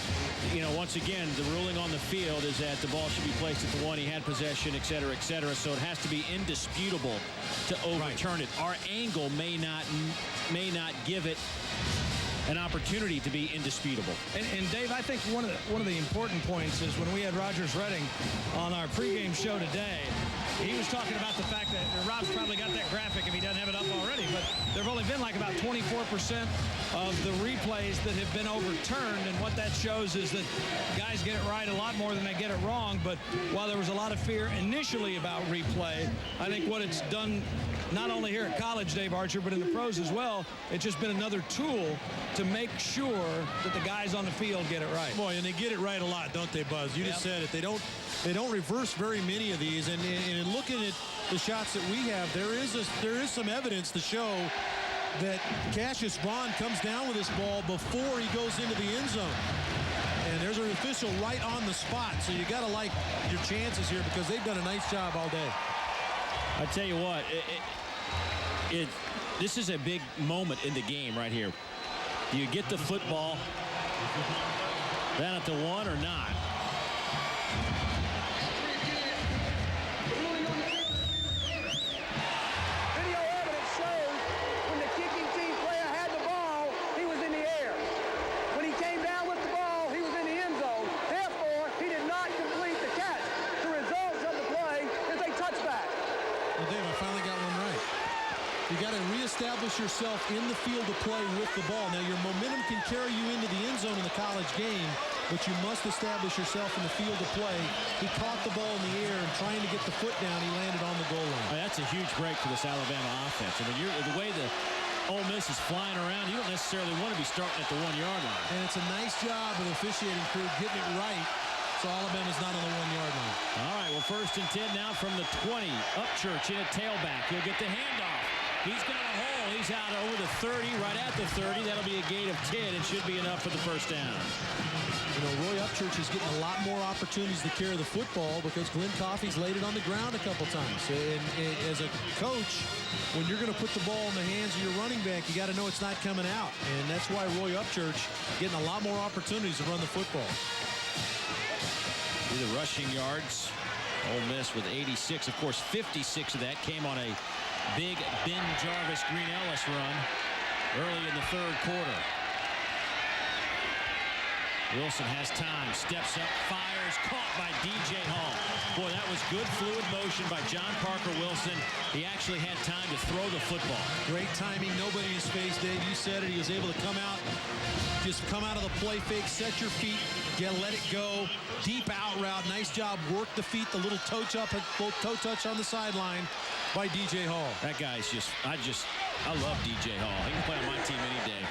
You know, once again, the ruling on the field is that the ball should be placed at the one. He had possession, et cetera, so it has to be indisputable to overturn it. Our angle may not give it an opportunity to be indisputable. And Dave, I think one of the important points is when we had Rogers Redding on our pregame show today, he was talking about the fact that Rob's probably got that graphic if he doesn't have it up already, but there have only been like about 24% of the replays that have been overturned, and what that shows is that guys get it right a lot more than they get it wrong. But while there was a lot of fear initially about replay, I think what it's done not only here at college, Dave Archer, but in the pros as well, it's just been another tool to make sure that the guys on the field get it right. Boy, and they get it right a lot, don't they, Buzz? You just said it. They don't reverse very many of these. And in looking at the shots that we have, there is some evidence to show that Cassius Vaughn comes down with this ball before he goes into the end zone. And there's an official right on the spot. So you got to like your chances here because they've done a nice job all day. I tell you what, this is a big moment in the game right here. Do you get the football down at the one or not? Video evidence shows when the kicking team player had the ball, he was in the air. When he came down with the ball, he was in the end zone. Therefore, he did not complete the catch. The results of the play is a touchback. Well, Dave, I finally got one right. You got to reestablish yourself in the field to play with the ball. Now, your momentum can carry you into the end zone in the college game, but you must establish yourself in the field to play. He caught the ball in the air and trying to get the foot down, he landed on the goal line. Oh, that's a huge break for this Alabama offense. I mean, the way the Ole Miss is flying around, you don't necessarily want to be starting at the 1 yard line. And it's a nice job of the officiating crew getting it right, so Alabama's not on the 1 yard line. All right, well, 1st and 10 now from the 20. Upchurch in a tailback. He'll get the handoff. He's got a hole. He's out over the 30, right at the 30. That'll be a gain of 10. It should be enough for the first down. You know, Roy Upchurch is getting a lot more opportunities to carry the football because Glenn Coffey's laid it on the ground a couple times. And as a coach, when you're going to put the ball in the hands of your running back, you got to know it's not coming out. And that's why Roy Upchurch getting a lot more opportunities to run the football. The rushing yards. Ole Miss with 86. Of course, 56 of that came on a big Ben Jarvis Green Ellis run early in the third quarter. Wilson has time, steps up, fires, caught by DJ Hall. Boy, that was good fluid motion by John Parker Wilson. He actually had time to throw the football. Great timing, nobody in his face, Dave. You said it. He was able to come out, just come out of the play fake, set your feet, let it go. Deep out route, nice job, work the feet, the little toe touch on the sideline by DJ Hall. That guy's I love DJ Hall. He can play on my team any day.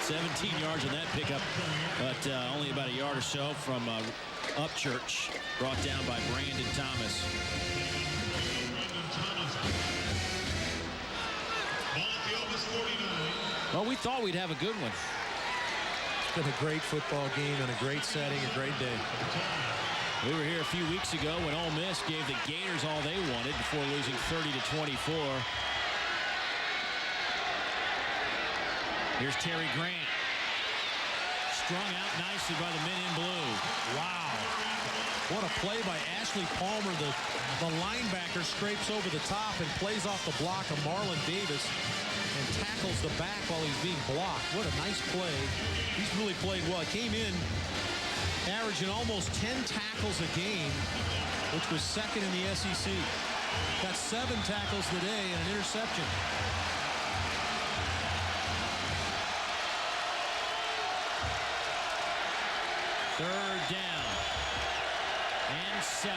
17 yards on that pickup, but only about a yard or so from Upchurch, brought down by Brandon Thomas. Well, we thought we'd have a good one. It's been a great football game and a great setting, a great day. We were here a few weeks ago when Ole Miss gave the Gators all they wanted before losing 30-24. Here's Terry Grant. Strung out nicely by the men in blue. Wow. What a play by Ashley Palmer. The linebacker scrapes over the top and plays off the block of Marlon Davis and tackles the back while he's being blocked. What a nice play. He's really played well. Came in averaging almost 10 tackles a game, which was second in the SEC. Got 7 tackles today and an interception. Third down and 7.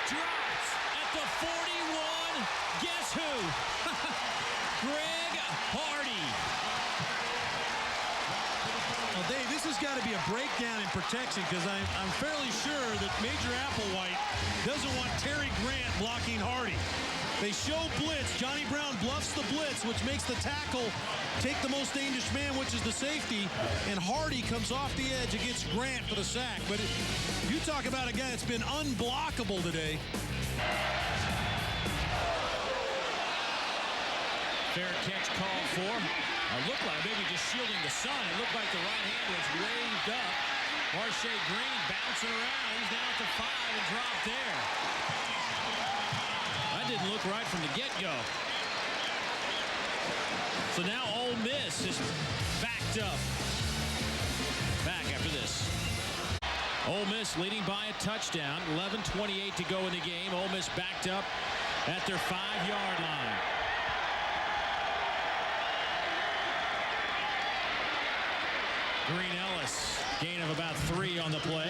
Drops at the 41. Guess who? Greg Hardy. Well, Dave, this has got to be a breakdown in protection because I'm fairly sure that Major Applewhite doesn't want Terry Grant blocking Hardy. They show blitz. Johnny Brown bluffs the blitz, which makes the tackle take the most dangerous man, which is the safety, and Hardy comes off the edge against Grant for the sack. But you talk about a guy that's been unblockable today. Fair catch called for. Looked like maybe just shielding the sun. It looked like the right hand was waved up. Marshae Green bouncing around. He's down at the 5 and dropped there. That didn't look right from the get-go. So now Ole Miss is backed up. Back after this. Ole Miss leading by a touchdown. 11:28 to go in the game. Ole Miss backed up at their 5-yard line. Green Ellis, gain of about 3 on the play.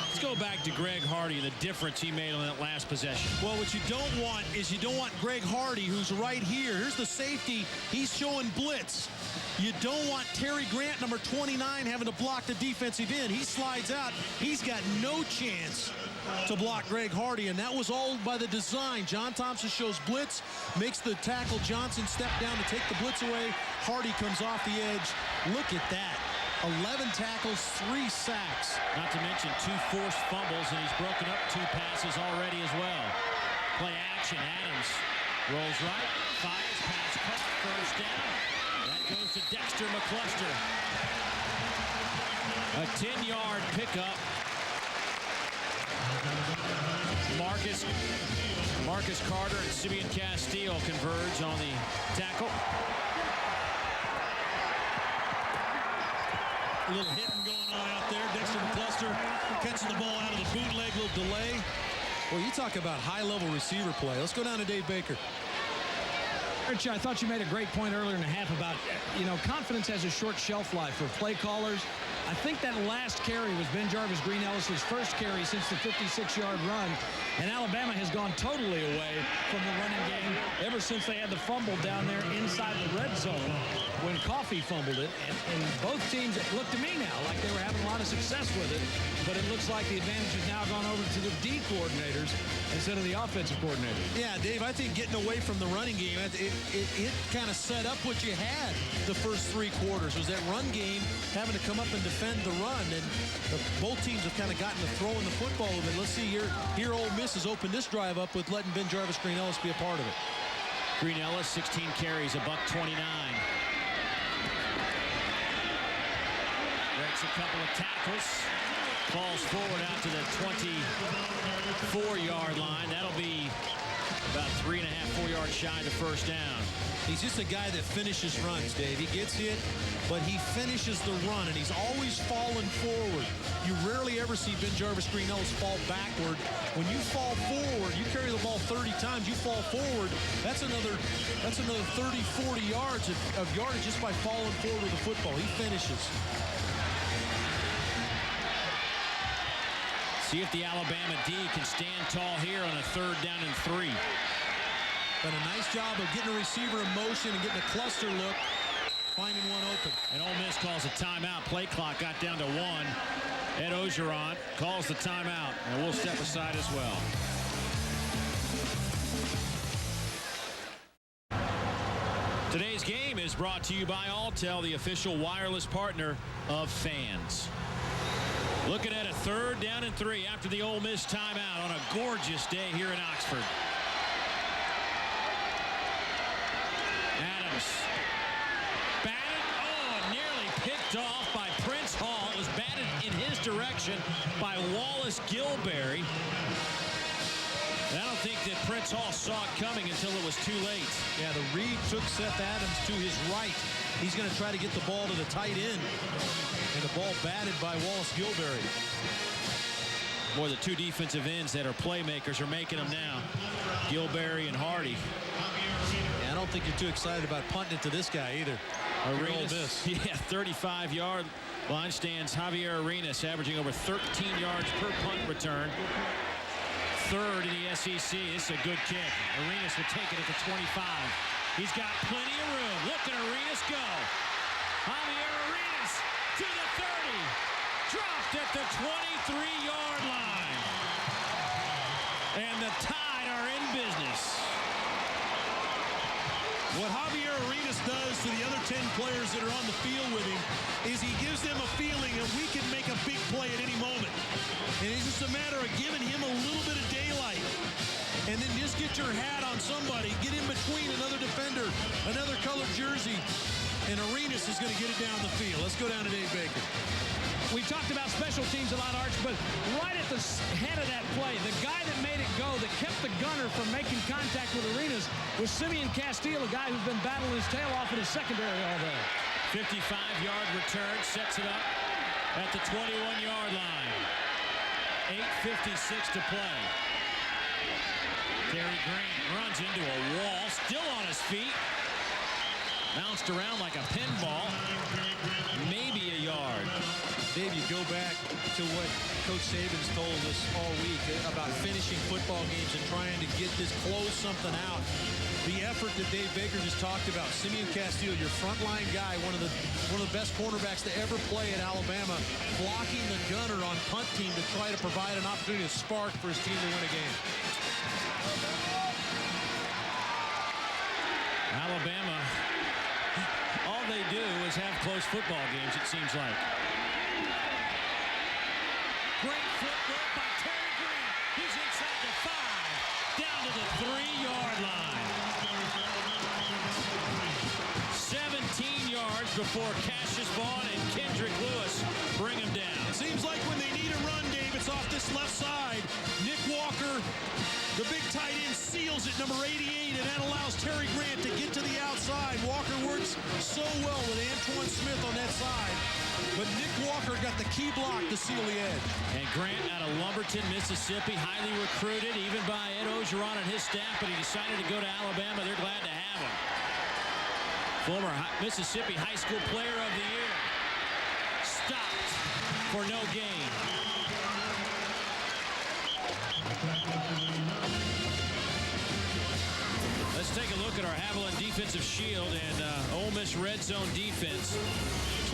Let's go back to Greg Hardy and the difference he made on that last possession. Well, what you don't want is you don't want Greg Hardy, who's right here. Here's the safety. He's showing blitz. You don't want Terry Grant, number 29, having to block the defensive end. He slides out. He's got no chance to block Greg Hardy, and that was all by the design. John Thompson shows blitz, makes the tackle Johnson step down to take the blitz away. Hardy comes off the edge. Look at that. 11 tackles, 3 sacks. Not to mention 2 forced fumbles, and he's broken up 2 passes already as well. Play action. Adams rolls right, fires, pass cut, first down. That goes to Dexter McCluster. A 10-yard pickup. Marcus Carter and Simeon Castillo converge on the tackle. A little hitting going on out there. Dexter McCluster catching the ball out of the bootleg, little delay. Well, you talk about high-level receiver play. Let's go down to Dave Baker. Rich, I thought you made a great point earlier in the half about, confidence has a short shelf life for play callers. I think that last carry was BenJarvus Green Ellis' first carry since the 56-yard run. And Alabama has gone totally away from the running game ever since they had the fumble down there inside the red zone when Coffee fumbled it. And both teams, it looked to me now like they were having a lot of success with it. But it looks like the advantage has now gone over to the D coordinators instead of the offensive coordinators. Yeah, Dave, I think getting away from the running game, it kind of set up what you had the first 3 quarters. Was that run game having to come up and defend the run. And both teams have kind of gotten to throwing the football a bit. Let's see here. Here Ole Miss has opened this drive up with letting BenJarvus Green Ellis be a part of it. Green Ellis, 16 carries, $129. Breaks a couple of tackles. Falls forward out to the 24-yard line. That'll be about 3.5, 4 yards shy of the first down. He's just a guy that finishes runs, Dave. He gets hit, but he finishes the run, and he's always falling forward. You rarely ever see BenJarvus Green Ellis fall backward. When you fall forward, you carry the ball 30 times, you fall forward, that's another 30, 40 yards of yardage just by falling forward with the football. He finishes. See if the Alabama D can stand tall here on a 3rd down and 3. Done a nice job of getting a receiver in motion and getting a cluster look, finding one open. And Ole Miss calls a timeout. Play clock got down to 1. Ed Ogeron calls the timeout, and we'll step aside as well. Today's game is brought to you by Alltel, the official wireless partner of fans. Looking at a 3rd down and 3 after the Ole Miss timeout on a gorgeous day here in Oxford. Adams. Batted. Oh, nearly picked off by Prince Hall. It was batted in his direction by Wallace Gilberry. I don't think that Prince Hall saw it coming until it was too late. Yeah, the read took Seth Adams to his right. He's going to try to get the ball to the tight end. And the ball batted by Wallace Gilberry. Boy, the 2 defensive ends that are playmakers are making them now. Gilberry and Hardy. Yeah, I don't think you're too excited about punting it to this guy either. Arenas, yeah, 35-yard line stands Javier Arenas, averaging over 13 yards per punt return. 3rd in the SEC. This is a good kick. Arenas will take it at the 25. He's got plenty of room. Look at Arenas go. Javier Arenas to the 30. Dropped at the 23-yard line. And the Tide are in business. What Javier Arenas does to the other 10 players that are on the field with him is he gives them a feeling that we can make a big play at any moment. And it's just a matter of giving him a little bit of daylight. And then just get your hat on somebody. Get in between another defender, another colored jersey. And Arenas is going to get it down the field. Let's go down to Dave Baker. We talked about special teams a lot, Arch, but right at the head of that play, the guy that made it go, that kept the gunner from making contact with Arenas, was Simeon Castile, a guy who's been battling his tail off in his secondary all day. 55-yard return, sets it up at the 21-yard line. 8:56 to play. Terry Grant runs into a wall, still on his feet. Bounced around like a pinball. Maybe a yard. Dave, you go back to what Coach Saban's told us all week about finishing football games and trying to get this, close something out. The effort that Dave Baker just talked about, Simeon Castile, your frontline guy, one of the best cornerbacks to ever play at Alabama, blocking the gunner on punt team to try to provide an opportunity to spark for his team to win a game. Alabama, all they do is have close football games, it seems like. Great footwork by Terry Grant. He's inside the 5, down to the 3-yard line. 17 yards before Cassius Vaughn and Kendrick Lewis bring him down. It seems like when they need a run, Dave, it's off this left side. Nick Walker, the big tight end, seals it, number 88, and that allows Terry Grant to get to the outside. Walker works so well with Antoine Smith on that side, but Nick Walker got the key block to seal the edge. And Grant out of Lumberton, Mississippi, highly recruited, even by Ed Ogeron and his staff, but he decided to go to Alabama. They're glad to have him. Former Mississippi High School Player of the Year. Stopped for no gain. Let's take a look at our Haviland defensive shield and Ole Miss red zone defense.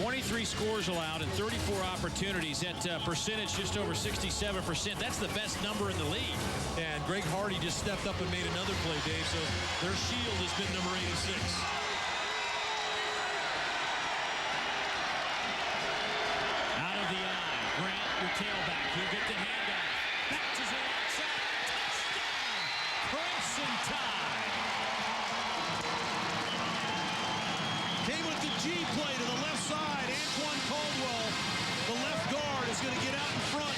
23 scores allowed and 34 opportunities. That percentage just over 67%. That's the best number in the league. And Greg Hardy just stepped up and made another play, Dave, so their shield has been number 86. Out of the eye, Grant, your tailback. He'll get the handoff. Bounces it outside. Touchdown! Crimson Tide. Came with the G play to the left side. Antoine Caldwell, the left guard, is going to get out in front.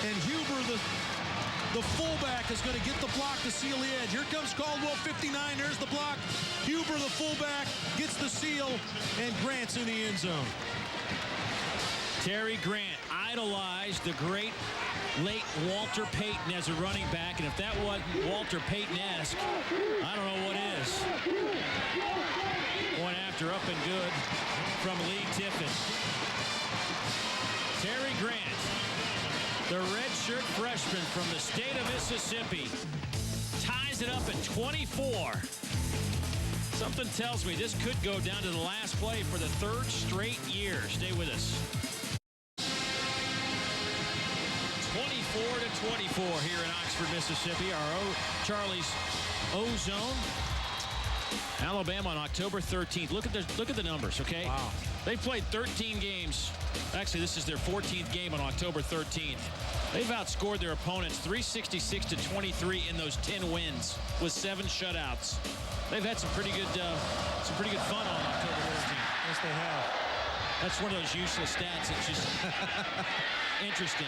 And Huber, the fullback, is going to get the block to seal the edge. Here comes Caldwell, 59. There's the block. Huber, the fullback, gets the seal, and Grant's in the end zone. Terry Grant idolized the great late Walter Payton as a running back, and if that wasn't Walter Payton-esque, I don't know what is. One after up and good from Lee Tiffin. Terry Grant, the redshirt freshman from the state of Mississippi, ties it up at 24. Something tells me this could go down to the last play for the 3rd straight year. Stay with us. 24-24 here in Oxford, Mississippi. Our Charlie's O-Zone. Alabama on October 13th. Look at the numbers, okay? Wow. They've played 13 games. Actually, this is their 14th game on October 13th. They've outscored their opponents 366-23 in those 10 wins with 7 shutouts. They've had some pretty good fun on October 13th. Yes, they have. That's one of those useless stats. It's just interesting.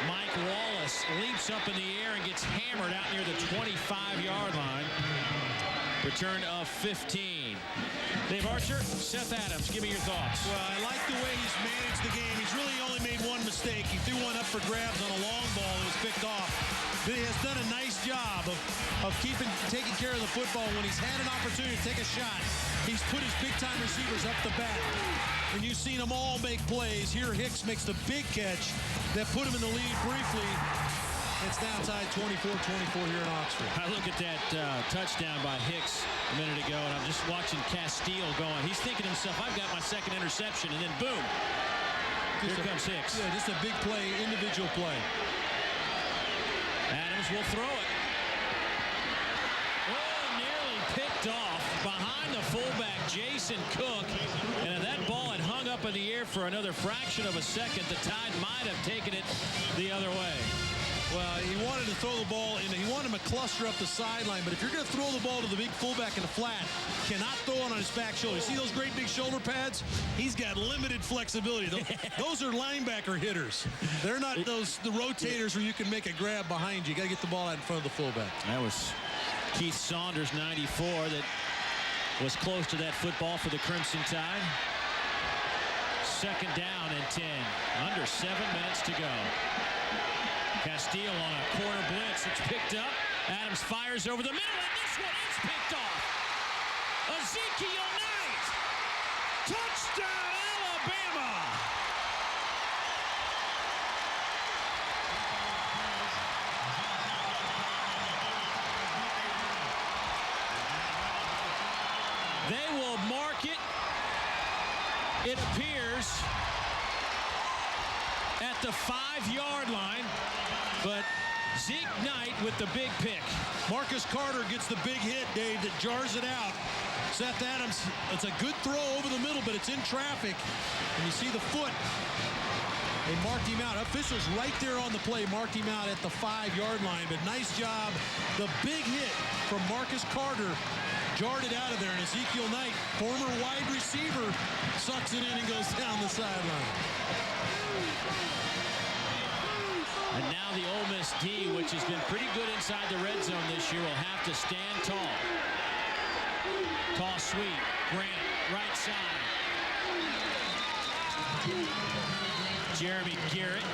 Mike Wallace leaps up in the air and gets hammered out near the 25-yard line. Return of 15. Dave Archer, Seth Adams, give me your thoughts. Well, I like the way he's managed the game. He's really only made one mistake. He threw one up for grabs on a long ball that was picked off. But he has done a nice job of taking care of the football. When he's had an opportunity to take a shot, he's put his big-time receivers up the bat. And you've seen them all make plays. Here, Hicks makes the big catch that put him in the lead briefly. It's now tied 24-24 here in Oxford. I look at that touchdown by Hicks a minute ago, and I'm just watching Castile going. He's thinking to himself, I've got my second interception, and then boom, here comes Hicks. Yeah, just a big play, individual play. Adams will throw it. Oh, nearly picked off behind the fullback, Jason Cook. And if that ball had hung up in the air for another fraction of a second, the Tide might have taken it the other way. Well, he wanted to throw the ball in. He wanted him to cluster up the sideline. But if you're going to throw the ball to the big fullback in the flat, cannot throw it on his back shoulder. See those great big shoulder pads? He's got limited flexibility. Those are linebacker hitters. They're not the rotators where you can make a grab behind you. You got to get the ball out in front of the fullback. That was Keith Saunders, 94, that was close to that football for the Crimson Tide. Second down and 10. Under 7 minutes to go. Castile on a corner blitz. It's picked up. Adams fires over the middle, and this one is picked off. Ezekiel Knight. Touchdown, Alabama. They will mark it, it appears, at the 5-yard line. But Zeke Knight with the big pick. Marcus Carter gets the big hit, Dave, that jars it out. Seth Adams, it's a good throw over the middle, but it's in traffic. And you see the foot. They marked him out. Officials right there on the play marked him out at the 5-yard line. But nice job. The big hit from Marcus Carter jarred it out of there. And Ezekiel Knight, former wide receiver, sucks it in and goes down the sideline. And now the Ole Miss D, which has been pretty good inside the red zone this year, will have to stand tall. Toss sweep. Grant, right side. Jeremy Garrett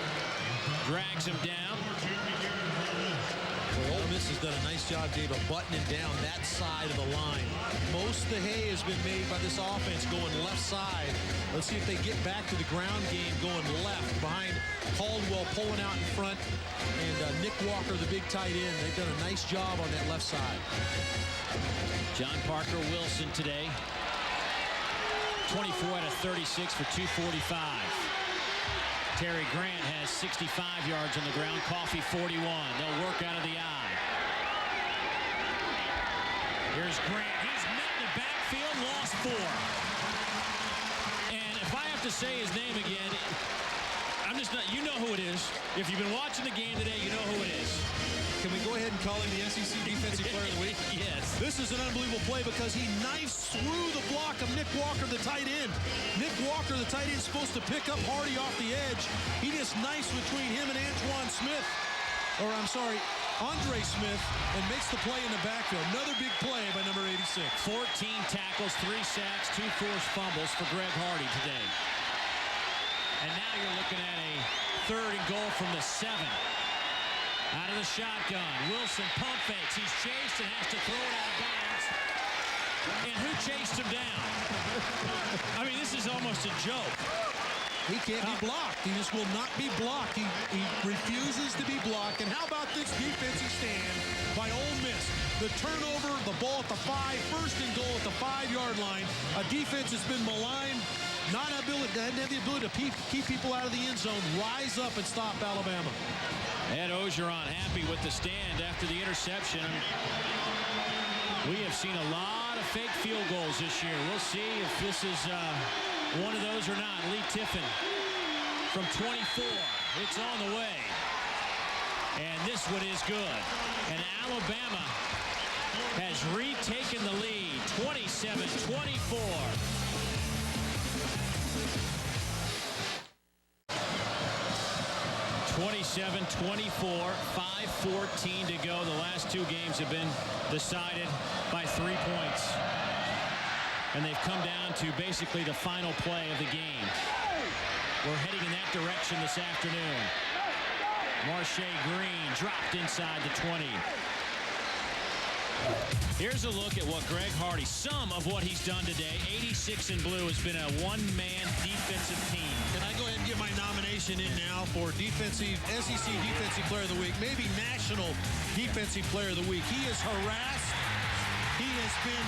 drags him down. Well, Ole Miss has done a nice job, Dave, of buttoning down that side of the line. Most of the hay has been made by this offense going left side. Let's see if they get back to the ground game going left behind Caldwell pulling out in front and Nick Walker, the big tight end. They've done a nice job on that left side. John Parker Wilson today. 24 out of 36 for 245. Terry Grant has 65 yards on the ground. Coffee 41. They'll work out of the eye. Here's Grant. He's met in the backfield, lost 4. And if I have to say his name again, I'm just not, you know who it is. If you've been watching the game today, you know who it is. Can we go ahead and call him the SEC Defensive Player of the Week? Yes. This is an unbelievable play because he knifes through the block of Nick Walker, the tight end. Nick Walker, the tight end, is supposed to pick up Hardy off the edge. He just knifes between him and Antoine Smith. Or, I'm sorry, Andre Smith, and makes the play in the backfield. Another big play by number 86. 14 tackles, 3 sacks, 2 forced fumbles for Greg Hardy today. And now you're looking at a 3rd and goal from the 7. Out of the shotgun. Wilson pump fakes. He's chased and has to throw it out of bounds. And who chased him down? I mean, this is almost a joke. He can't be blocked. He just will not be blocked. He refuses to be blocked. And how about this defensive stand by Ole Miss? The turnover, the ball at the 5, 1st and goal at the 5-yard line. A defense that's been maligned, not ability, doesn't have the ability to keep people out of the end zone, rise up and stop Alabama. Ed Ogeron happy with the stand after the interception. We have seen a lot of fake field goals this year. We'll see if this is one of those or not. Lee Tiffin from 24. It's on the way. And this one is good. And Alabama has retaken the lead, 27-24. 27-24, 5:14 to go. The last two games have been decided by 3 points. And they've come down to basically the final play of the game. We're heading in that direction this afternoon. Marche Green dropped inside the 20. Here's a look at what Greg Hardy, some of what he's done today. 86 in blue has been a one-man defensive team. Can I go ahead and get my nomination in now for SEC Defensive Player of the Week, maybe National Defensive Player of the Week? He is harassed. He has been,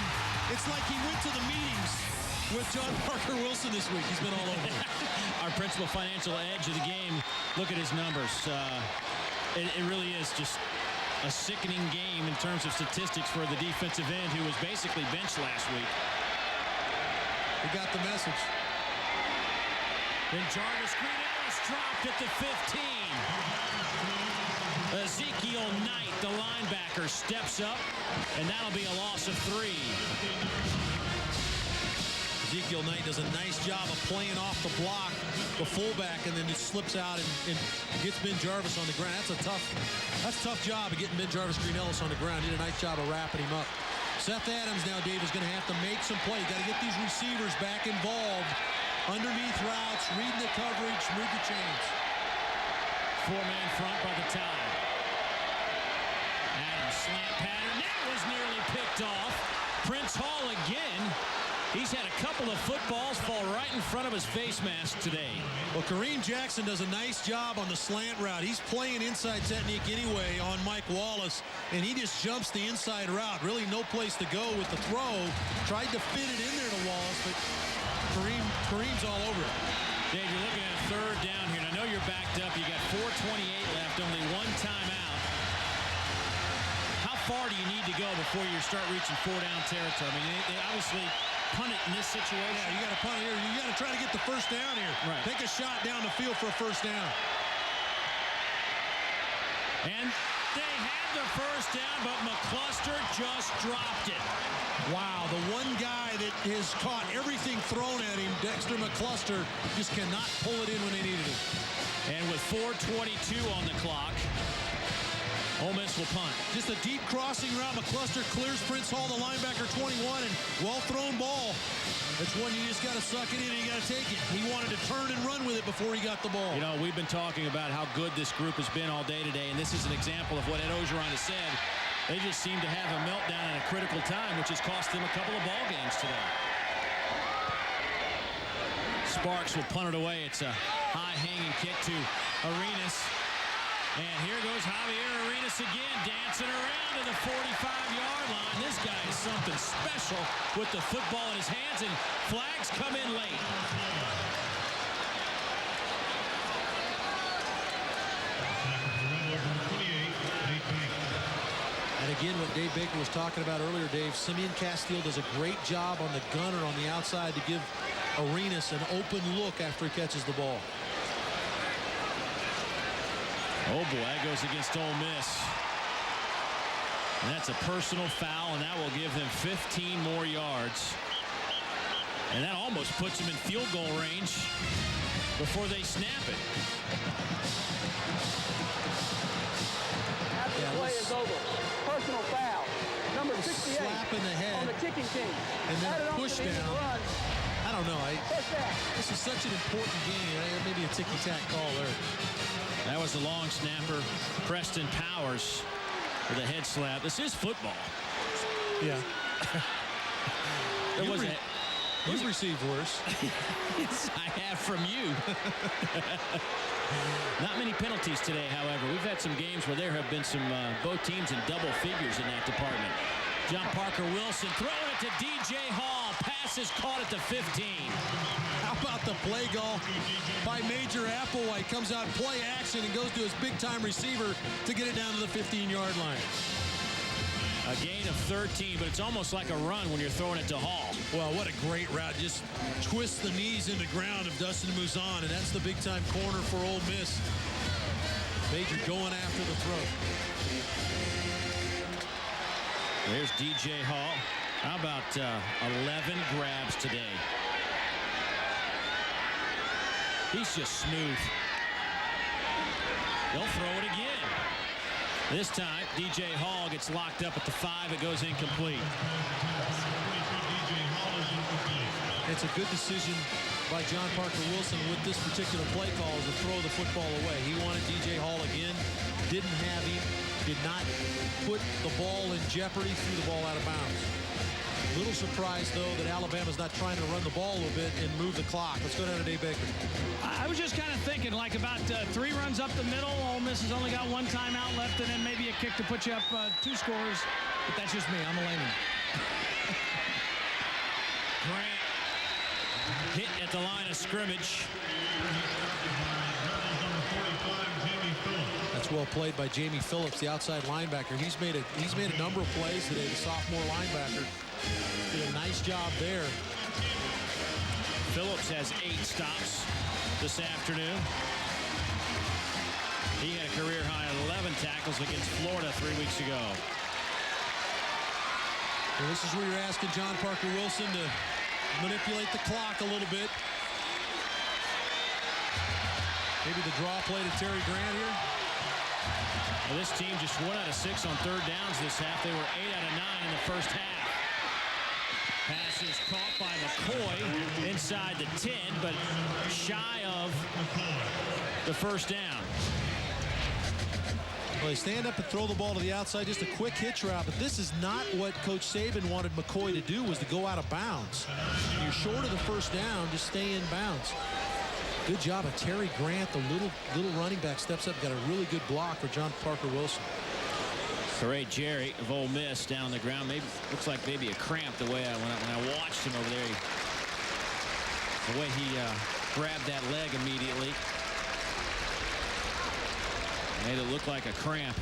it's like he went to the meetings with John Parker Wilson this week. He's been all over. Our principal financial edge of the game, look at his numbers. It really is just a sickening game in terms of statistics for the defensive end who was basically benched last week. He got the message. Then Jarvis Green Ellis dropped at the 15. Ezekiel Knight, the linebacker, steps up, and that'll be a loss of 3. Ezekiel Knight does a nice job of playing off the block, the fullback, and then just slips out and gets Ben Jarvis on the ground. That's a tough job of getting Ben Jarvis Green Ellis on the ground. He did a nice job of wrapping him up. Seth Adams now, Dave, is going to have to make some plays. Got to get these receivers back involved. Underneath routes, reading the coverage, move the chains. 4-man front by the Tide. Adams slant pattern. That was nearly picked off. Prince Hall again. He's had a couple of footballs fall right in front of his face mask today. Well, Kareem Jackson does a nice job on the slant route. He's playing inside technique anyway on Mike Wallace, and he just jumps the inside route. Really no place to go with the throw. Tried to fit it in there to Wallace, but Kareem's all over it. Dave, you're looking at a third down here. And I know you're backed up. You got 4:28 left, only one timeout. How far do you need to go before you start reaching 4-down territory? I mean, they obviously punt it in this situation. Yeah, you got to punt it here. You got to try to get the first down here. Right. Take a shot down the field for a first down. And they had the first down, but McCluster just dropped it. Wow, the one guy that has caught everything thrown at him, Dexter McCluster, just cannot pull it in when they needed it. And with 4:22 on the clock, Ole Miss will punt. Just a deep crossing route. McCluster clears Prince Hall, the linebacker, 21, and well-thrown ball. That's one you just got to suck it in and you got to take it. He wanted to turn and run with it before he got the ball. You know, we've been talking about how good this group has been all day today, and this is an example of what Ed Orgeron has said. They just seem to have a meltdown at a critical time, which has cost them a couple of ball games today. Sparks will punt it away. It's a high-hanging kick to Arenas. And here goes Javier Arenas again, dancing around to the 45-yard line. This guy is something special with the football in his hands, and flags come in late. And again, what Dave Baker was talking about earlier, Dave, Simeon Castile does a great job on the gunner on the outside to give Arenas an open look after he catches the ball. Oh boy, that goes against Ole Miss. And that's a personal foul, and that will give them 15 more yards. And that almost puts them in field goal range before they snap it. After the play is over. Personal foul. Number 68 slap in the head on the kicking team. and then Added on push to the end of the down. run. I don't know. First down. This is such an important game. Maybe a ticky-tack call there. That was the long snapper, Preston Powers, with a head slap. This is football. Yeah. You've received worse. Yes, I have from you. Not many penalties today, however. We've had some games where there have been some both teams in double figures in that department. John Parker Wilson throwing it to DJ Hall. Pass is caught at the 15. How about the play call by Major Applewhite? Comes out play action and goes to his big-time receiver to get it down to the 15-yard line. A gain of 13, but it's almost like a run when you're throwing it to Hall. Well, what a great route. Just twist the knees in the ground of Dustin Mouzon, and that's the big-time corner for Ole Miss. Major going after the throw. There's DJ Hall. How about 11 grabs today? He's just smooth. They'll throw it again. This time, DJ Hall gets locked up at the 5. It goes incomplete. It's a good decision by John Parker Wilson with this particular play call to throw the football away. He wanted DJ Hall again, didn't have him, did not put the ball in jeopardy, threw the ball out of bounds. A little surprised, though, that Alabama's not trying to run the ball a little bit and move the clock. Let's go down to Dave Baker. I was just kind of thinking, like about 3 runs up the middle. Ole Miss has only got 1 timeout left, and then maybe a kick to put you up 2 scores. But that's just me. I'm a layman. Grant hit at the line of scrimmage. That's well played by Jamie Phillips, the outside linebacker. He's made a number of plays today, the sophomore linebacker. Did a nice job there. Phillips has 8 stops this afternoon. He had a career high of 11 tackles against Florida 3 weeks ago. Well, this is where you're asking John Parker Wilson to manipulate the clock a little bit. Maybe the draw play to Terry Grant here. Well, this team just 1 out of 6 on 3rd downs this half. They were 8 out of 9 in the first half. Pass is caught by McCoy inside the 10, but shy of the first down. Well, they stand up and throw the ball to the outside, just a quick hitch route, but this is not what Coach Saban wanted McCoy to do, was to go out of bounds. You're short of the first down, just stay in bounds. Good job of Terry Grant, the little running back, steps up, got a really good block for John Parker Wilson. Ray Jerry of Ole Miss down on the ground. Maybe looks like maybe a cramp the way when I watched him over there. The way he grabbed that leg immediately made it look like a cramp.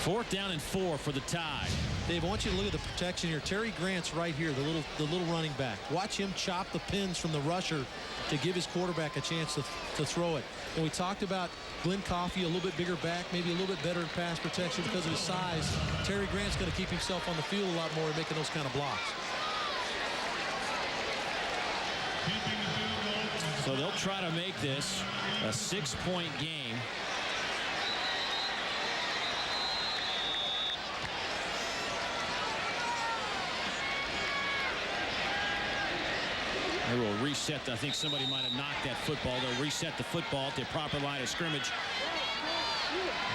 4th down and 4 for the Tide. Dave, I want you to look at the protection here. Terry Grant's right here, the little running back. Watch him chop the pins from the rusher to give his quarterback a chance to throw it. And we talked about Glenn Coffey, a little bit bigger back, maybe a little bit better in pass protection because of his size. Terry Grant's going to keep himself on the field a lot more and making those kind of blocks. So they'll try to make this a 6-point game. They will reset. I think somebody might have knocked that football. They'll reset the football at the proper line of scrimmage.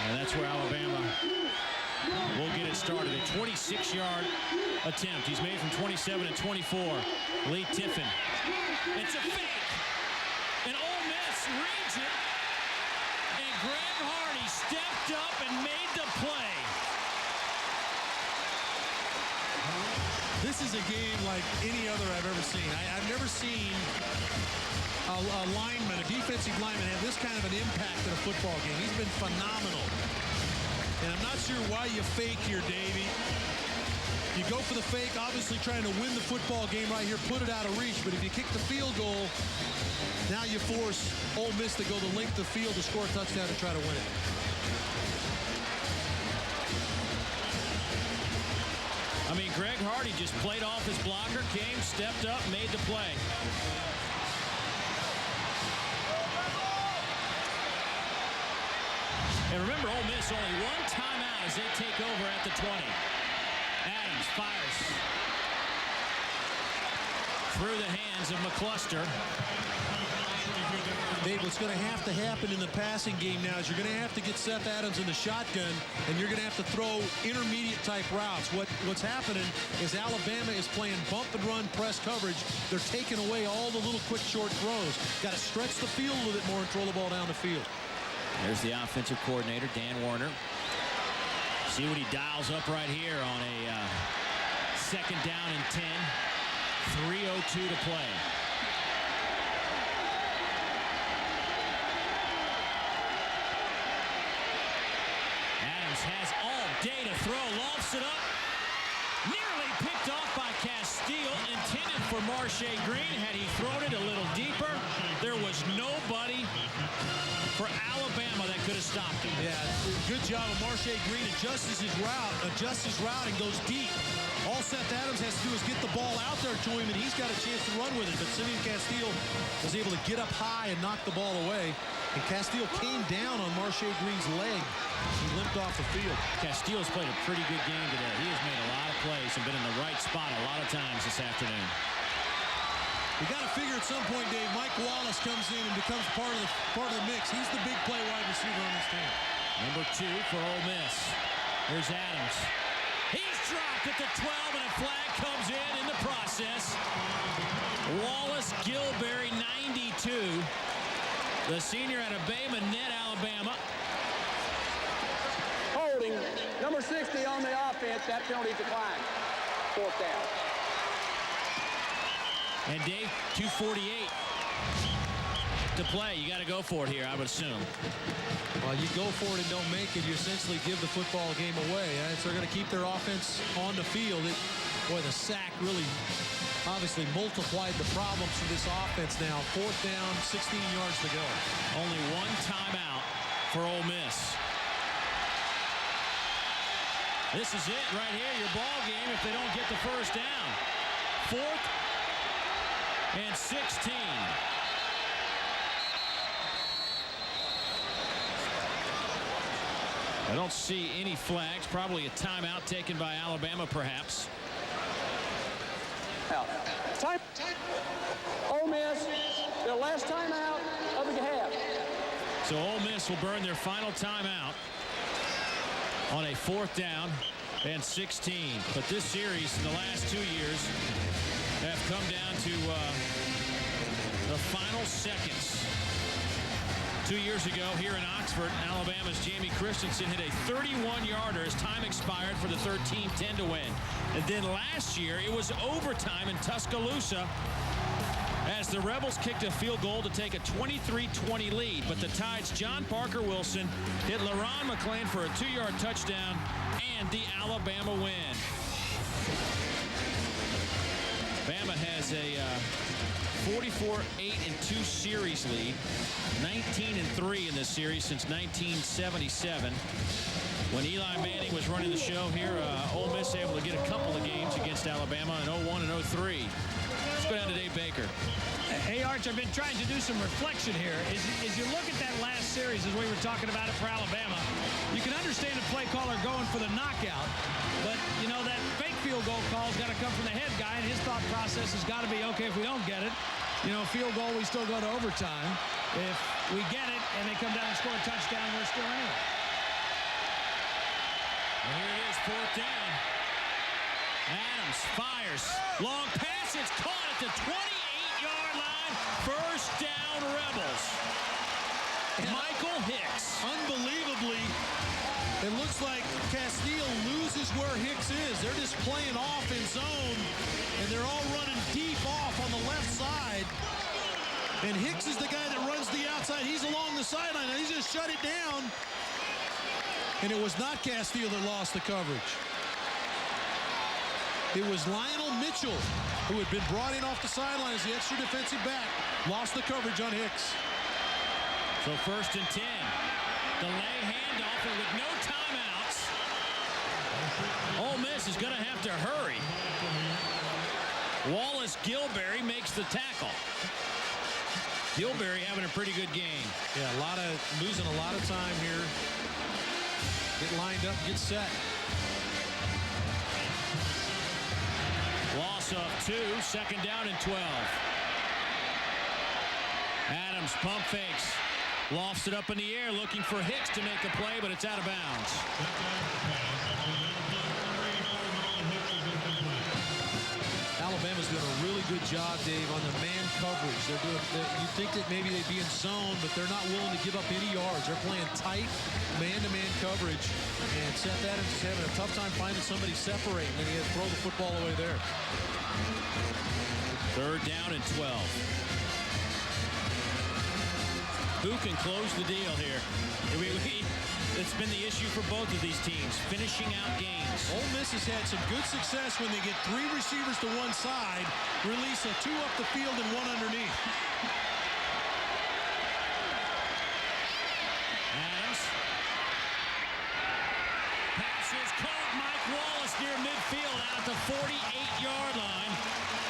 And that's where Alabama will get it started. A 26-yard attempt. He's made from 27 and 24. Lee Tiffin. It's a fake. And Ole Miss reads it. And Greg Hardy stepped up and made the play. This is a game like any other I've ever seen. I've never seen a lineman, a defensive lineman, have this kind of an impact in a football game. He's been phenomenal. And I'm not sure why you fake here, Davey. You go for the fake, obviously trying to win the football game right here, put it out of reach. But if you kick the field goal, now you force Ole Miss to go the length of the field to score a touchdown to try to win it. I mean, Greg Hardy just played off his blocker, came, stepped up, made the play. And remember, Ole Miss only 1 timeout as they take over at the 20. Adams fires through the hands of McCluster. Dave, what's going to happen in the passing game now is you're going to have to get Seth Adams in the shotgun, and you're going to have to throw intermediate-type routes. What's happening is Alabama is playing bump and run press coverage. They're taking away all the little quick, short throws. Got to stretch the field a little bit more and throw the ball down the field. There's the offensive coordinator, Dan Warner. See what he dials up right here on a 2nd down and 10. 3:02 to play. Adams has all day to throw, lofts it up. for Marshae Green. Had he thrown it a little deeper, there was nobody for Alabama that could have stopped him. Yeah, good job of Marshae Green. Adjusts his route and goes deep. All Seth Adams has to do is get the ball out there to him, and he's got a chance to run with it. But Simeon Castile was able to get up high and knock the ball away. And Castile came down on Marshae Green's leg. He limped off the field. Castile's played a pretty good game today. He has made a lot of plays and been in the right spot a lot of times this afternoon. We got to figure at some point, Dave, Mike Wallace comes in and becomes part of the mix. He's the big play wide receiver on this team. Number 2 for Ole Miss. Here's Adams. He's dropped at the 12, and a flag comes in the process. Wallace Gilberry, 92. The senior out of Bay Minette, Alabama. Holding number 60 on the offense. That penalty declined. 4th down. And Dave, 2:48 to play. You got to go for it here, I would assume. Well, you go for it and don't make it, you essentially give the football game away. So they're going to keep their offense on the field. Boy, the sack really obviously multiplied the problems for this offense now. 4th down, 16 yards to go. Only one timeout for Ole Miss. This is it right here, your ball game if they don't get the first down. 4th and 16. I don't see any flags. Probably a timeout taken by Alabama, perhaps. Time. Ole Miss, their last timeout of the half. So Ole Miss will burn their final timeout on a 4th down and 16. But this series in the last 2 years have come down to the final seconds. 2 years ago here in Oxford, Alabama's Jamie Christensen hit a 31-yarder as time expired for the 13-10 to win. And then last year, it was overtime in Tuscaloosa as the Rebels kicked a field goal to take a 23-20 lead. But the Tide's John Parker Wilson hit LaRon McClain for a 2-yard touchdown and the Alabama win. Bama has a 44-8-2 series lead, 19-3 in this series since 1977. When Eli Manning was running the show here, Ole Miss able to get a couple of games against Alabama in 01 and 03. Let's go down to Dave Baker. Hey, Arch, I've been trying to do some reflection here. As you look at that last series, as we were talking about it for Alabama, you can understand a play caller going for the knockout, but, you know, that fake field goal call's got to come from the head guy, and his thought process has got to be, okay, if we don't get it, you know, field goal, we still go to overtime. If we get it and they come down and score a touchdown, we're still in it. And here it is, 4th down. Adams fires. Long pass, it's caught at the 28-yard line. First down, Rebels. Michael Hicks. Unbelievably, it looks like Castile loses where Hicks is. They're just playing off in zone, and they're all running deep off on the left side. And Hicks is the guy that runs the outside. He's along the sideline, and he's just shut it down. And it was not Castile that lost the coverage. It was Lionel Mitchell, who had been brought in off the sideline as the extra defensive back, lost the coverage on Hicks. So 1st and 10. Delay handoff, and with no timeouts, Ole Miss is going to have to hurry. Wallace Gilberry makes the tackle. Gilberry having a pretty good game. Yeah, losing a lot of time here. Get lined up, get set. Loss of 2, 2nd down and 12. Adams pump fakes. Lofts it up in the air, looking for Hicks to make a play, but it's out of bounds. Alabama's doing a really good job, Dave, on the man coverage. You'd think that maybe they'd be in zone, but they're not willing to give up any yards. They're playing tight man-to-man coverage, and Seth Adams is having a tough time finding somebody separating, and he had to throw the football away there. 3rd down and 12. Who can close the deal here? It's been the issue for both of these teams, finishing out games. Ole Miss has had some good success when they get 3 receivers to one side, release a 2 up the field and 1 underneath. Adams. Pass is caught. Mike Wallace near midfield out at the 48-yard line.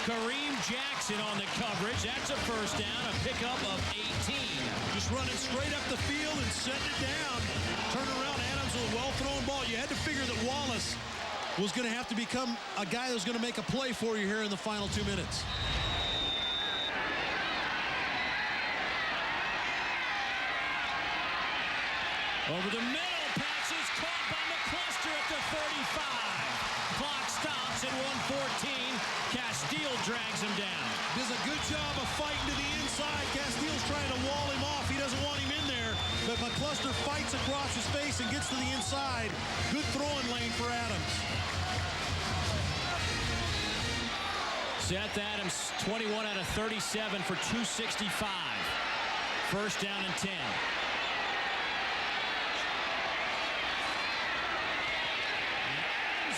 Kareem Jackson on the coverage. That's a first down, a pickup of 18. Just running straight up the field and setting it down. Turn around, Adams with a well-thrown ball. You had to figure that Wallace was going to have to become a guy that was going to make a play for you here in the final 2 minutes. Over the middle, pass is caught by McCluster at the 35. Clock stops at 1:14. Castile drags him down. Does a good job of fighting to the inside. Castile's trying to wall him off. He doesn't want him in there, but McCluster fights across his face and gets to the inside. Good throwing lane for Adams. Seth Adams, 21 out of 37 for 265. First down and 10.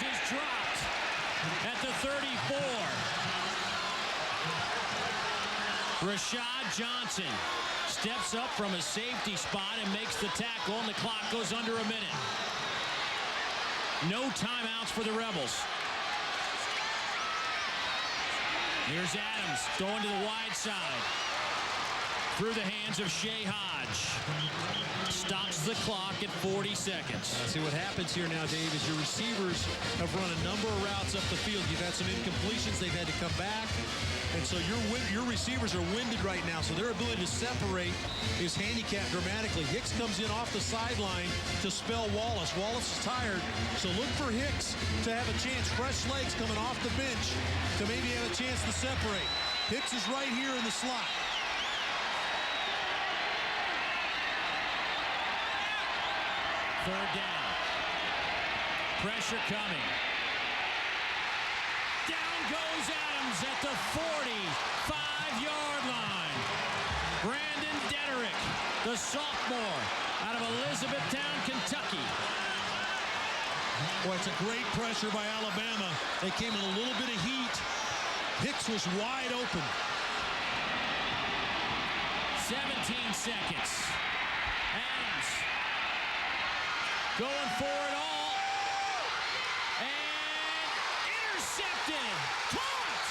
Is dropped at the 34. Rashad Johnson steps up from a safety spot and makes the tackle, and the clock goes under a minute. No timeouts for the Rebels. Here's Adams going to the wide side. Through the hands of Shea Hodge. Stops the clock at 40 seconds. See what happens here now, Dave, is your receivers have run a number of routes up the field. You've had some incompletions. They've had to come back. And so your receivers are winded right now, so their ability to separate is handicapped dramatically. Hicks comes in off the sideline to spell Wallace. Wallace is tired, so look for Hicks to have a chance. Fresh legs coming off the bench to maybe have a chance to separate. Hicks is right here in the slot. Third down. Pressure coming. Down goes Adams at the 45-yard line. Brandon Dederick, the sophomore out of Elizabethtown, Kentucky. Boy, it's a great pressure by Alabama. They came in a little bit of heat. Hicks was wide open. 17 seconds. Adams going for it all. And intercepted. Caught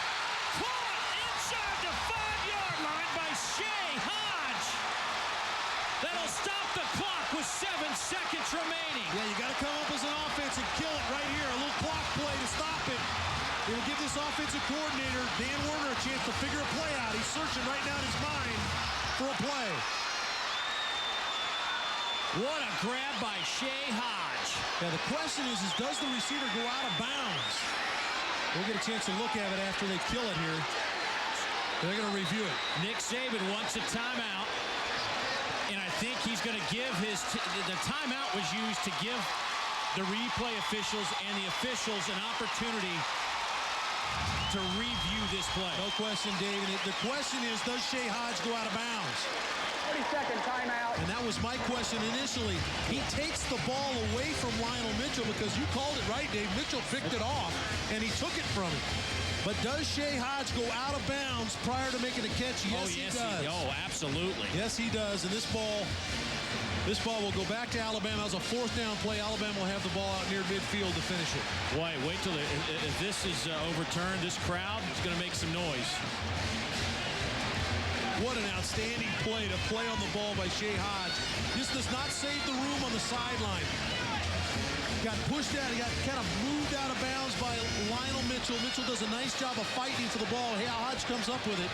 inside the 5-yard line by Shea Hodge. That'll stop the clock with 7 seconds remaining. Yeah, you got to come up as an offense and kill it right here. A little clock play to stop it. It'll give this offensive coordinator, Dan Werner, a chance to figure a play out. He's searching right now in his mind for a play. What a grab by Shea Hodge. Yeah, the question is does the receiver go out of bounds? We'll get a chance to look at it after they kill it here. They're going to review it. Nick Saban wants a timeout. And I think he's going to give the timeout was used to give the replay officials and the officials an opportunity to review this play. No question, David. The question is, does Shea Hodge go out of bounds? 30-second timeout. And that was my question initially. He takes the ball away from Lionel Mitchell because you called it right, Dave. Mitchell picked it off, and he took it from him. But does Shea Hodge go out of bounds prior to making a catch? Yes, he does. Absolutely. Yes, he does. And this ball will go back to Alabama. As a 4th down play, Alabama will have the ball out near midfield to finish it. Boy, wait till if this is overturned, this crowd is going to make some noise. What an outstanding play to play on the ball by Shea Hodge. This does not save the room on the sideline. Got pushed out. He got kind of moved out of bounds by Lionel Mitchell. Mitchell does a nice job of fighting for the ball. Hey, Hodge comes up with it.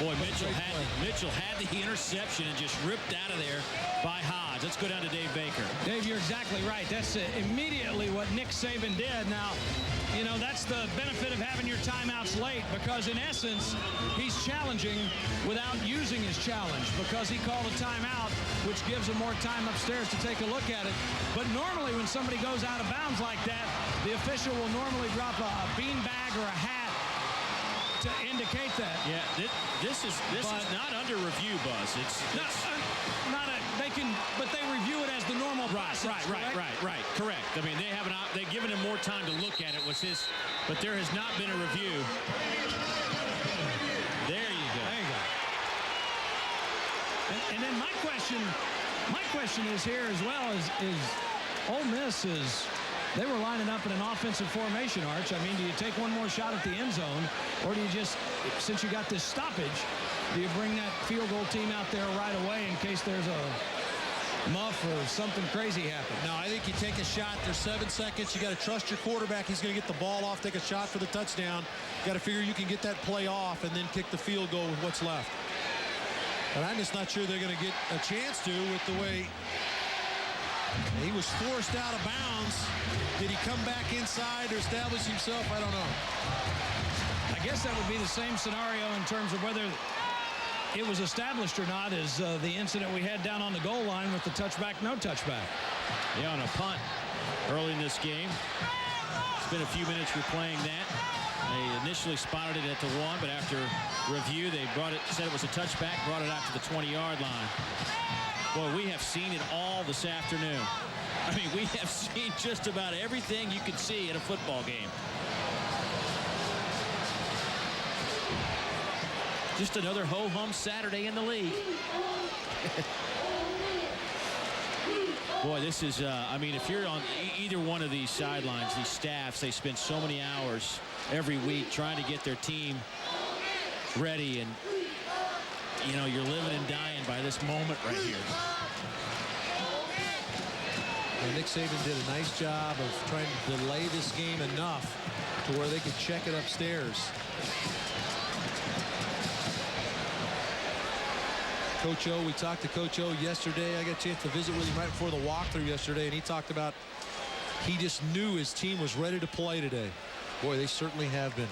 Boy, Mitchell had the interception and just ripped out of there by Hodge. Let's go down to Dave Baker. Dave, you're exactly right. That's immediately what Nick Saban did. Now, you know, that's the benefit of having your timeouts late because, in essence, he's challenging without using his challenge because he called a timeout, which gives him more time upstairs to take a look at it. But normally when somebody goes out of bounds like that, the official will normally drop a bean bag or a hat to indicate that. Yeah, this is not under review, Buzz. It's not a, they can, but they review it as the normal process. Right. Correct. I mean, they've given him more time to look at it. But there has not been a review. There you go. There you go. And then my question is here as well is Ole Miss they were lining up in an offensive formation, Arch. I mean, do you take one more shot at the end zone, or do you just, since you got this stoppage, do you bring that field goal team out there right away in case there's a muff or something crazy happens? No, I think you take a shot. There's 7 seconds. You got to trust your quarterback. He's going to get the ball off, take a shot for the touchdown. You got to figure you can get that play off and then kick the field goal with what's left. But I'm just not sure they're going to get a chance to with the way he was forced out of bounds. Did he come back inside or establish himself? I don't know. I guess that would be the same scenario in terms of whether it was established or not as the incident we had down on the goal line with the touchback, no touchback. Yeah, on a punt early in this game. It's been a few minutes replaying that. They initially spotted it at the 1, but after review, they said it was a touchback, brought it out to the 20-yard line. Boy, we have seen it all this afternoon. I mean, we have seen just about everything you could see in a football game. Just another ho-hum Saturday in the league. Boy, this is, I mean, if you're on either one of these sidelines, these staffs, they spend so many hours every week trying to get their team ready, and, you know, you're living and dying by this moment right here. And Nick Saban did a nice job of trying to delay this game enough to where they could check it upstairs. Coach O, we talked to Coach O yesterday. I got a chance to visit with him right before the walkthrough yesterday, and he talked about he just knew his team was ready to play today. Boy, they certainly have been.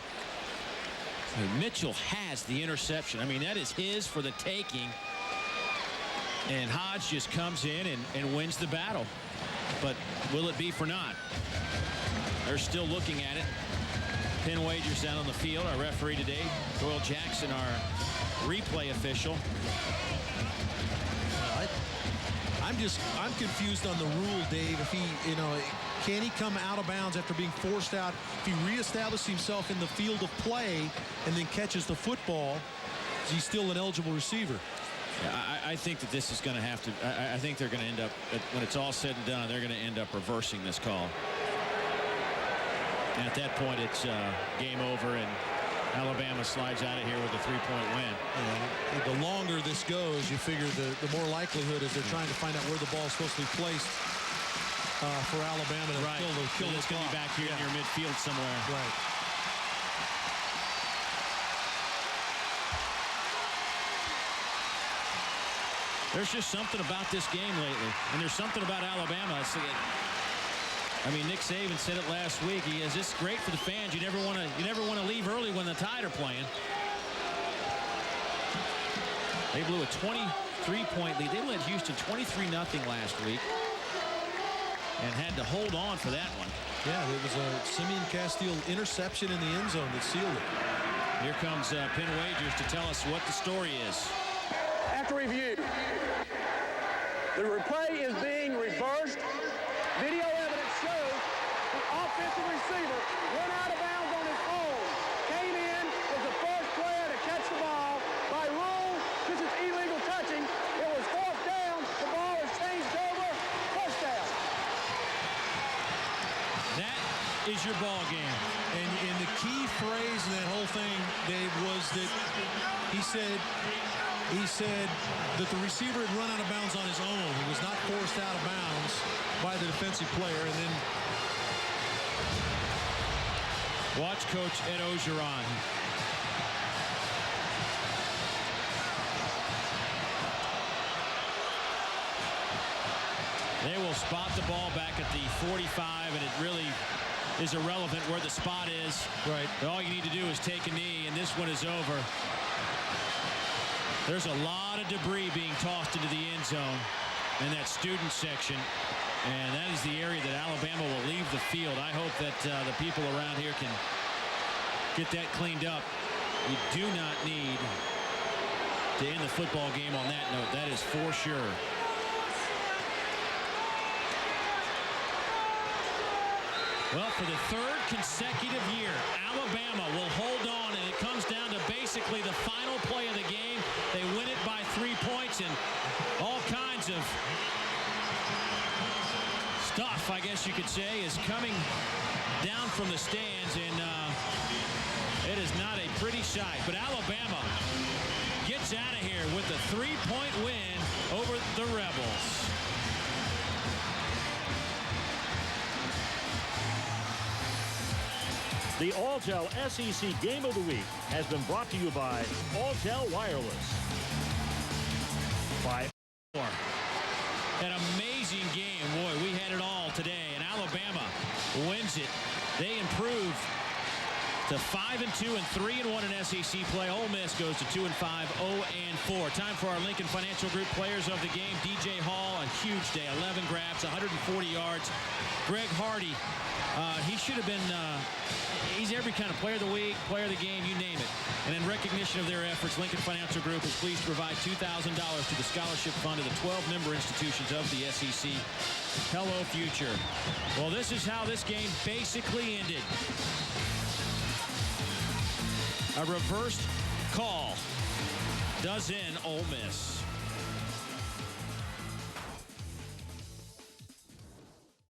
And Mitchell has the interception. I mean, that is his for the taking. And Hodge just comes in and wins the battle. But will it be for naught? They're still looking at it. Pin wagers down on the field. Our referee today, Doyle Jackson, our replay official. I'm confused on the rule, Dave. If he, you know, can he come out of bounds after being forced out? If he reestablishes himself in the field of play and then catches the football, is he still an eligible receiver? Yeah, I think that this is going to have to, I think they're going to end up, when it's all said and done, they're going to end up reversing this call. And at that point, it's game over, and Alabama slides out of here with a 3-point win. Yeah, the longer this goes, you figure the more likelihood is they're trying to find out where the ball is supposed to be placed for Alabama to kill it's the going to be back here near midfield somewhere. Right. There's just something about this game lately, and there's something about Alabama. I mean, Nick Saban said it last week. He is this great for the fans. You never want to leave early when the Tide are playing. They blew a 23-point lead. They led Houston 23-0 last week and had to hold on for that one. Yeah, it was a Simeon Castile interception in the end zone that sealed it. Here comes Pin Wagers to tell us what the story is. After review, the replay is being reversed. Video evidence shows the offensive receiver went out of bounds on his own, came in, was the first player to catch the ball. By rule, this is illegal touching. It was fourth down. The ball is changed over. First down. That is your ball game. And the key phrase in that whole thing, Dave, was that he said that the receiver had run out of bounds on his own. He was not forced out of bounds by the defensive player. And then watch Coach Ed Ogeron. They will spot the ball back at the 45, and it really is irrelevant where the spot is. Right. But all you need to do is take a knee, and this one is over. There's a lot of debris being tossed into the end zone in that student section, and that is the area that Alabama will leave the field. I hope that the people around here can get that cleaned up. You do not need to end the football game on that note. That is for sure. Well, for the third consecutive year, Alabama will hold on, and it comes down to basically the final play of the game. They win it by 3 points, and all kinds of stuff, I guess you could say, is coming down from the stands, and it is not a pretty sight. But Alabama gets out of here with a 3-point win over the Rebels. The Alltel SEC Game of the Week has been brought to you by Alltel Wireless. By An amazing game. Boy, we had it all today, and Alabama wins it. They improve to 5-2 and 3-1 in SEC play. Ole Miss goes to 2-5, 0-4. Time for our Lincoln Financial Group players of the game. DJ Hall, a huge day, 11 grabs, 140 yards. Greg Hardy, he should have been, he's every kind of player of the week, player of the game, you name it. And in recognition of their efforts, Lincoln Financial Group is pleased to provide $2,000 to the scholarship fund of the 12 member institutions of the SEC. Hello, future. Well, this is how this game basically ended. A reversed call does end Ole Miss.